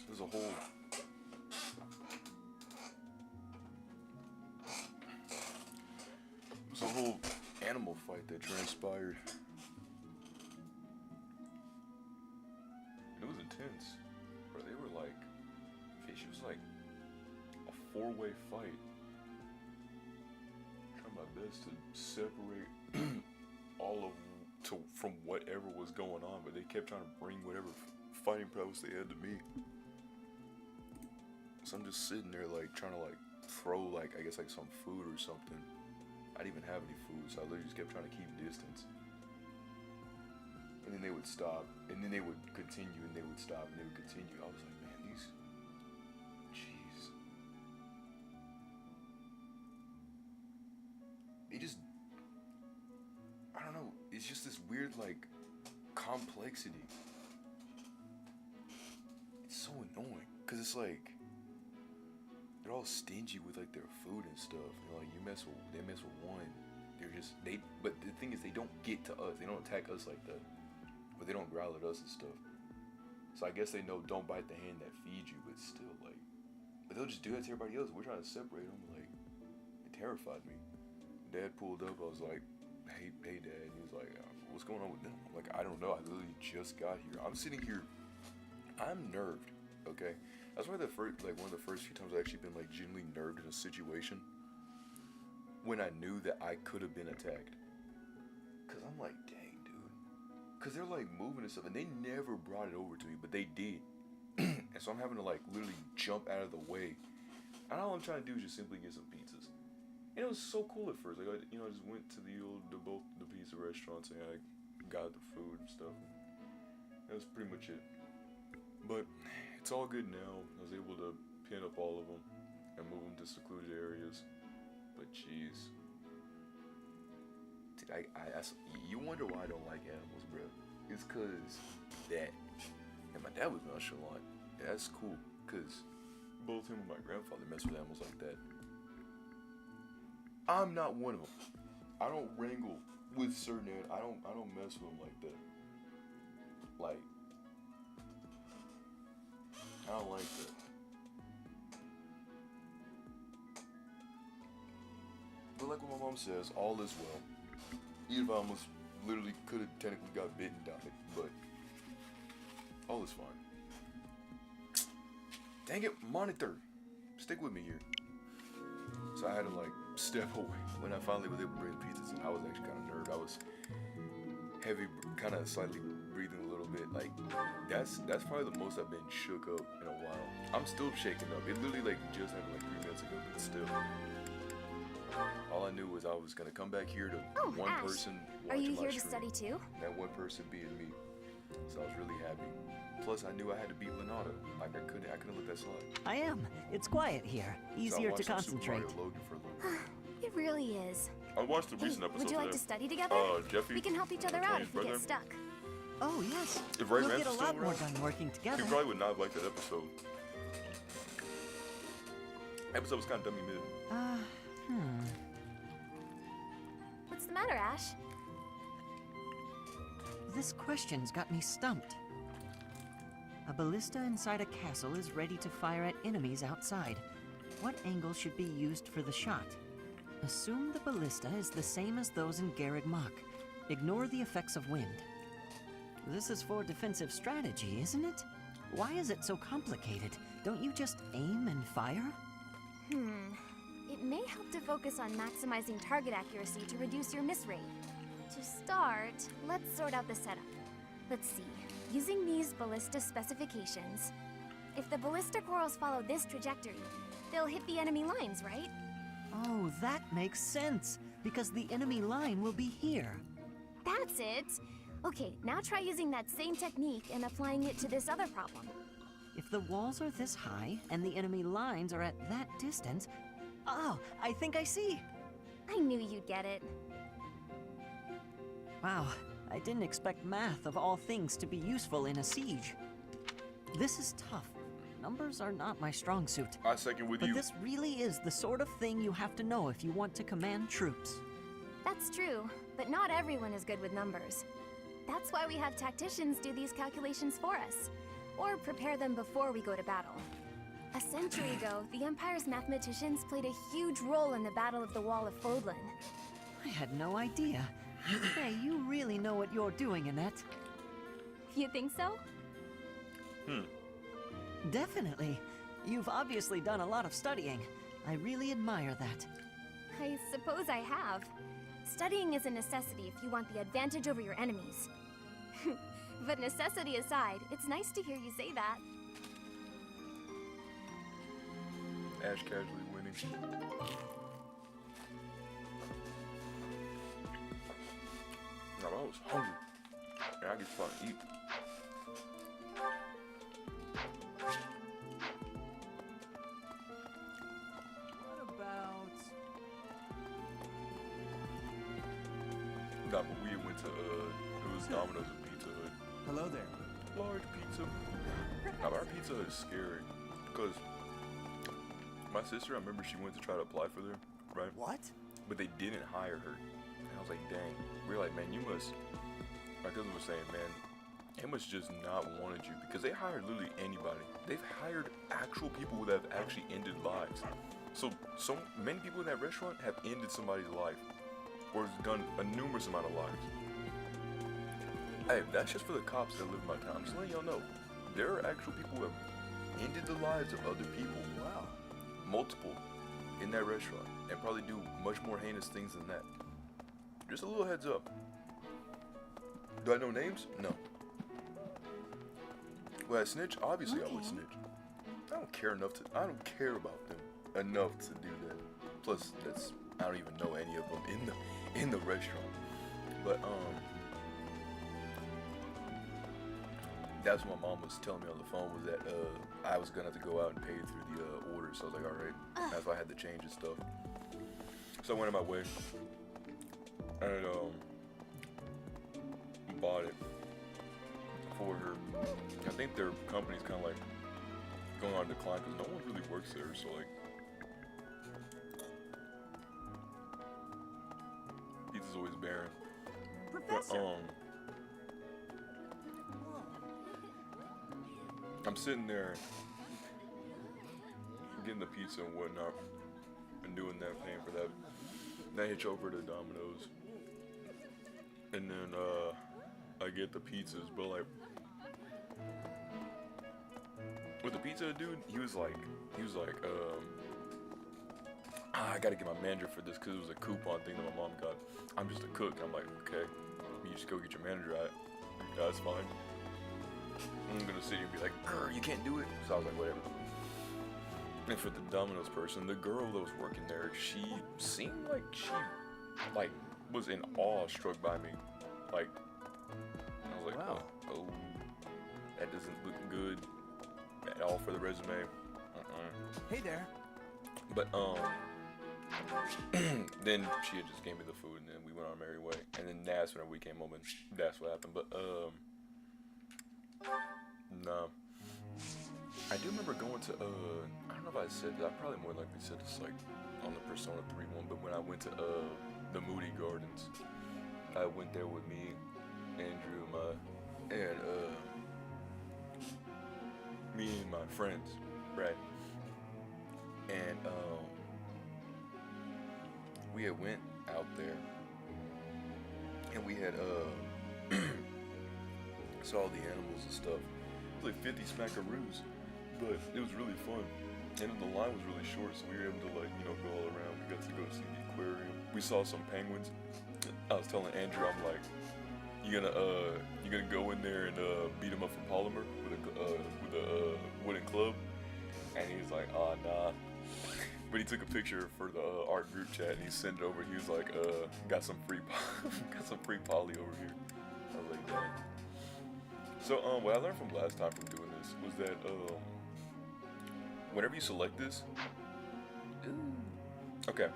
There's a whole... There's a whole animal fight that transpired. And it was intense. Bro, they were like... It was like a 4-way fight. Trying my best to separate all of from whatever was going on, but they kept trying to bring whatever fighting prowess they had to me. So I'm just sitting there like trying to like throw like I guess like some food or something. I didn't even have any food, so I literally just kept trying to keep distance. And then they would stop, and then they would continue, and they would stop, and they would continue. I was like, man, these, jeez. They just, I don't know, it's just this weird, like, complexity. It's so annoying, because it's like, they're all stingy with, like, their food and stuff. You know, like, they mess with one. They're just, but the thing is, they don't get to us. They don't attack us like that. But they don't growl at us and stuff. So I guess they know don't bite the hand that feeds you, but still, like, but they'll just do that to everybody else. We're trying to separate them, like, it terrified me. Dad pulled up, I was like, hey Dad, and he was like, what's going on with them? I'm like, I don't know, I literally just got here. I'm sitting here, I'm nerved, okay? That's why one of the first few times I've actually been, like, genuinely nerved in a situation when I knew that I could have been attacked. Cause I'm like, dang. Cause they're like moving and stuff, and they never brought it over to me, but they did. And so I'm having to like literally jump out of the way. And all I'm trying to do is just simply get some pizzas. And it was so cool at first. Like I just went to both the pizza restaurants and I got the food and stuff. That was pretty much it. But it's all good now. I was able to pin up all of them and move them to secluded areas. But jeez. You wonder why I don't like animals, bro. It's cause that. And my dad was nonchalant. Yeah, that's cool, cause both him and my grandfather mess with animals like that. I'm not one of them. I don't wrangle with certain animals. I don't mess with them like that. Like, I don't like that. But like what my mom says, all is well. Even if I almost literally could have technically got bitten down it, but all is fine. Dang it, monitor! Stick with me here. So I had to like step away when I finally was able to bring the pizzas in. I was actually kind of nervous. I was heavy, kind of slightly breathing a little bit. Like that's probably the most I've been shook up in a while. I'm still shaking up. It literally like just happened like 3 minutes ago, but still. All I knew was I was gonna come back here to one Ash, person. Are you watching my here to stream, study too? that one person being me. So I was really happy. Plus, I knew I had to beat Lonato. Like I couldn't let that slide. I am. It's quiet here. Easier to concentrate. It really is. I watched the recent episode. Would you like today. to study together? Jeffy. We can help each other out if we get stuck. Oh yes. If Ray we'll Rance get a was still lot more around, done working together. He probably would not have liked that episode. Episode was kind of dummy mid. What's the matter, Ash? This question's got me stumped. A ballista inside a castle is ready to fire at enemies outside. What angle should be used for the shot? Assume the ballista is the same as those in Garreg Mach. Ignore the effects of wind. This is for defensive strategy, isn't it? Why is it so complicated? Don't you just aim and fire? It may help to focus on maximizing target accuracy to reduce your miss rate. To start, let's sort out the setup. Let's see. Using these ballista specifications, if the ballista corals follow this trajectory, they'll hit the enemy lines, right? Oh, that makes sense, because the enemy line will be here. That's it! Okay, now try using that same technique and applying it to this other problem. If the walls are this high and the enemy lines are at that distance... Oh, I think I see! I knew you'd get it. Wow, I didn't expect math of all things to be useful in a siege. This is tough. Numbers are not my strong suit. I second with but you. But this really is the sort of thing you have to know if you want to command troops. That's true, but not everyone is good with numbers. That's why we have tacticians do these calculations for us, or prepare them before we go to battle. A century ago, the Empire's mathematicians played a huge role in the Battle of the Wall of Fodlan. I had no idea. Hey, you really know what you're doing, Annette. You think so? Definitely. You've obviously done a lot of studying. I really admire that. I suppose I have. Studying is a necessity if you want the advantage over your enemies. But necessity aside, it's nice to hear you say that. Ash casually winning. No, I was hungry. Yeah, I get fucking eat. What about... Nah, but we went to, it was Domino's and Pizza Hut. Hello there. Large pizza. Now, our Pizza Hut is scary. Because my sister, I remember she went to try to apply for there, right? What? But they didn't hire her. And I was like, dang. We were like, man, you must, my cousin was saying, man, they must just not wanted you. Because they hired literally anybody. They've hired actual people that have actually ended lives. So many people in that restaurant have ended somebody's life. Or done a numerous amount of lives. Hey, that's just for the cops that live in my town. I'm just letting y'all know. There are actual people who have ended the lives of other people. Wow. Multiple in that restaurant. And probably do much more heinous things than that. Just a little heads up. Do I know names? No. Would I snitch? Obviously I would snitch. I don't care enough to, I don't care about them enough to do that. Plus, I don't even know any of them in the restaurant. But, that's what my mom was telling me on the phone was that, I was gonna have to go out and pay through the, order. So I was like, alright. That's why I had to change and stuff. So I went on my way. And, bought it for her. I think their company's kind of like going on decline because no one really works there. So like, pizza's always barren. Professor. But I'm sitting there getting the pizza and whatnot and doing that, paying for that. Then I hitch over to Domino's. And then I get the pizzas, but like with the pizza dude, he was like, I gotta get my manager for this because it was a coupon thing that my mom got. I'm just a cook. I'm like, okay, you just go get your manager. Yeah, that's fine. I'm gonna sit here and be like, girl, you can't do it. So I was like, whatever. And for the Domino's person, the girl that was working there, she seemed like she was in awe struck by me. Like, I was like, wow. Oh, that doesn't look good at all for the resume. Hey there. But then she had just gave me the food, and then we went on our merry way. And then that's when we came home, and that's what happened. But no. I do remember going to I don't know if I said this. I probably more likely said this like on the Persona 3 one, but when I went to the Moody Gardens, I went there with me, Andrew, and me and my friends, right? And we had went out there, and we had saw the animals and stuff. It was like 50 smackaroos, but it was really fun. And the line was really short, so we were able to like, you know, go all around. We got to go see the aquarium. We saw some penguins. I was telling Andrew, I'm like, you gonna go in there and beat him up for polymer with a wooden club? And he was like, oh nah. But he took a picture for the art group chat and he sent it over. He was like, got some free poly over here. I was like, dang. So what I learned from last time from doing this was that whenever you select this, okay,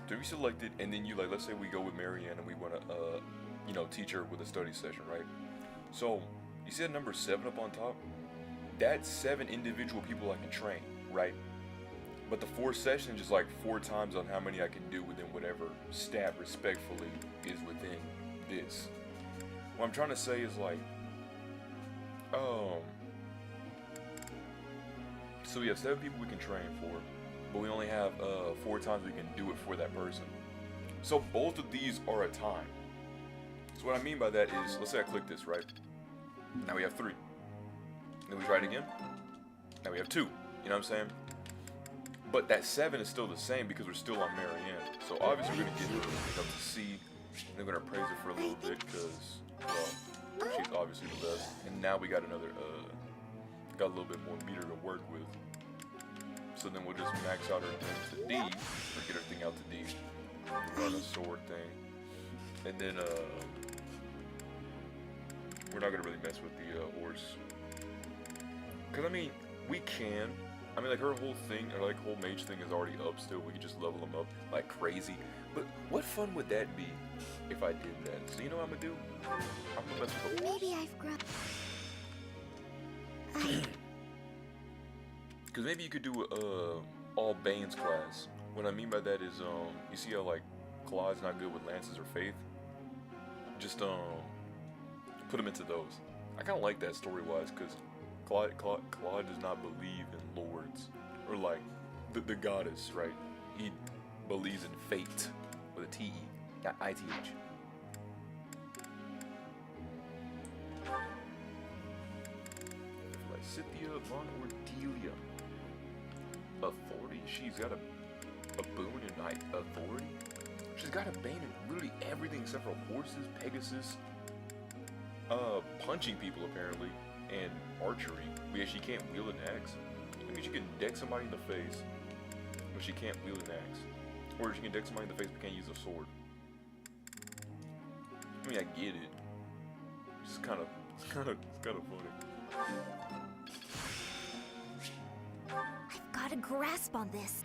so you select it and then you like, let's say we go with Marianne and we want to you know, teach her with a study session, right? So you see that number 7 up on top? That's 7 individual people I can train, right? But the 4 sessions is like 4 times on how many I can do within whatever stat respectfully is within this. what I'm trying to say is like, so we have 7 people we can train for, but we only have 4 times we can do it for that person. So both of these are a time. So what I mean by that is, let's say I click this, right? Now we have 3. Then we try it again. Now we have 2. You know what I'm saying? But that 7 is still the same because we're still on Marianne. So obviously we're gonna get her up to C. And we're gonna praise her for a little bit because, well, she's obviously the best. And now we got another, got a little bit more meter to work with. So then we'll just max out her thing to D, or get her thing out to D. Run a sword thing. And then, we're not gonna really mess with the horse. Cause I mean, we can. I mean, like her whole thing, or like whole mage thing is already up still. We can just level them up like crazy. But what fun would that be if I did that? So you know what I'm gonna do? I'm gonna mess with the horse. Maybe I've grown. Cause maybe you could do all Bane's class. What I mean by that is, you see how like Claude's not good with lances or faith? Just put him into those. I kind of like that story-wise, cause Claude does not believe in lords or like the goddess, right? He believes in fate with a T-E, not I-T-H. Lysithia von Ordelia. Authority? She's got a boon and authority? She's got a bane in literally everything except for horses, Pegasus, punching people apparently, and archery. Because she can't wield an axe. I mean, she can deck somebody in the face, but she can't wield an axe. Or she can deck somebody in the face but can't use a sword. I mean, I get it. It's kind of funny. I've got a grasp on this.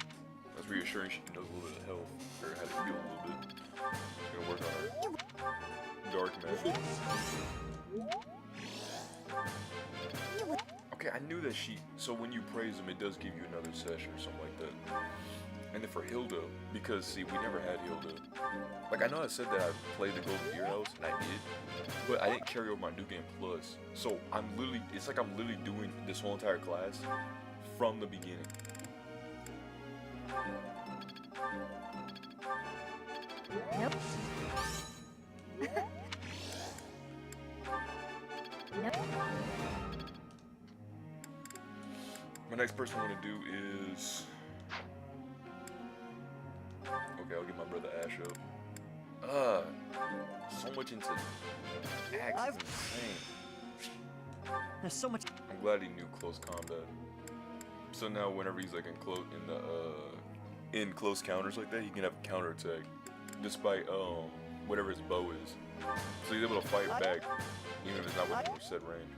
That's reassuring. She knows a little bit of health, or how to heal a little bit. She's gonna work on her dark magic. Okay, I knew that so when you praise him, it does give you another session or something like that. And then for Hilda, because see, we never had Hilda. Like, I know I said that I played the Golden Deer House, and I did, but I didn't carry over my New Game Plus. So it's like I'm literally doing this whole entire class from the beginning. Nope. Nope. My next person I'm gonna do is... Okay, I'll get my brother Ash up. So much into axe is insane. There's so much. I'm glad he knew close combat. So now whenever he's like in close counters like that, he can have a counter attack, despite whatever his bow is. So he's able to fight back, even if it's not within a set range.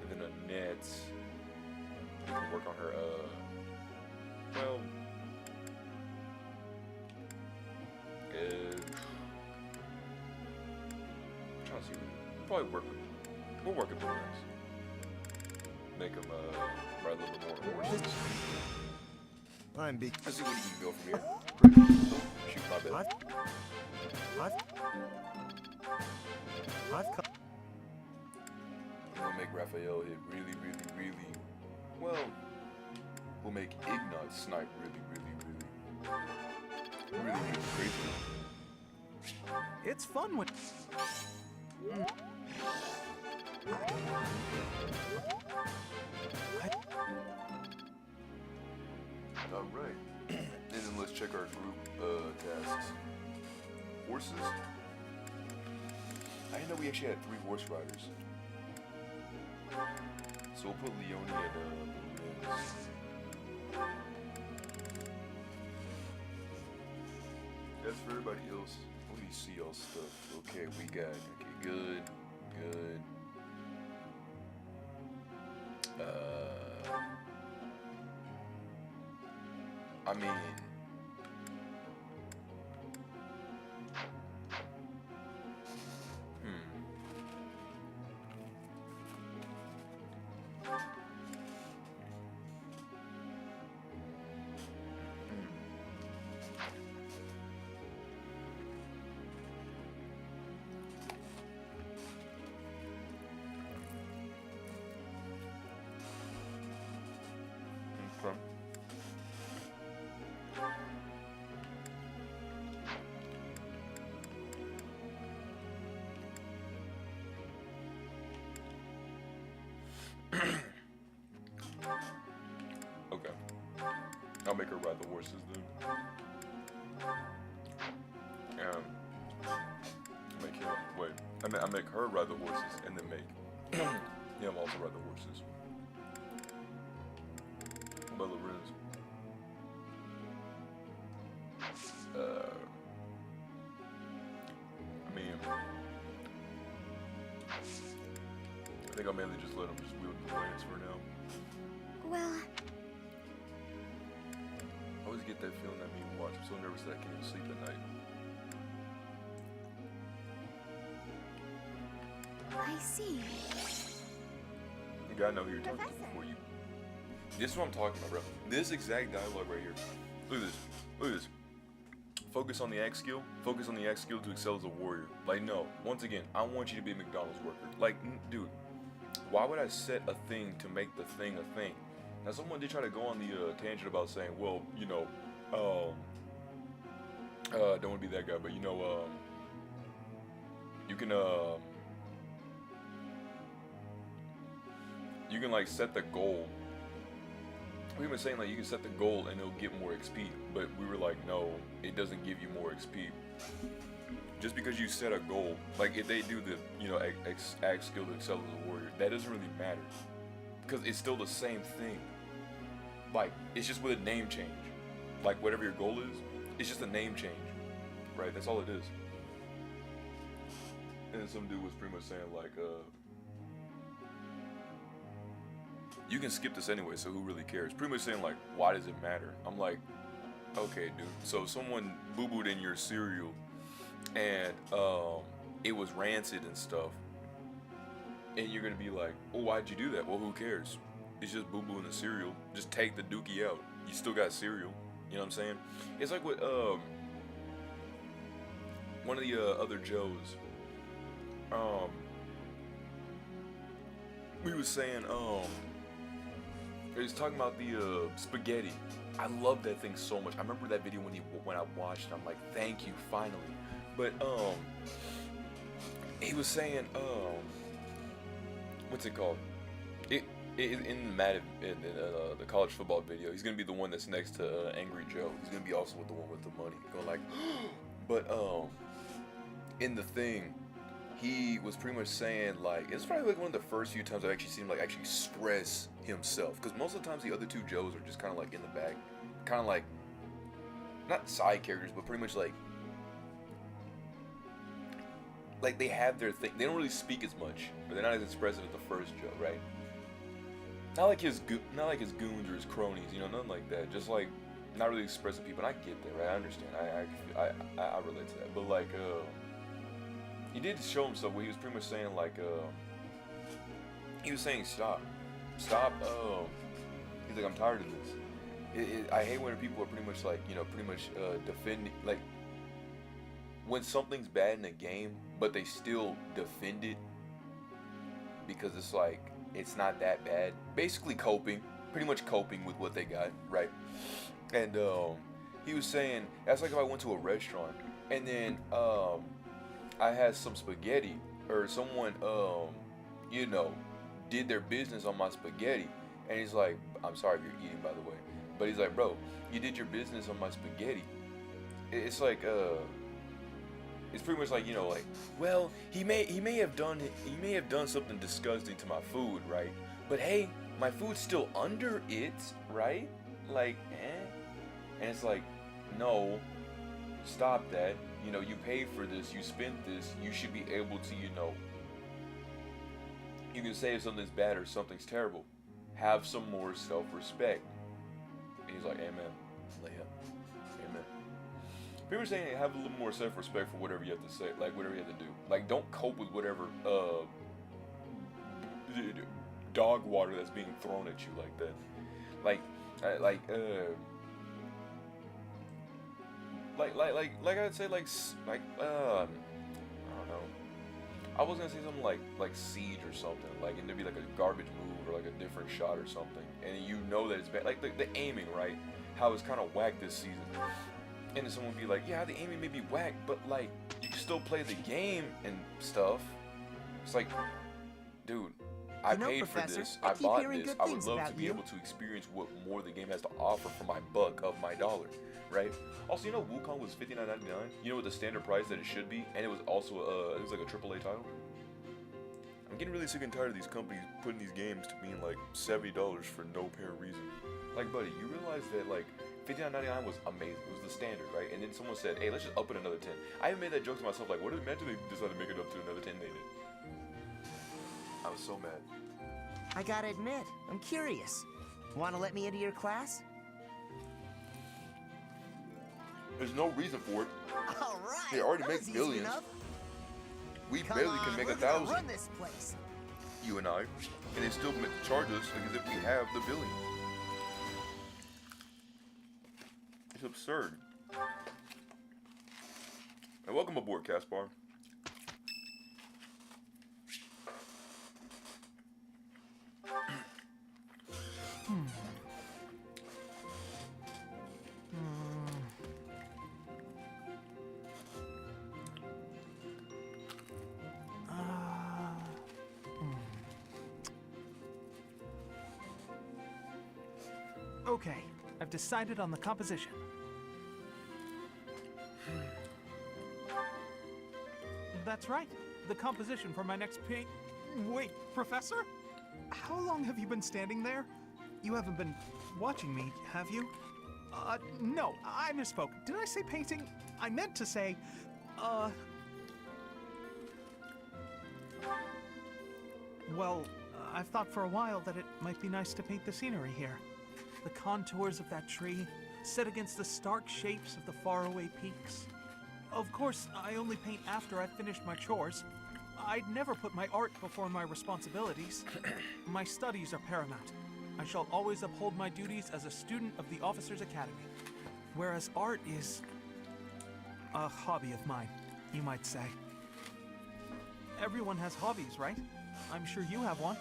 And then Annette, we can work on her. Well. I'm trying to see. We'll work with boomerangs. Make him ride a little bit more horses. Let's see what he can go from here. Oh, shoot, my bad. We'll make Raphael hit really well. We'll make Ignat snipe really crazy. It's fun when... Alright. And then let's check our group tasks. Horses. I didn't know we actually had 3 horse riders. So we'll put Leonie and Liz. That's for everybody else. Let me see y'all stuff. Okay, we got good. I mean, Okay. I'll make her ride the horses then. Make him wait. I make her ride the horses and then make him also ride the horses. What about Lorenz? I mean, I think I'll mainly just let him just wield the lance for now. Well, I always get that feeling that me watch. I'm so nervous that I can't even sleep at night. I see. You gotta know who you're talking to before you. This is what I'm talking about, bro. This exact dialogue right here. Look at this. Look at this. Focus on the axe skill. Focus on the axe skill to excel as a warrior. Like, no. Once again, I want you to be a McDonald's worker. Like, dude, why would I set a thing to make the thing a thing? Now, someone did try to go on the tangent about saying, well, you know, don't want to be that guy, but you know, you can like set the goal. We were saying like you can set the goal and it'll get more XP, but we were like, no, it doesn't give you more XP. Just because you set a goal, like if they do the, you know, axe skill to excel as a warrior, that doesn't really matter, because it's still the same thing. Like, it's just with a name change. Like whatever your goal is, it's just a name change, right? That's all it is. And then some dude was pretty much saying like, you can skip this anyway, so who really cares? Pretty much saying like, why does it matter? I'm like, okay, dude. So if someone boo-booed in your cereal and it was rancid and stuff, and you're gonna be like, oh, why'd you do that? Well, who cares? It's just boo-boo in the cereal. Just take the dookie out. You still got cereal. You know what I'm saying? It's like what one of the other Joes, we was saying, he was talking about the spaghetti. I love that thing so much. I remember that video when I watched it. I'm like, thank you, finally. But he was saying, what's it called? In the college football video, he's gonna be the one that's next to Angry Joe. He's gonna be also with the one with the money, going like, but in the thing, he was pretty much saying like, it's probably like one of the first few times I've actually seen him like actually express himself, because most of the times the other two Joes are just kind of like in the back, kind of like not side characters, but pretty much like they have their thing. They don't really speak as much, or they're not as expressive as the first Joe, right? Not like his goons or his cronies, you know, nothing like that. Just like not really expressive people. And I get that, right? I understand. I relate to that. But like, he did show himself where he was pretty much saying like, he was saying stop. He's like, I'm tired of this. I hate when people are pretty much like, you know, defending, like when something's bad in a game, but they still defend it because it's like, it's not that bad. Basically pretty much coping with what they got, right? And he was saying, that's like if I went to a restaurant and then I had some spaghetti, or someone, you know, did their business on my spaghetti, and he's like, I'm sorry if you're eating, by the way, but he's like, bro, you did your business on my spaghetti. It's like, it's pretty much like, you know, like, well, he may have done something disgusting to my food, right? But hey, my food's still under it, right? Like, and it's like, no, stop that. You know, you paid for this, you spent this, you should be able to, you know, you can say if something's bad or something's terrible. Have some more self-respect. And he's like, amen. Like, yeah, amen. People are saying have a little more self-respect for whatever you have to say, like whatever you have to do. Like, don't cope with whatever dog water that's being thrown at you like that. Like I'd say like I don't know. I was gonna say something like Siege or something, like, and there'd be like a garbage move or like a different shot or something, and you know that it's bad. Like the aiming, right? How it's kind of whack this season. And then someone would be like, yeah, the aiming may be whack, but like, you can still play the game and stuff. It's like, dude, I You know, paid for Professor, this. I I keep bought hearing this. good I would things love to about be you. able to experience what more the game has to offer for my buck of my dollar, right? Also, you know, Wukong was $59.99. You know what the standard price that it should be, and it was also it was like a AAA title. I'm getting really sick and tired of these companies putting these games to being like $70 for no apparent reason. Like, buddy, you realize that like $59.99 was amazing. It was the standard, right? And then someone said, hey, let's just up it another 10. I even made that joke to myself, like, what if imagine they decided to make it up to another 10 they did. I was so mad. I gotta admit, I'm curious. Wanna let me into your class? There's no reason for it. All right. They already that make was easy billions. enough. We Come barely on, can make we're 1,000. gonna run this place. You and I, and they still charge us like as if we have the billion. It's absurd. And welcome aboard, Caspar. Okay, I've decided on the composition. That's right, the composition for my next paint. Wait, Professor? How long have you been standing there? You haven't been watching me, have you? No, I misspoke. Did I say painting? I meant to say, Well, I've thought for a while that it might be nice to paint the scenery here. The contours of that tree, set against the stark shapes of the faraway peaks. Of course, I only paint after I've finished my chores. I'd never put my art before my responsibilities. My studies are paramount. I shall always uphold my duties as a student of the Officers' Academy. Whereas art is a hobby of mine, you might say. Everyone has hobbies, right? I'm sure you have one.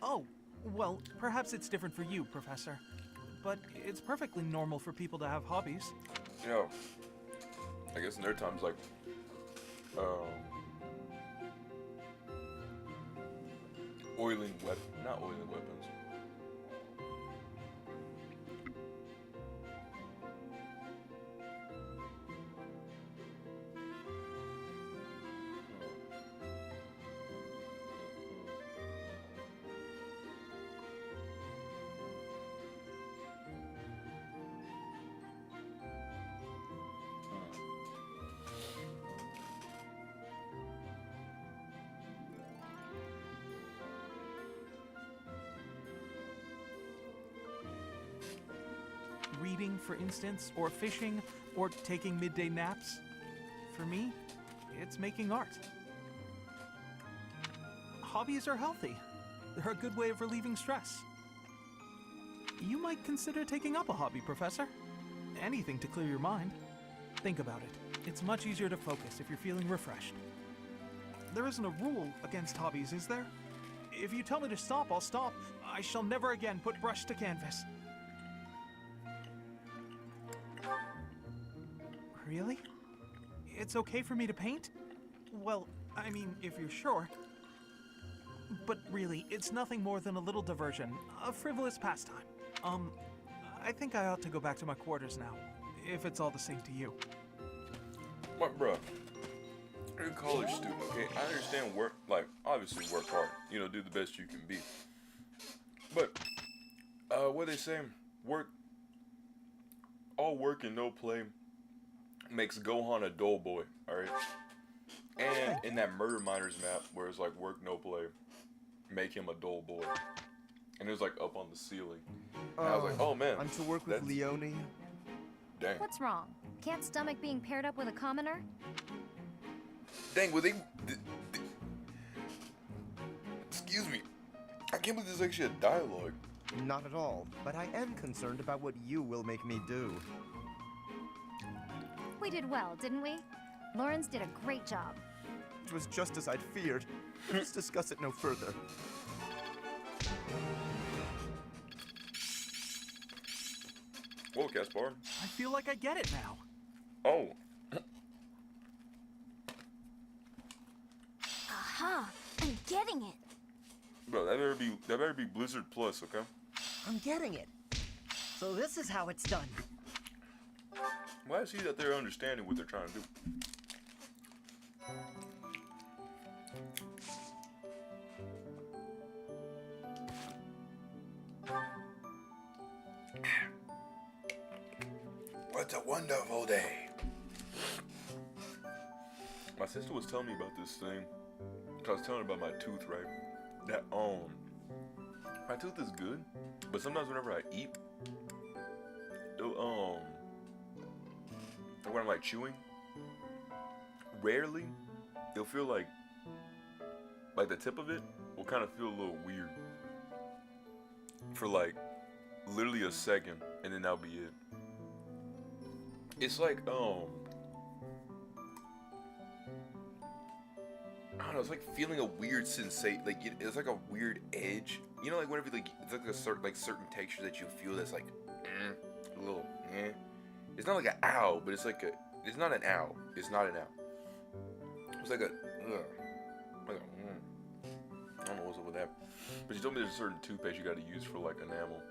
Oh, well, perhaps it's different for you, Professor. But it's perfectly normal for people to have hobbies. You know, I guess in their times, like, not oiling weapons. Reading, for instance, or fishing, or taking midday naps. For me, it's making art. Hobbies are healthy. They're a good way of relieving stress. You might consider taking up a hobby, Professor. Anything to clear your mind. Think about it. It's much easier to focus if you're feeling refreshed. There isn't a rule against hobbies, is there? If you tell me to stop, I'll stop. I shall never again put brush to canvas. Really? It's okay for me to paint? Well, I mean, if you're sure. But really, it's nothing more than a little diversion, a frivolous pastime. I think I ought to go back to my quarters now, if it's all the same to you. But bruh, you're a college student, okay? I understand work, like, obviously work hard. You know, do the best you can be. But, what they say, all work and no play makes Gohan a dull boy, alright? And in that Murder Miners map, where it's like work, no play, make him a dull boy. And it was like up on the ceiling. And I was like, oh man. I'm to work with Leone. Dang. What's wrong? Can't stomach being paired up with a commoner? Dang, were they... Excuse me. I can't believe there's actually a dialogue. Not at all, but I am concerned about what you will make me do. We did well, didn't we? Lawrence did a great job. It was just as I'd feared. Let's discuss it no further. Whoa, Caspar. I feel like I get it now. Oh. Aha! I'm getting it. Bro, that better be Blizzard Plus, okay? I'm getting it. So this is how it's done. Why is he that they're understanding what they're trying to do? What a wonderful day. My sister was telling me about this thing. I was telling her about my tooth, right? That my tooth is good, but sometimes whenever I eat, it'll, when I'm like chewing, rarely, it'll feel like the tip of it will kind of feel a little weird for like literally a second, and then that'll be it. It's like, I don't know, it's like feeling a weird sensation, like it's like a weird edge. You know, like whenever it's like a certain texture that you feel that's like, a little, It's not like an ow, but it's like it's not an ow. It's not an ow. It's like a, I don't know what's up with that. But she told me there's a certain toothpaste you got to use for like enamel.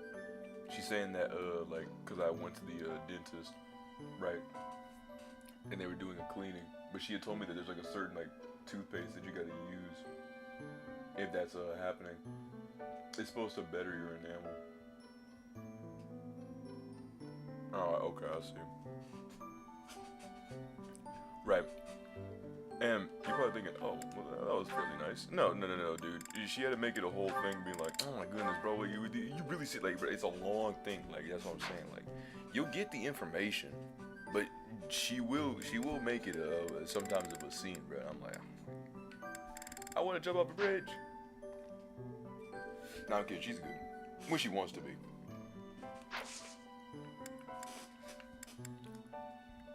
She's saying that, like, cause I went to the dentist, right? And they were doing a cleaning, but she had told me that there's like a certain like toothpaste that you got to use if that's happening. It's supposed to better your enamel. Oh, okay, I see. Right. And you're probably thinking, oh, well, that was really nice. No, dude. She had to make it a whole thing, being like, oh my goodness, bro, you really see, like, it's a long thing. Like, that's what I'm saying. Like, you'll get the information, but she will make it sometimes of a scene, bro. I'm like, I want to jump off a bridge. No, I'm kidding. She's good when she wants to be.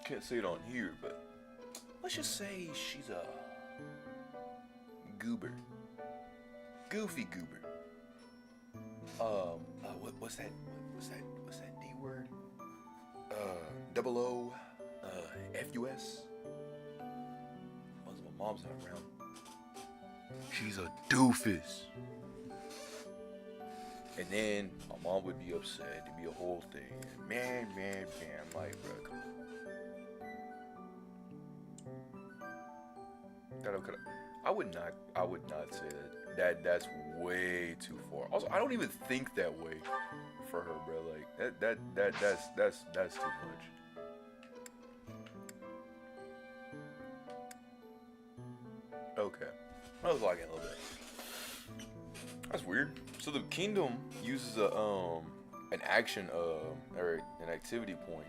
Can't say it on here, but let's just say she's a goober. Goofy goober. What's that D word? Double O, FUS. Well, my mom's not around. She's a doofus. And then my mom would be upset. It'd be a whole thing. Man. I'm like, bro, come on. I would not say that. That's way too far. Also, I don't even think that way for her, bro. Like that's too much. Okay, I was lagging a little bit. That's weird. So the kingdom uses an action or an activity point,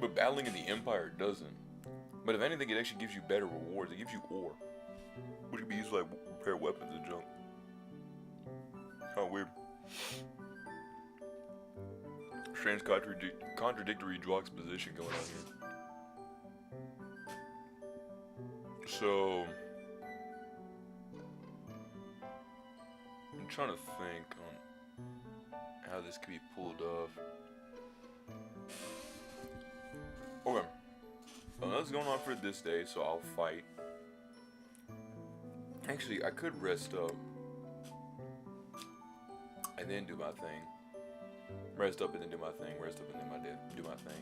but battling in the empire doesn't. But if anything, it actually gives you better rewards. It gives you ore, which can be used to like repair weapons and junk. Kind of weird. Strange contradictory juxtaposition going on here. So I'm trying to think on how this could be pulled off. Okay. Well, that's going on for this day, so I'll fight. Actually, I could rest up and then do my thing. Rest up and then do my thing. Rest up and then do my thing.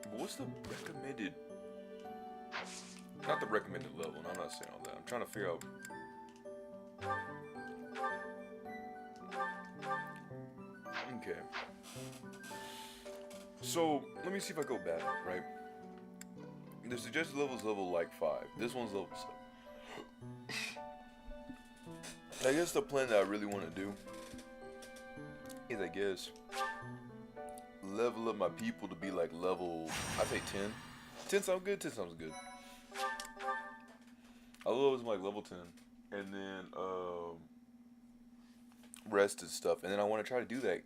But what's the recommended? Not the recommended level. No, I'm not saying all that. I'm trying to figure out. Okay. So, let me see if I go back, right? The suggested level is level like 5. This one's level 7. I guess the plan that I really want to do is, I guess, level up my people to be like level, I say 10. 10 sounds good, 10 sounds good. I love like level 10. And then, rest and stuff. And then I want to try to do that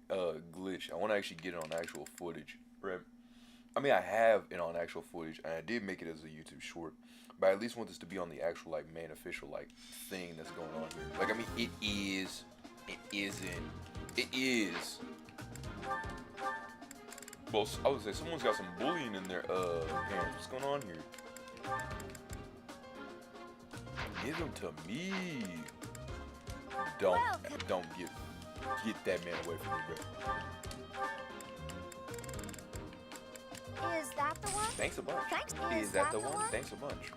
glitch. I want to actually get it on actual footage. Right. I mean, I have it on actual footage, and I did make it as a YouTube short, but I at least want this to be on the actual, like, main official, like, thing that's going on here. Like, I mean, it is. Well, I would say someone's got some bullying in their hands. What's going on here? Give him to me. Don't get that man away from me, bro. Is that the one? Thanks a bunch. Thanks. Is that the one? Thanks a bunch.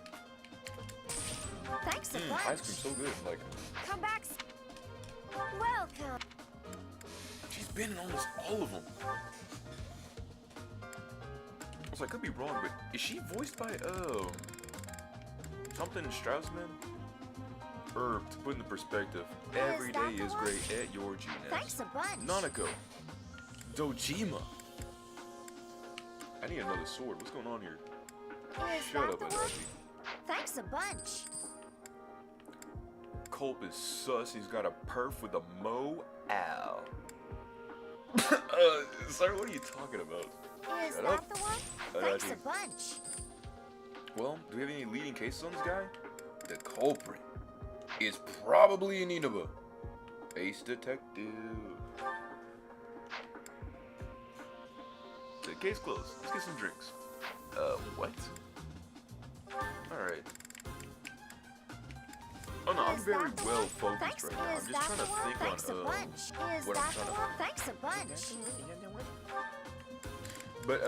Thanks a bunch. Ice cream's so good. Like, Come back. Welcome. she's been in almost all of them. So I could be wrong, but is she voiced by something Straussman? Or to put into perspective, every day is great at your genius. Thanks a bunch. Nanako. Dojima. I need another sword. What's going on here? Is Shut that up, the one? Adachi. Thanks a bunch. Culp is sus. He's got a perf with a mo ow. Sir, what are you talking about? Is Shut that up. the one? Thanks a bunch. Well, do we have any leading cases on this guy? The culprit is probably an Inaba. Ace detective. The case closed. Let's get some drinks. What? Alright. Oh no, I'm very well focused right now. I'm just trying to think on what I'm trying to. Thanks a bunch. But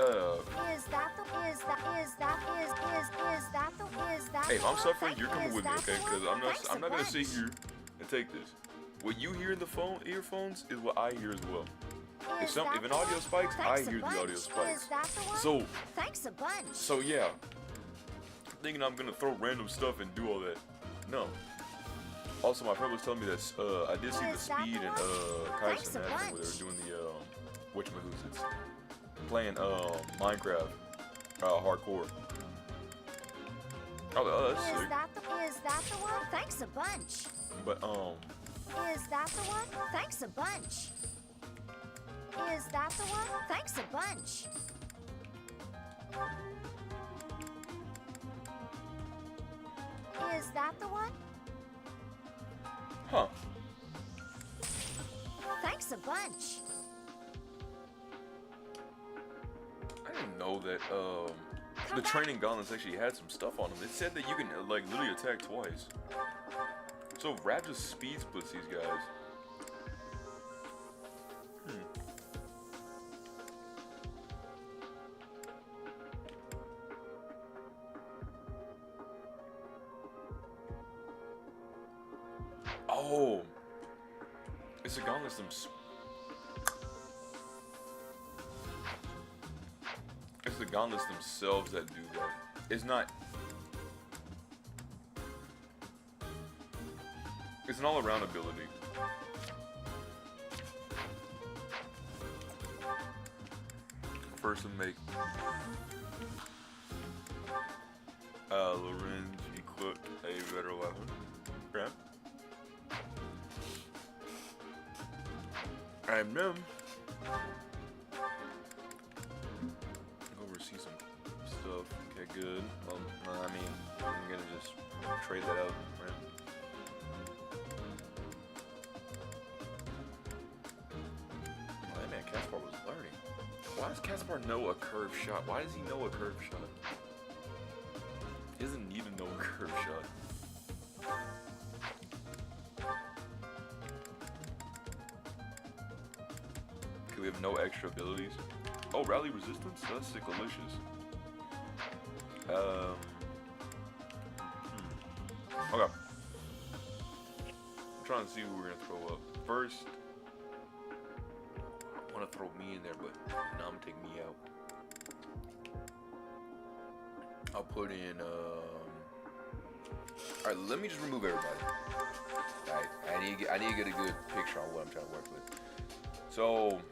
hey, if I'm suffering, you're coming with me, okay? Because I'm not gonna sit here and take this. What you hear in the earphones is what I hear as well. If an audio spikes, I hear the audio spikes. So thanks a bunch. So yeah, thinking I'm gonna throw random stuff and do all that. No. Also, my friend was telling me that I did see the speed and Kaisen where they were doing the whatchamacallits, playing Minecraft hardcore. Oh, that's sick. Is that the one? Thanks a bunch. But Is that the one? Thanks a bunch. Is that the one? Thanks a bunch. Is that the one? Huh. Thanks a bunch. I didn't know that the training gauntlets actually had some stuff on them. It said that you can like literally attack twice. So Rap just speed splits these guys. Oh, it's the gauntlets It's the gauntlets themselves that do that. It's not. It's an all-around ability. First to make Lorenz equip a better weapon. Okay. Emblem. Oversee some stuff. Okay, good. Well, I mean, I'm gonna just trade that out, right? Oh, that man Caspar was learning. Why does Caspar know a curved shot? Why does he know a curved shot? He doesn't need to know a curved shot. We have no extra abilities. Oh, rally resistance? That's sick delicious. Okay. I'm trying to see who we're gonna throw up. First, I wanna throw me in there, but no, I'm gonna take me out. I'll put in alright, let me just remove everybody. Alright, I need to get a good picture on what I'm trying to work with. So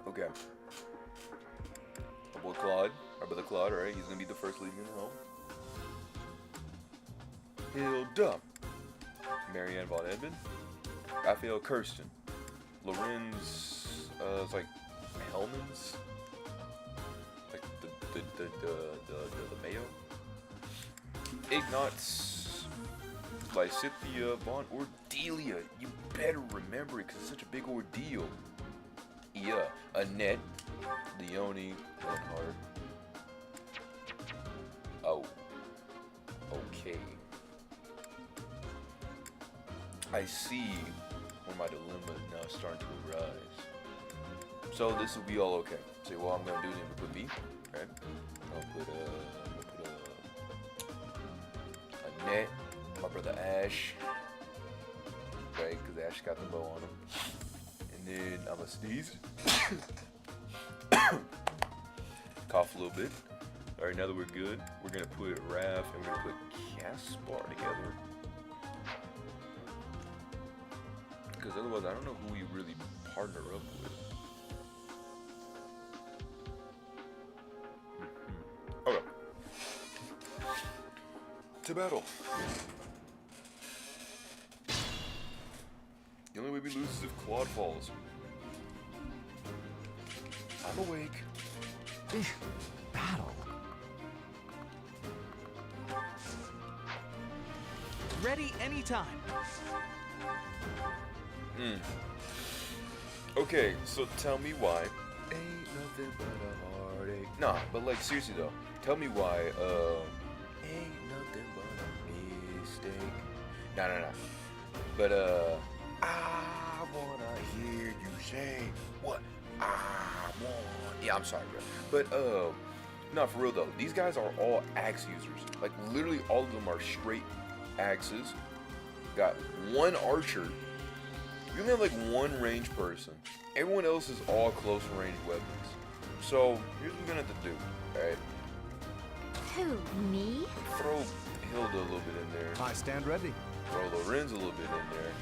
okay. Our boy Claude, our brother Claude, alright, he's gonna be the first leading in the home. Hilda, Marianne von Edmund, Raphael Kirsten, Lorenz, it's like Hellman's, like the Mayo, Ignatz, Lysithia von Ordelia. You better remember it because it's such a big ordeal. Yeah, Annette, Leonie, Lenhart. Oh. Okay. I see where my dilemma is now starting to arise. So this will be all okay. So what I'm gonna do is I'm gonna put B, right? I'll put Annette, my brother Ash, right? Because Ash got the bow on him. And then I'm gonna sneeze. Cough a little bit. All right, now that we're good, we're gonna put Raph and we're gonna put Caspar together. Because otherwise, I don't know who we really partner up with. Okay. To battle. The only way we lose is if Claude falls. I'm awake. Battle. Ready anytime. Okay, so tell me why. Ain't nothing but a heartache. Nah, but like seriously though, tell me why. Ain't nothing but a mistake. Nah. But I wanna hear you say what I want. Yeah, I'm sorry, bro. But no, for real though, these guys are all axe users. Like literally all of them are straight axes. Got one archer. We only have like one range person. Everyone else is all close range weapons. So here's what we're gonna have to do, alright? Who, me? Throw Hilda a little bit in there. I stand ready. Throw Lorenz a little bit in there.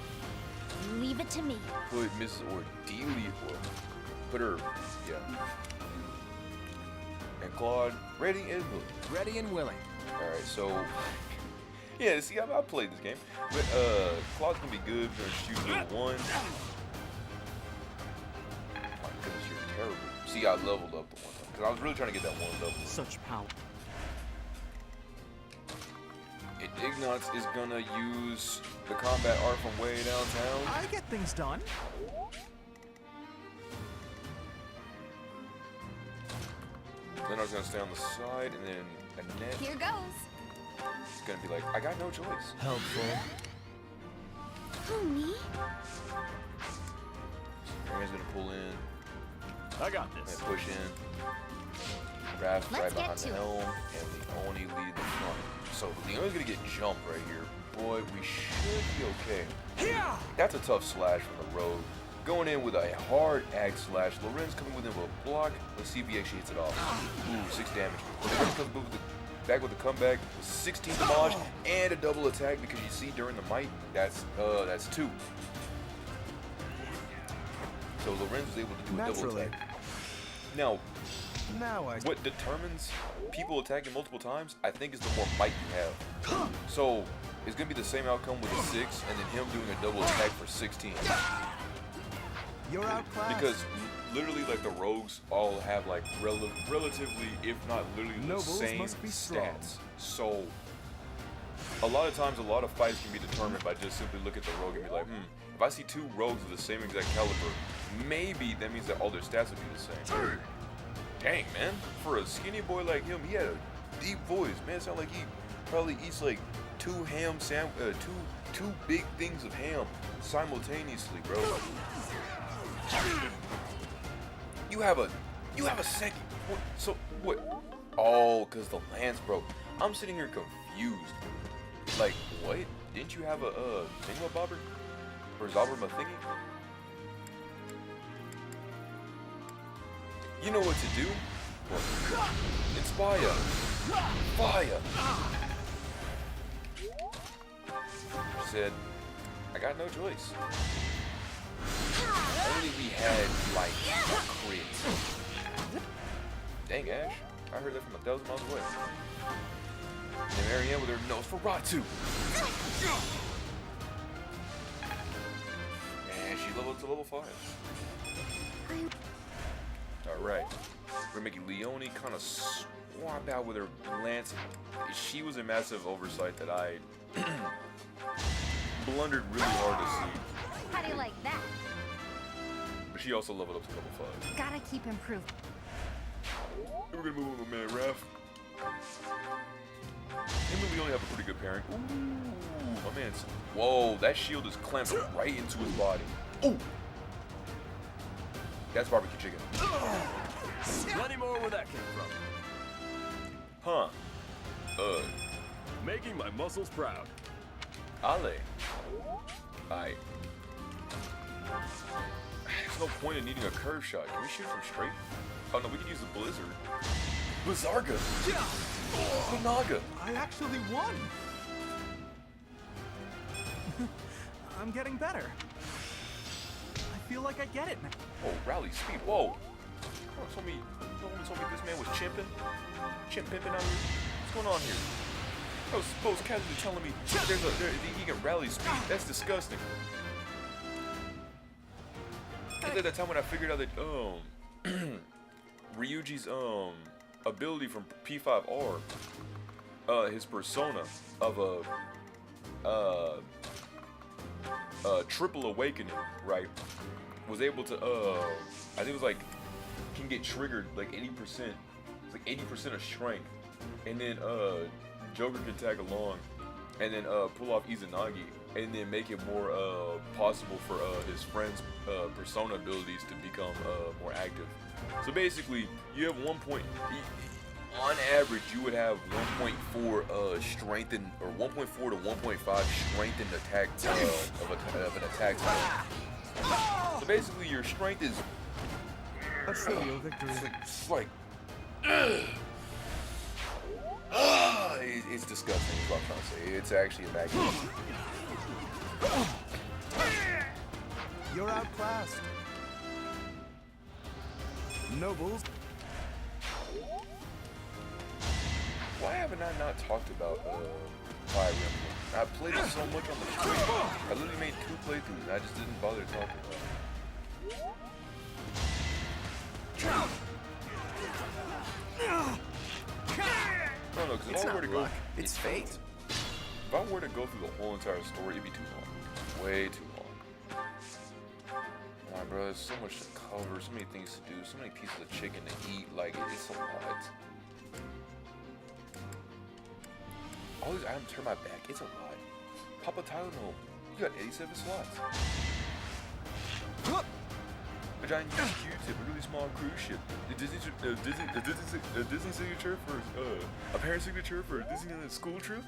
Leave it to me. Put Mrs. Ordelia, put her, yeah. And ready and willing. Ready and willing. Alright, so yeah, see, I played this game. But Claude's gonna be good. We're gonna shoot level 1. Oh my goodness, you're terrible. See, I leveled up the one time. Because I was really trying to get that one level. Such power. Ignatz is gonna use the combat art from way downtown. I get things done. Then I was gonna stay on the side, and then Annette. Here goes. It's gonna be like, I got no choice. Helpful. Who, me? Marianne's gonna pull in. I got this. And push in. Raph right behind the helm, and Leonie leading the front. So Leonie's gonna get jumped right here. Boy, we should be okay. That's a tough slash from the road. Going in with a hard axe slash. Lorenz coming with him with a block. Let's see if he actually hits it off. Ooh, 6 damage. Lorenz comes back with a comeback, 16 damage, and a double attack because you see during the might, that's 2. So Lorenz was able to do a double attack. Now what determines people attacking multiple times, I think, is the more might you have. So it's gonna be the same outcome with a 6, and then him doing a double attack for 16. You're outclassed. Because literally, like, the rogues all have like relatively, if not literally, the same stats. So a lot of times, a lot of fights can be determined by just simply look at the rogue and be like, if I see 2 rogues of the same exact caliber, maybe that means that all their stats would be the same. Dang, man, for a skinny boy like him, he had a deep voice. Man, it sounded like he probably eats like 2 two big things of ham simultaneously, bro. You have a second. What? So what? Oh, cause the lance broke. I'm sitting here confused. Like, what? Didn't you have a thingamabobber? Or Zobber thingy? You know what to do. Inspire. Fire. She said, I got no choice. Only we had, like, a crit. Dang, Ash. I heard that from 1,000 miles away. And Marianne with her nose for Ratu. And she leveled up to level 5. Alright. We're making Leonie kind of swap out with her lance. She was a massive oversight that I blundered really hard to see. How do you like that? She also leveled up to level 5. Gotta keep improving. We're gonna move on, man, Raph. Him and we only have a pretty good pairing. Ooh, my man's. Whoa, that shield is clamped right into his body. Ooh. That's barbecue chicken. Plenty more where that came from. Huh. Making my muscles proud. Ale. Aight. There's no point in needing a curve shot. Can we shoot from straight? Oh no, we can use the blizzard. Blizzarga! Lonaga! I actually won! I'm getting better. I feel like I get it now. Oh, rally speed. Whoa! Told me this man was chimping? Chimp pimping out here? What's going on here? I was supposed casually telling me he can rally speed. That's disgusting. It's like that time when I figured out that Ryuji's ability from P5R, his persona of a triple awakening, right, was able to I think it was like can get triggered like 80%. It's like 80% of strength, and then Joker can tag along and then pull off Izanagi and then make it more possible for his friend's persona abilities to become more active. So basically, you have on average, you would have 1.4 strengthened, or 1.4 to 1.5 strengthened attack of an attack type. So basically, your strength is a trivial victory. It's like it's disgusting. Is what I'm trying to say. It's actually a bad game. You're outclassed. Nobles. Why haven't I not talked about Fire Emblem? I played it so much on the stream. I literally made 2 playthroughs and I just didn't bother talking about it. No, because if I were to go, it's fate. If I were to go through the whole entire story, it'd be too long. Way too long. Nah, bro, there's so much to cover, so many things to do, so many pieces of chicken to eat. Like, it's a lot. All these items turn my back. It's a lot. Papa Tylenol, you got 87 slots. A giant Q-tip, a really small cruise ship. A Disney signature for a parent signature for a Disneyland school trip.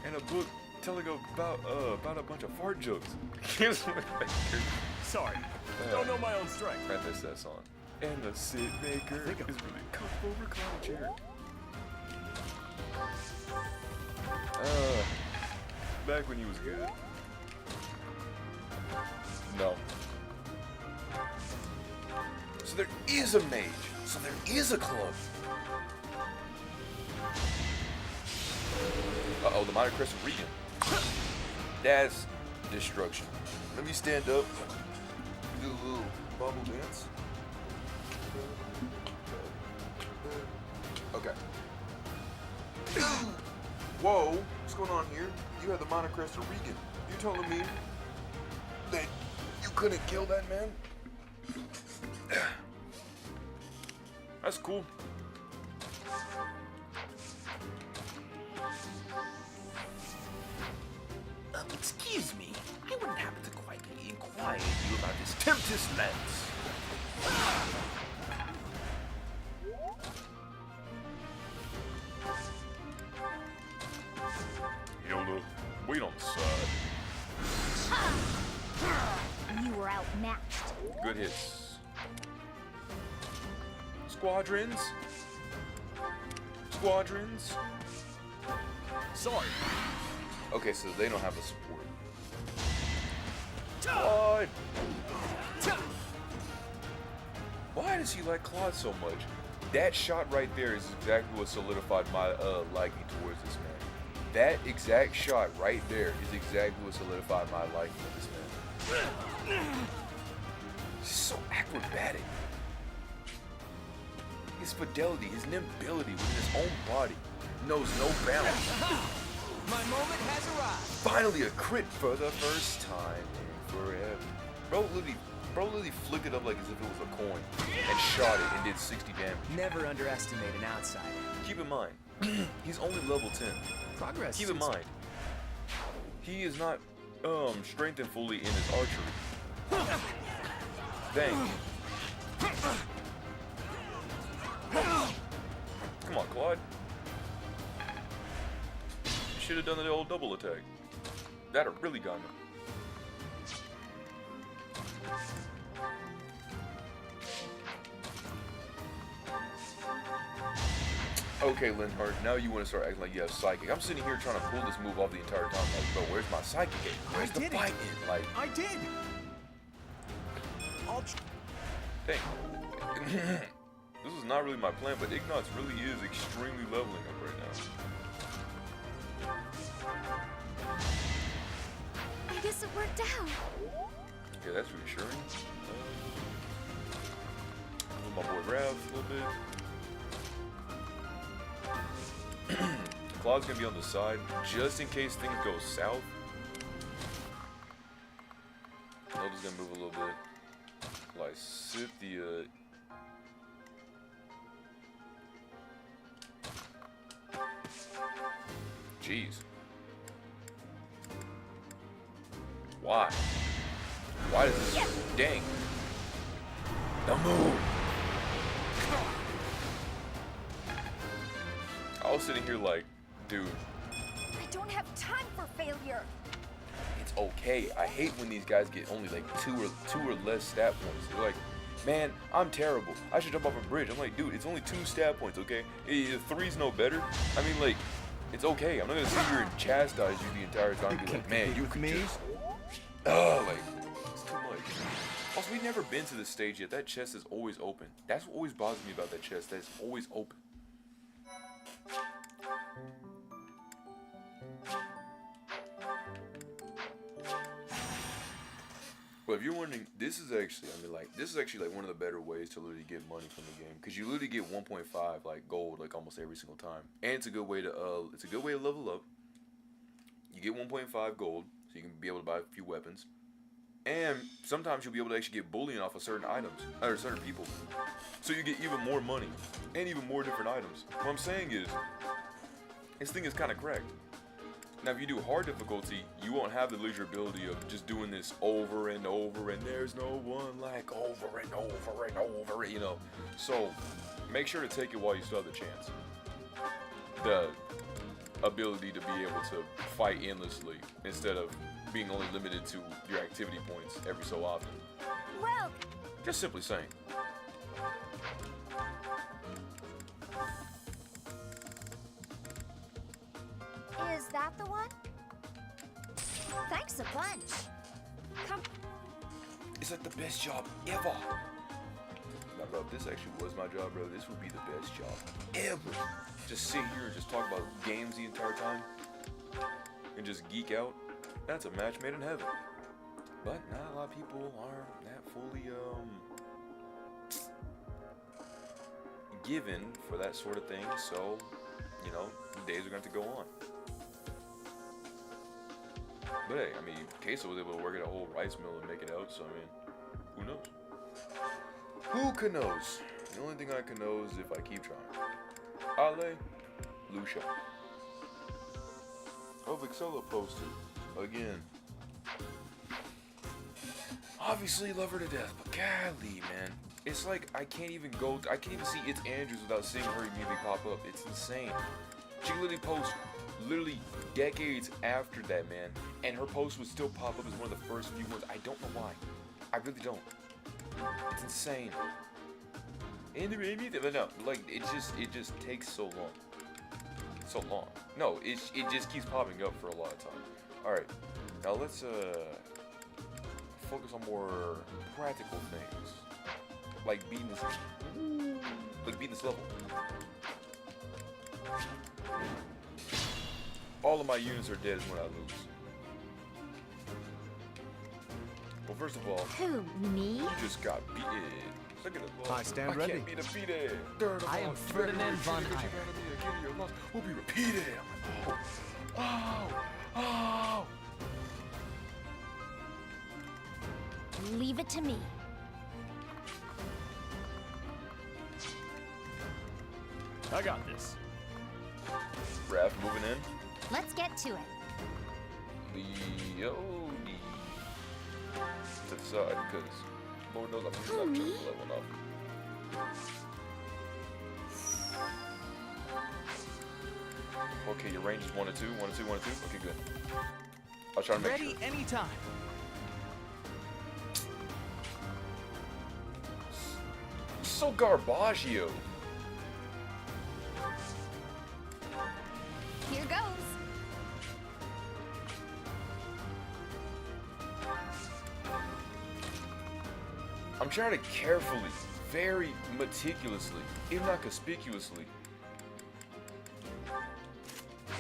And a book telling about a bunch of fart jokes. Sorry, don't know my own strength. I missed that song. And the sit maker is really comfortable recliner chair. Back when he was good. No. So there is a mage. So there is a club. Uh-oh, the Minor Crescent Regan. That's destruction. Let me stand up. Do a little bubble dance. Okay. Whoa, what's going on here? You had the Minor Crescent Regan. You telling me that you couldn't kill that man? That's cool. Excuse me, I wouldn't happen to quietly inquire you about this Tempest Lance. Hilda, wait on the side. You were outmatched. Good hits. Squadrons. Squadrons. Sorry. Okay, so they don't have a support. Claude! Why does he like Claude so much? That shot right there is exactly what solidified my liking towards this man. That exact shot right there is exactly what solidified my liking of this man. He's so acrobatic. His fidelity, his nimbility within his own body knows no bounds. My moment has arrived. Finally a crit for the first time in forever. Bro literally flicked it up like as if it was a coin and shot it and did 60 damage. Never underestimate an outsider. Keep in mind, he's only level 10. Progress. Keep in mind, he is not strengthened fully in his archery. Dang. Come on, Claude. Should have done the old double attack. That'd have really got me. Okay, Linhart, now you want to start acting like you have psychic. I'm sitting here trying to pull this move off the entire time. Like, bro, where's my psychic at? Where's the fight in? Like, I did. dang. This is not really my plan, but Ignatz really is extremely leveling up right now. I guess it worked out. Okay, that's reassuring. Move my boy Raph a little bit. Claude's gonna be on the side just in case things go south. Hilda's gonna move a little bit. Lysithea. Jeez. Why? Why does this? Dang. The move. I was sitting here like, dude, I don't have time for failure. it's okay. I hate when these guys get only like two or less stat points. They're like, man, I'm terrible. I should jump off a bridge. I'm like, dude, it's only 2 stat points, okay? 3's no better. I mean, like, it's okay. I'm not gonna sit here and chastise you the entire time. Be like, man, you could just, like, it's too much. Also, we've never been to this stage yet. That chest is always open. That's what always bothers me about that chest. That it's always open. But if you're wondering, this is actually like one of the better ways to literally get money from the game, because you literally get 1.5 like gold like almost every single time, and it's a good way to level up. You get 1.5 gold, so you can be able to buy a few weapons, and sometimes you'll be able to actually get bullion off of certain items or certain people, so you get even more money and even more different items. What I'm saying is, this thing is kind of cracked. Now, if you do hard difficulty, you won't have the leisureability of just doing this over and over, and there's no one like over and over and over, you know. So, make sure to take it while you still have the chance. The ability to be able to fight endlessly instead of being only limited to your activity points every so often. Well, Just simply saying. is that the one? Thanks a bunch. Come. It's like the best job ever. Now, bro, if this actually was my job, bro, this would be the best job ever. Just sit here and just talk about games the entire time and just geek out. That's a match made in heaven. But not a lot of people are that fully given for that sort of thing. So, you know, days are going to go on. But hey, I mean, Queso was able to work at a whole rice mill and make it out, so I mean, who knows? Who can knows? The only thing I can know is if I keep trying. Ale, Lucia. Oh, Vixola posted. Again. Obviously love her to death, but golly, man. It's like I can't even see It's Andrews without seeing her immediately pop up. It's insane. She literally posts literally decades after that, man, and her post would still pop up as one of the first few ones. I don't know why. I really don't. It's insane. No, like it just takes so long. So long. No, it just keeps popping up for a lot of time. All right, now let's focus on more practical things, like beating this level. All of my units are dead when I lose. Well, first of all, Who, me? You just got beaten. Second of all, I stand ready. can't be defeated. Third of I all, am Ferdinand von Eyre. Your loss will be repeated. I'm like, oh. Leave it to me. I got this. Raph moving in. Let's get to it. Leo to the side, because Lord knows I'm not trying to level up. Okay, your range is 1 and 2, 1 and 2, 1 and 2. Okay, good. I'll try to make Ready sure. anytime. So garbaggio. Here goes. I'm trying to carefully, very meticulously, if not conspicuously,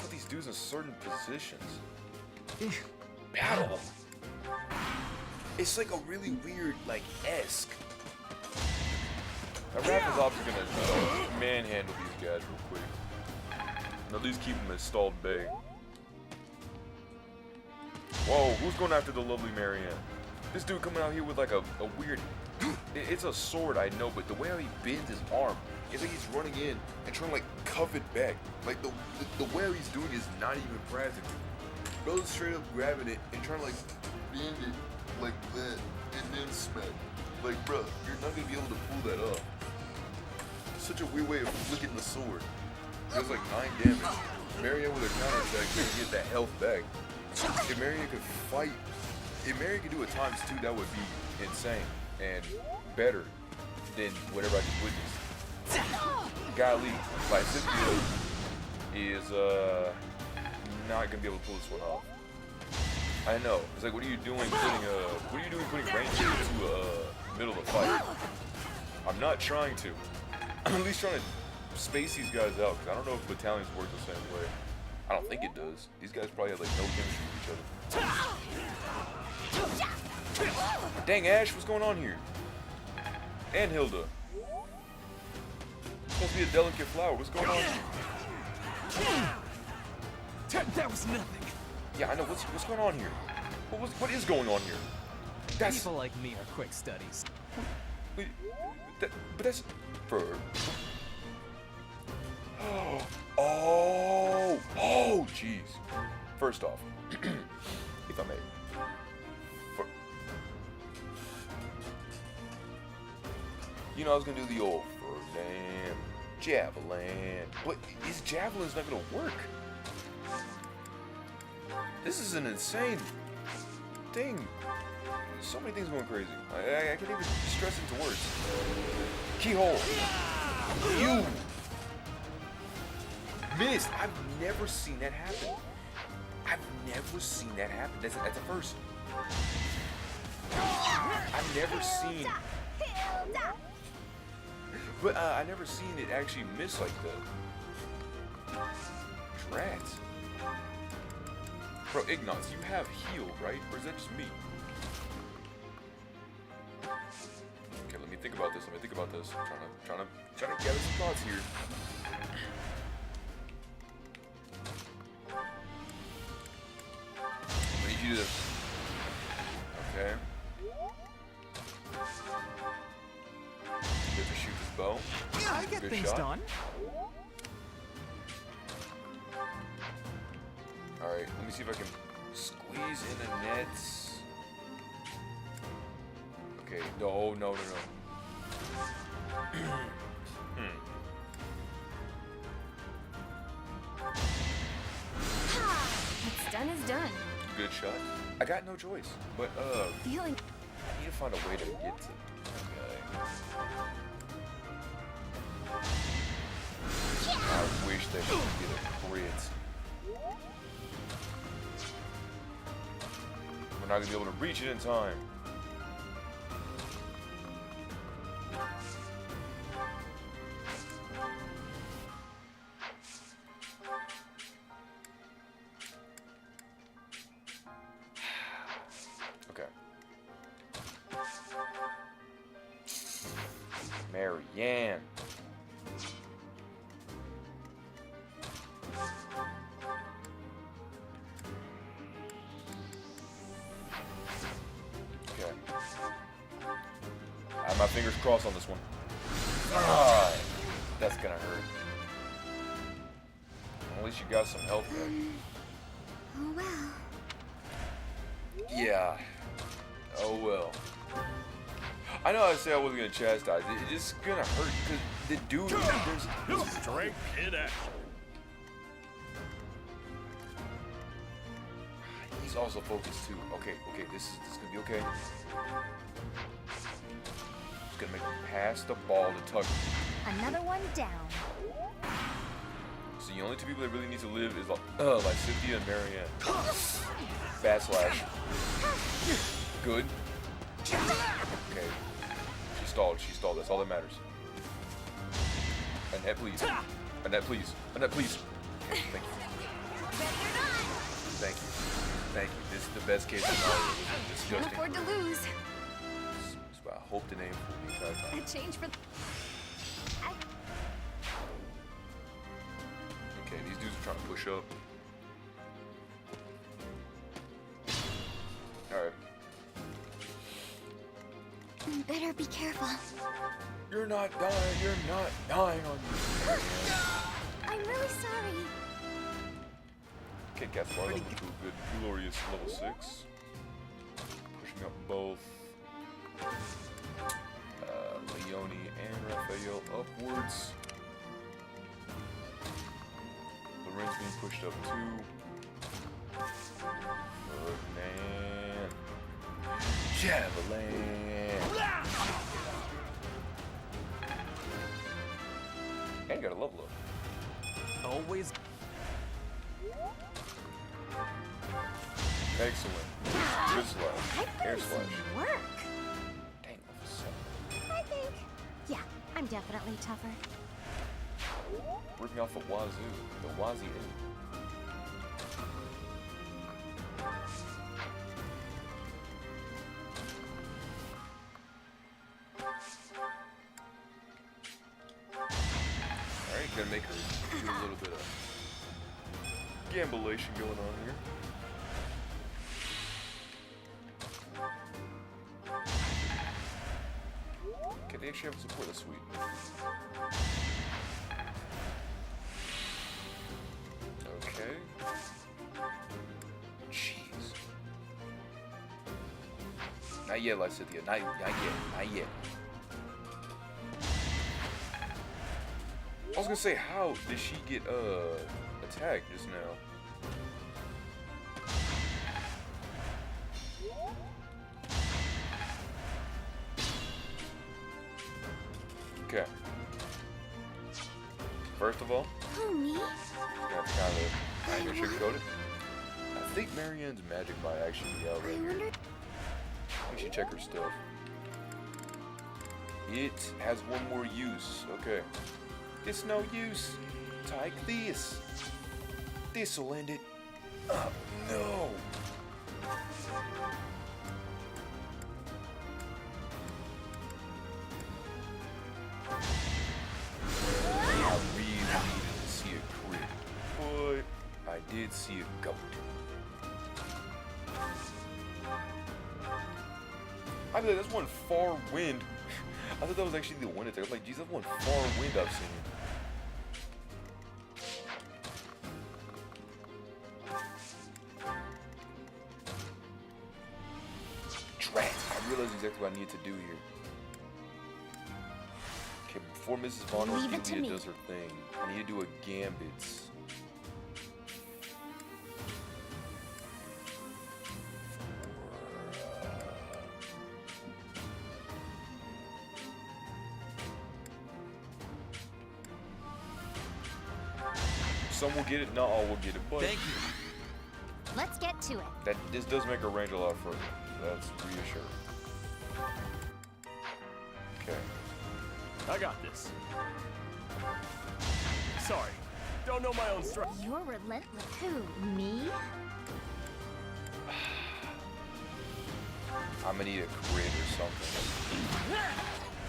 put these dudes in certain positions. Battle. It's like a really weird, like, esque. Now, Raph is obviously gonna manhandle these guys real quick. And at least keep them at stalled bay. Whoa, who's going after the lovely Marianne? This dude coming out here with like a weird... It's a sword, I know, but the way how he bends his arm, it's like he's running in and trying to like cuff it back. Like the way how he's doing is not even practical. Bro's straight up grabbing it and trying to like bend it like that and then smack. Like, bro, you're not gonna be able to pull that off. Such a weird way of flicking the sword. Does like 9 damage. Marianne with a counterattack can get that health back. If Marianne could fight, if Marianne could do a ×2, that would be insane and better than whatever I just witnessed. Golly, Lysithia is not gonna be able to pull this one off. I know. It's like, what are you doing putting Ranger into middle of a fight? I'm not trying to. I'm at least trying to space these guys out, because I don't know if battalions work the same way. I don't think it does. These guys probably have like no chemistry with each other. Dang, Ash, what's going on here? And Hilda. It's supposed to be a delicate flower. What's going on here? That was nothing. Yeah, I know. What's going on here? What is going on here? People like me are quick studies. But that's for. Oh, jeez. First off, if I may, you know, I was gonna do the old Ferdinand javelin, but his javelin's not gonna work. This is an insane thing. So many things going crazy. I can't even stress into words. Keyhole. You missed. I've never seen that happen. That's a first. I've never seen. But I never seen it actually miss like that. Drats. Bro, Ignatz, you have heal, right? Or is that just me? Okay, let me think about this. I'm trying to gather some thoughts here. I need you to. Okay. Get to shoot this bow. I get Good things shot. done. Alright, let me see if I can squeeze in the nets. Okay, no. What's done is done. Good shot. I got no choice, but Feeling. I need to find a way to get to this guy. I wish they could get a crit. We're not gonna be able to reach it in time. Okay. Marianne. Okay. my fingers crossed on this one. Ah, that's gonna hurt. At least you got some health back. Oh well. Yeah. Oh well. I know I said I wasn't gonna chastise. It's just gonna hurt because the dude. There's straight kid action. He's also focused too. Okay, this is gonna be okay. Just gonna make him pass the ball to Tucker. Another one down. So the only two people that really need to live is like Cynthia and Marianne. Fast slash. Good. Okay. She stalled. That's all that matters. Annette, please. Annette, please. Annette, please. Okay, thank you. Thank you. Thank you. This is the best case scenario. This is Can't disgusting. afford to lose. I hope the name for the entire time. A change for. Okay, these dudes are trying to push up. Alright. Better be careful. You're not dying. You're not dying on me. I'm really sorry. Kit Kat's bar level 2, good. Glorious level 6. Pushing up both Leone and Raphael upwards. Loren's being pushed up too. Ferdinand. Javelin. And got a level up. Always. Excellent. Good slash. Air slash. Work. Dang, level 7. I think. Yeah, I'm definitely tougher. Ripping off the wazoo. The wazoo. Alright, gotta make her do a little bit of gambulation going on here. Okay, they actually have support, that's sweet. Okay. Jeez. Not yet, Lycithia. Not yet. I was gonna say, how did she get attacked just now? Okay. First of all, Who, me? I ain't gonna sugarcoat it. I think Marianne's magic might actually be out right here. We should check her stuff. It has one more use. Okay. It's no use. Take this. This'll end it. Oh no. I really needed to see a crit, but I did see a goat. I believe that's one far wind. I thought that was actually the wind attack. I was like, geez, that's one far wind I've seen. Drat! I realized exactly what I need to do here. Okay, before Mrs. Vaughn or Julia does her thing, I need to do a gambit. Some will get it, not all will get it, but thank you. Let's get to it. This does make her range a lot further. That's reassuring. Okay. I got this. Sorry, don't know my own strength. You're relentless. Who, me? I'm gonna need a crit or something.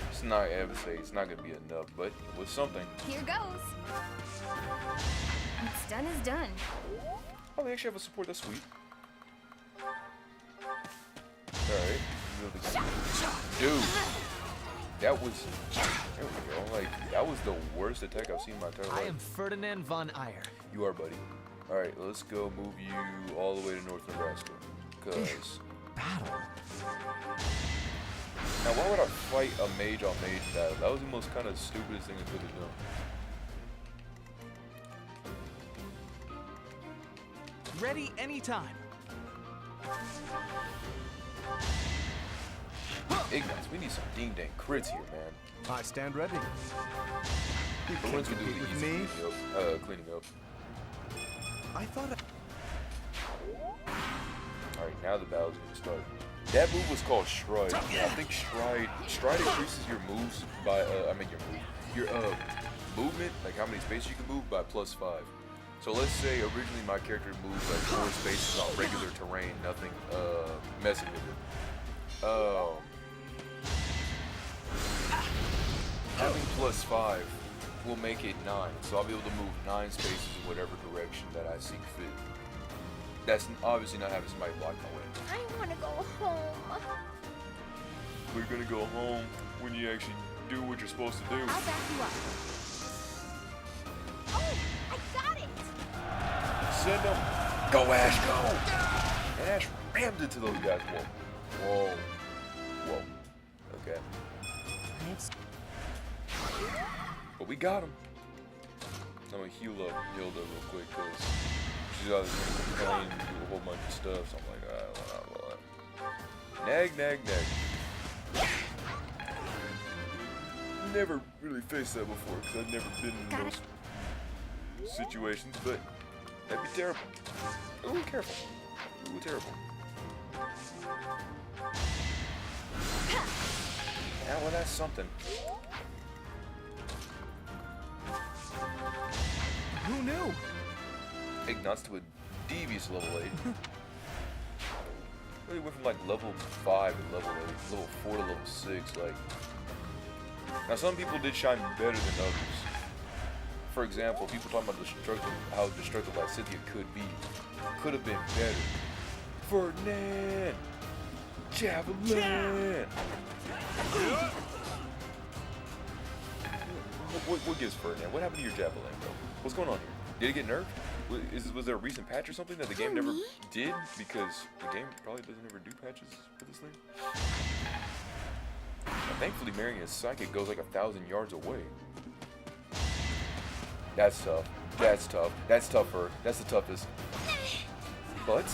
It's not, I would say it's not gonna be enough, but with something. Here goes. What's done is done. Oh, they actually have a support, that's sweet. Alright. Dude. that was, there we go. Like, that was the worst attack I've seen in my entire life. I am Ferdinand von Eyre. You are, buddy. Alright, let's go move you all the way to North Nebraska. Cause battle. Now, why would I fight a mage on mage battle? That was the most kind of stupidest thing I could have done. Ready anytime. Ignatz, we need some ding-dang crits here, man. I stand ready. You can't compete with me. Cleaning up. I thought Alright, now the battle's gonna start. That move was called Stride. I think Stride increases your moves by, your movement, like how many spaces you can move, by +5. So let's say originally my character moved like 4 spaces on regular terrain, nothing messing with it. Having +5 will make it 9, so I'll be able to move 9 spaces in whatever direction that I see fit. That's obviously not having somebody block my way. I want to go home. We're gonna go home when you actually do what you're supposed to do. I'll back you up. Oh, I got it! Send them. Go, Ash, go! And Ash rammed into those guys. Whoa. Whoa. Whoa. Okay. But we got him. I'm gonna heal up Hilda real quick because she's either gonna complain and do a whole bunch of stuff. So I'm like, alright, well. Nag. Never really faced that before because I've never been in those situations, but that'd be terrible. Ooh, careful. Ooh, terrible. Yeah, well, that's something. Who knew? Ignatz to a devious level 8. Really went from like level 5 to level 8, level 4 to level 6. Like, now some people did shine better than others. For example, people talking about how destructive Lysithea could have been better. Ferdinand, Javelin. What gives Ferdinand? What happened to your Javelin, bro? What's going on here? Did it get nerfed? Was there a recent patch or something that the game never did? Because the game probably doesn't ever do patches for this thing. Now, thankfully, Marianne's psychic goes like 1,000 yards away. That's tough. That's tough. That's tougher. That's the toughest. But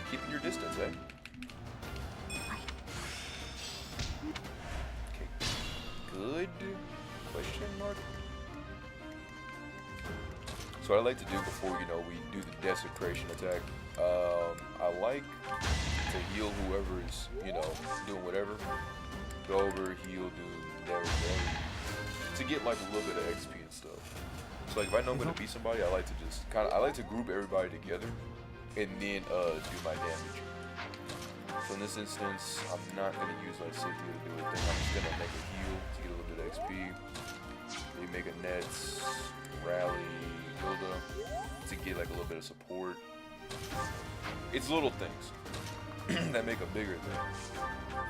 keeping your distance, eh? Okay. Good. Question mark. So what I like to do before, we do the desecration attack, I like to heal whoever is, doing whatever. Go over, heal, do whatever, to get like a little bit of XP and stuff. So like if I know I'm gonna beat somebody, I like to just I like to group everybody together and then do my damage. So in this instance, I'm not gonna use Lysithea to do a thing. I'm just gonna make a heal to get a little bit of XP. Maybe make a Nets, rally, Hilda to get like a little bit of support. It's little things that make a bigger thing.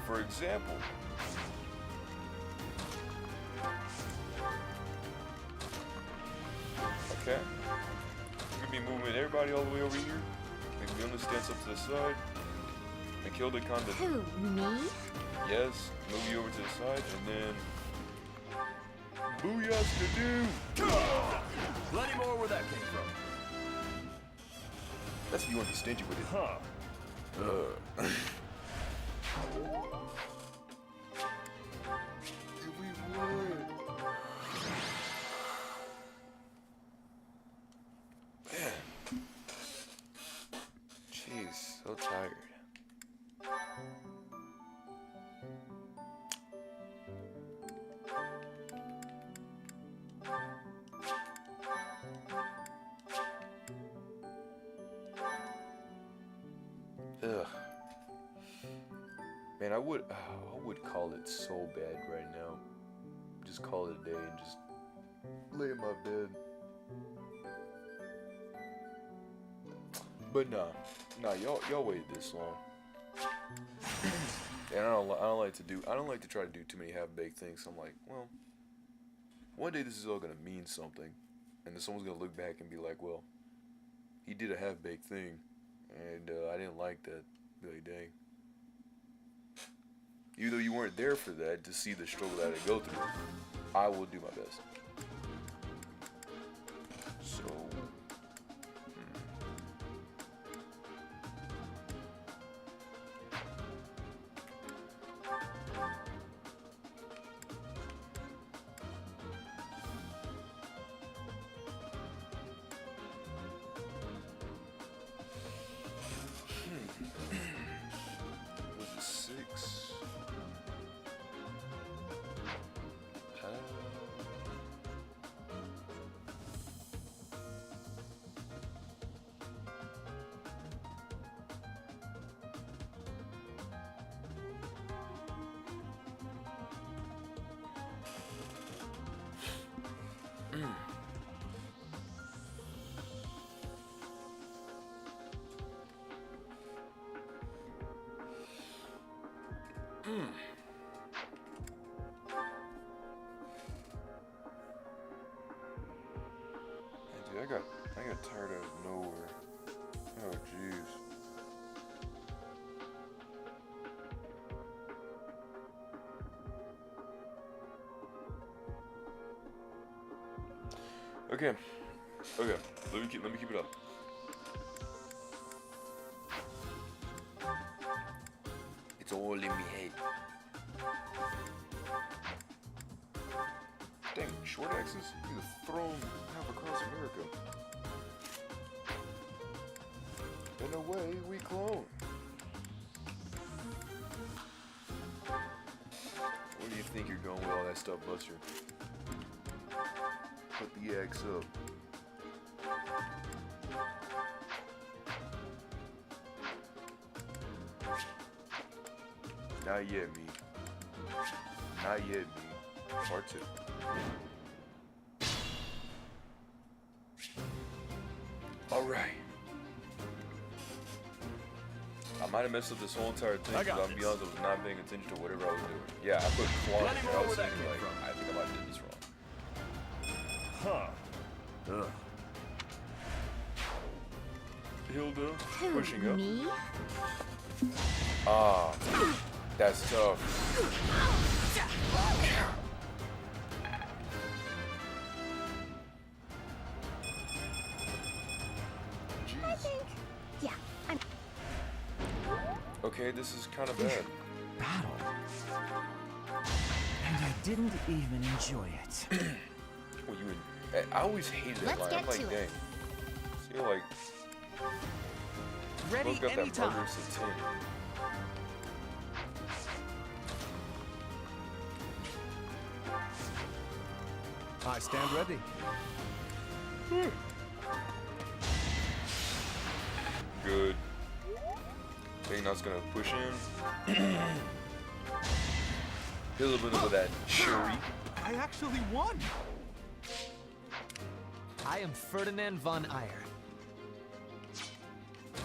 For example, okay, I'm gonna be moving everybody all the way over here. Make Milna stance up to the side. And kill the kind of. Who, me? Yes, move you over to the side and then. Booyah skadoo! Plenty more where that came from. That's if you want to be stingy with it. Huh. If we would. Man. Jeez, so tired. Ugh. Man, I would call it so bad right now. Just call it a day and just lay in my bed. But nah, y'all waited this long. And I don't like to try to do too many half-baked things. I'm like, well, one day this is all gonna mean something, and then someone's gonna look back and be like, well, he did a half-baked thing, and I didn't like that. Be like, dang. Even though you weren't there for that, to see the struggle that I go through, I will do my best. So, was it 6? Dude, I got tired out of nowhere. Oh jeez. Okay. Let me keep it up. It's all in me head. Dang, short axes? You can throw them half across America. In a way, we clone. Where do you think you're going with all that stuff, Buster? Put the axe up. Not yet, me. Not yet, me. Part 2. Alright. I might have messed up this whole entire thing because I'll be honest, I was not paying attention to whatever I was doing. Yeah, I put quantity. I was thinking like, I think I might have did this wrong. Huh. Ugh. Hilda, Who, pushing up. me? Ah, that's tough. I think, yeah, I'm... Okay, this is kind of bad. Battle. And I didn't even enjoy it. Well, I always hated that line. I'm like, dang. See, like, Ready both got that anytime. murderous intent. I stand ready. Good. Think that's gonna push in. Get a little bit of that shuri. I actually won. I am Ferdinand von Eyre.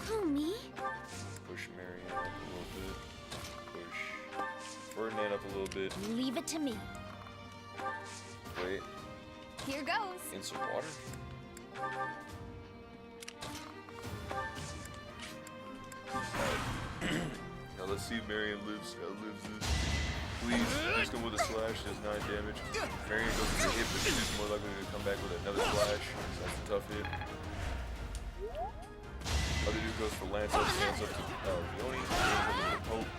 Who, me? Push Marianne up a little bit. Push Ferdinand up a little bit. Leave it to me. Wait, Here goes. in some water? Now let's see if Marianne outlives this. Please, just come with a slash, does 9 damage. Marianne goes for the hit, but she's more likely to come back with another slash. So that's a tough hit. Other dude goes for lance up, stands up to Yoni, stands up to Pope.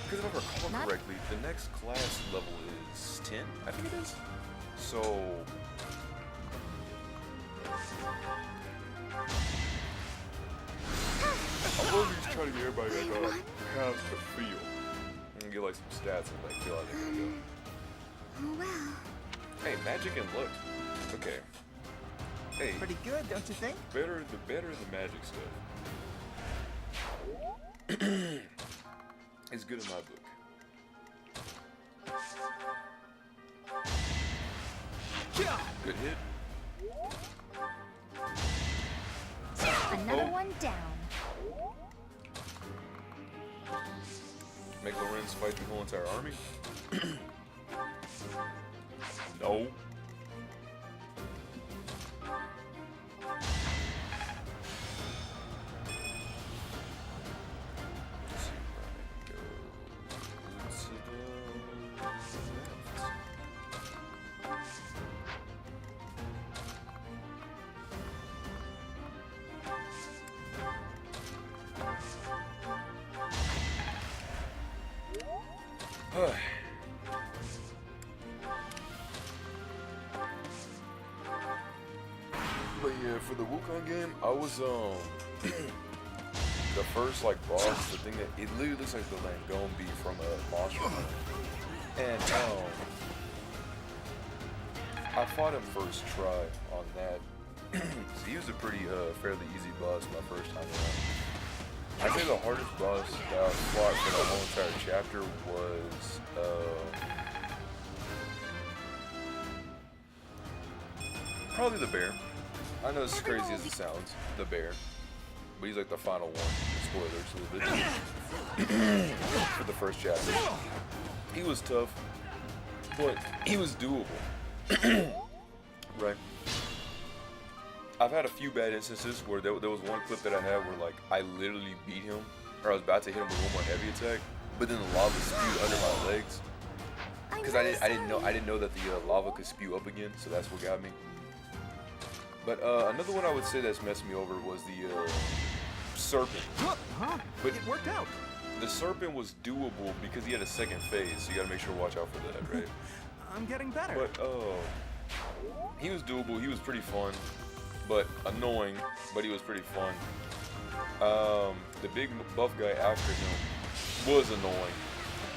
Because if I recall correctly, the next class level is 10, I think it is. So... I'm going to just try to get everybody that have the feel. And get like some stats and like feel how they're gonna go. Oh, well. Hey, magic and look. Okay. Hey. Pretty good, don't you think? The better the magic stuff. It's good in my book. Good hit. Another one down. Make Lorenz fight the whole entire army? No. But yeah, for the Wukong game, I was the first like boss, the thing that it literally looks like the Langombi from a Monster Hunter. And I fought him first try on that. So he was a pretty fairly easy boss my first time around. I think the hardest boss that I fought for the whole entire chapter was probably the bear. I know it's crazy as it sounds, the bear. But he's like the final one. Spoilers a little bit. For the first chapter. He was tough, but he was doable. Right. I've had a few bad instances where there was one clip that I had where like I literally beat him, or I was about to hit him with one more heavy attack, but then the lava spewed under my legs. Because I didn't know that the lava could spew up again, so that's what got me. But another one I would say that's messed me over was the serpent. But it worked out. The serpent was doable because he had a second phase, so you gotta make sure to watch out for that, right? I'm getting better. But he was doable. He was pretty fun, but annoying. But he was pretty fun. The big buff guy after him was annoying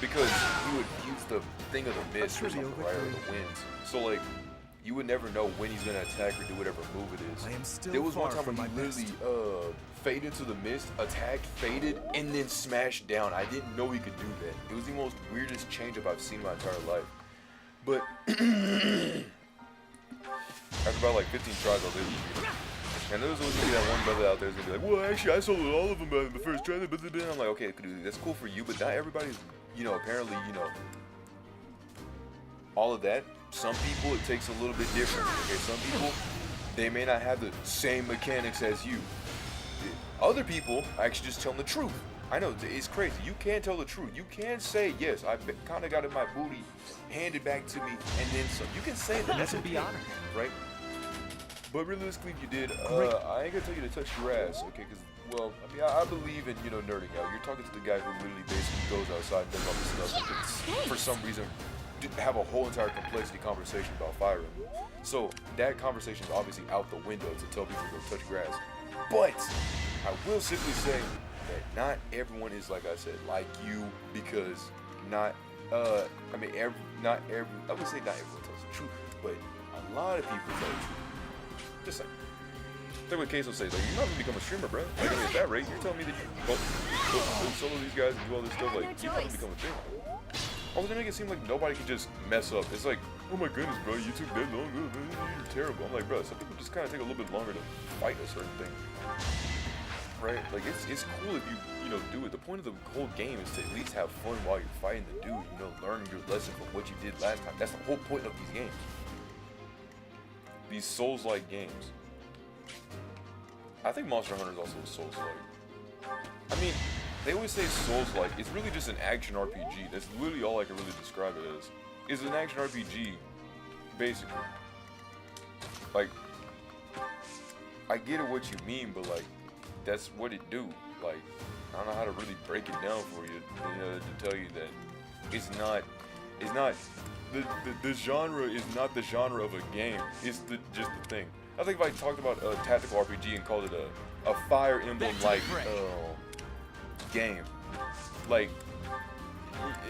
because he would use the thing of the mist or something, right, or the winds. So like, you would never know when he's gonna attack or do whatever move it is. I am still there was one far time when from he my literally faded into the mist, attacked, faded, and then smashed down. I didn't know he could do that. It was the most weirdest change-up I've seen in my entire life. But after about like 15 tries, I'll literally beat him. And there was always gonna be that one brother out there who's gonna be like, well, actually, I soloed all of them in the first try. But then I'm like, okay, that's cool for you, but not everybody's, you know, apparently, you know, all of that. Some people, it takes a little bit different. Okay, some people, they may not have the same mechanics as you. Other people actually just tell them the truth. I know, it's crazy. You can tell the truth. You can say, yes, I kind of got in my booty, handed back to me, and then some. You can say that. That's okay, right? But realistically, if you did, I ain't gonna tell you to touch grass, okay? Because, well, I mean, I believe in, you know, nerding out. You're talking to the guy who literally basically goes outside and does all this stuff and could, for some reason, have a whole entire complexity conversation about Fire Emblem. So that conversation is obviously out the window to tell people to go touch grass. But I will simply say that not everyone is, like I said, like you, because not I would say not everyone tells the truth, but a lot of people tell the truth. Just like, that's what Case will say, like, you're not gonna become a streamer, bro. Like, at that rate, you're telling me that you go solo these guys and do all this stuff, like, you're not gonna become a thing. Also, they make it seem like nobody can just mess up. It's like, oh my goodness, bro, you took that long, you're terrible. I'm like, bro, some people just kind of take a little bit longer to fight a certain thing. Right? Like, it's cool if you know, do it. The point of the whole game is to at least have fun while you're fighting the dude, you know, learning your lesson from what you did last time. That's the whole point of these games. These Souls-like games. I think Monster Hunter is also a Souls-like. I mean, they always say Souls-like. It's really just an action RPG. That's literally all I can really describe it as. It's an action RPG, basically. Like, I get it what you mean, but like, that's what it do. Like, I don't know how to really break it down for you, you know, to tell you that it's not the genre is not the genre of a game. It's just the thing. I think if I talked about a tactical RPG and called it a Fire Emblem like game, like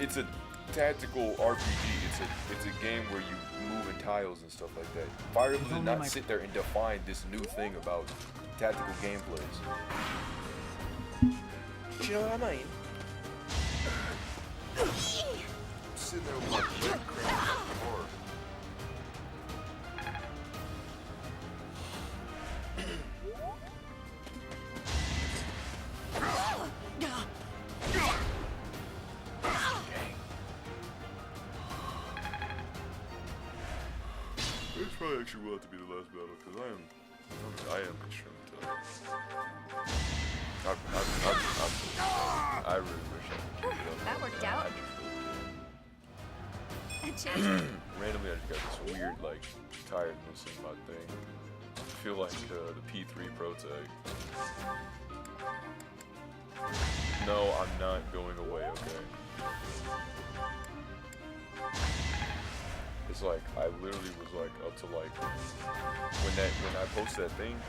it's a tactical RPG. It's a game where you move in tiles and stuff like that. Fire Emblem did not sit there and define this new thing about tactical gameplays. Do you know what I mean? I'm sitting there with my leg cramped hard. actually will have to be the last battle, because I am extremely tough. I really wish I could keep it up. That worked out. Randomly, I just got this weird, like, tiredness in my thing. I feel like the P3 Pro Tag. No, I'm not going away, okay? It's like, I literally was like up to like, when I posted that thing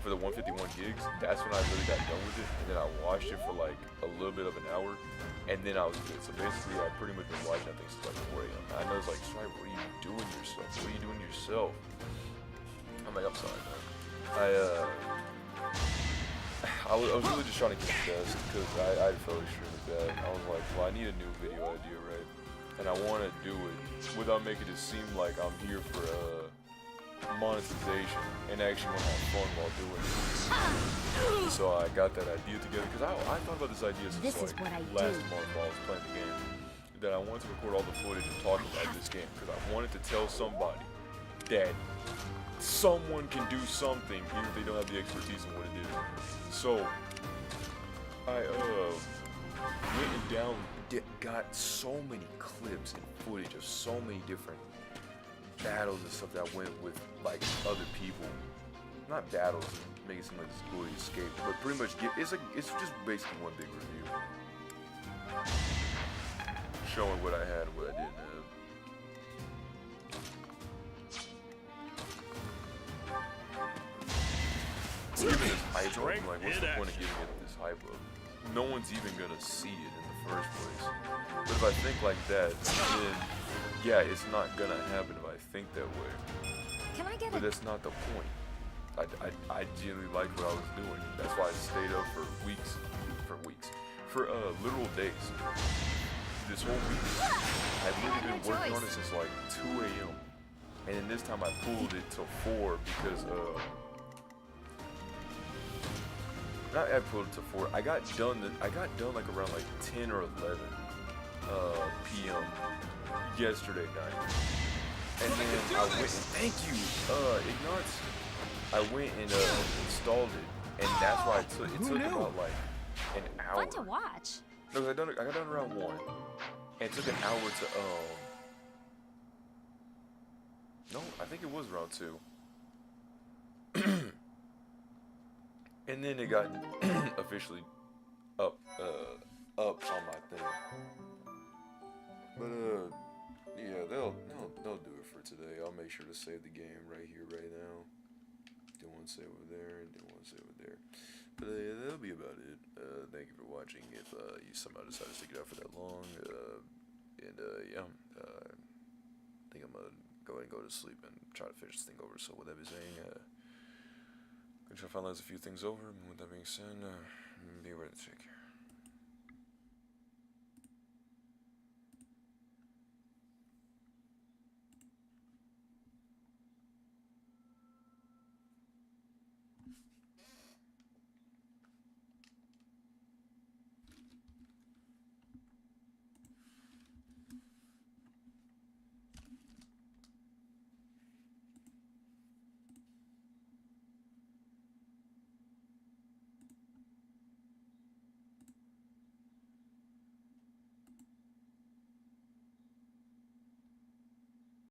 for the 151 gigs, that's when I really got done with it, and then I watched it for like a little bit of an hour, and then I was good. So basically, I pretty much been watching that thing since like 4 a.m. I know it's like, Stripe, what are you doing yourself? What are you doing yourself? I'm like, I'm sorry, man. I was really just trying to get the best, because I felt extremely bad. I was like, well, I need a new video idea, right? And I want to do it without making it seem like I'm here for monetization and actually want to have fun while doing it. So I got that idea together, because I thought about this idea since like last month while I was playing the game, that I wanted to record all the footage and talk about this game, because I wanted to tell somebody that someone can do something even if they don't have the expertise in what it is. So I went and got so many clips and footage of so many different battles and stuff that I went with like other people. Not battles, make it seem like this bully escape, but pretty much it's just basically one big review, showing what I had and what I didn't have. Giving this hype up, like, what's the point of giving it this hype up? No one's even gonna see it in the first place. But if I think like that, then yeah, it's not gonna happen if I think that way. Can I get But that's not the point. I genuinely liked what I was doing. That's why I stayed up for literal days. This whole week, I've literally been working on it since like 2 a.m. And then this time I pulled it till 4 because not I pulled it to 4. I got done like around like 10 or 11 p.m. yesterday night. And then I went, thank you, Ignace. I went and installed it, and that's why it took about like an hour. Fun to watch. No, I got done around 1, and it took an hour to no, I think it was around 2. And then it got officially up on my thing. But yeah, they'll do it for today. I'll make sure to save the game right here, right now. Do one save over there, and do one save over there. But that'll be about it. Thank you for watching. If you somehow decided to stick it out for that long, yeah, I think I'm gonna go ahead and go to sleep and try to finish this thing over. So with that being said, I'm gonna try to finalize a few things over. And with that being said, be ready to take care.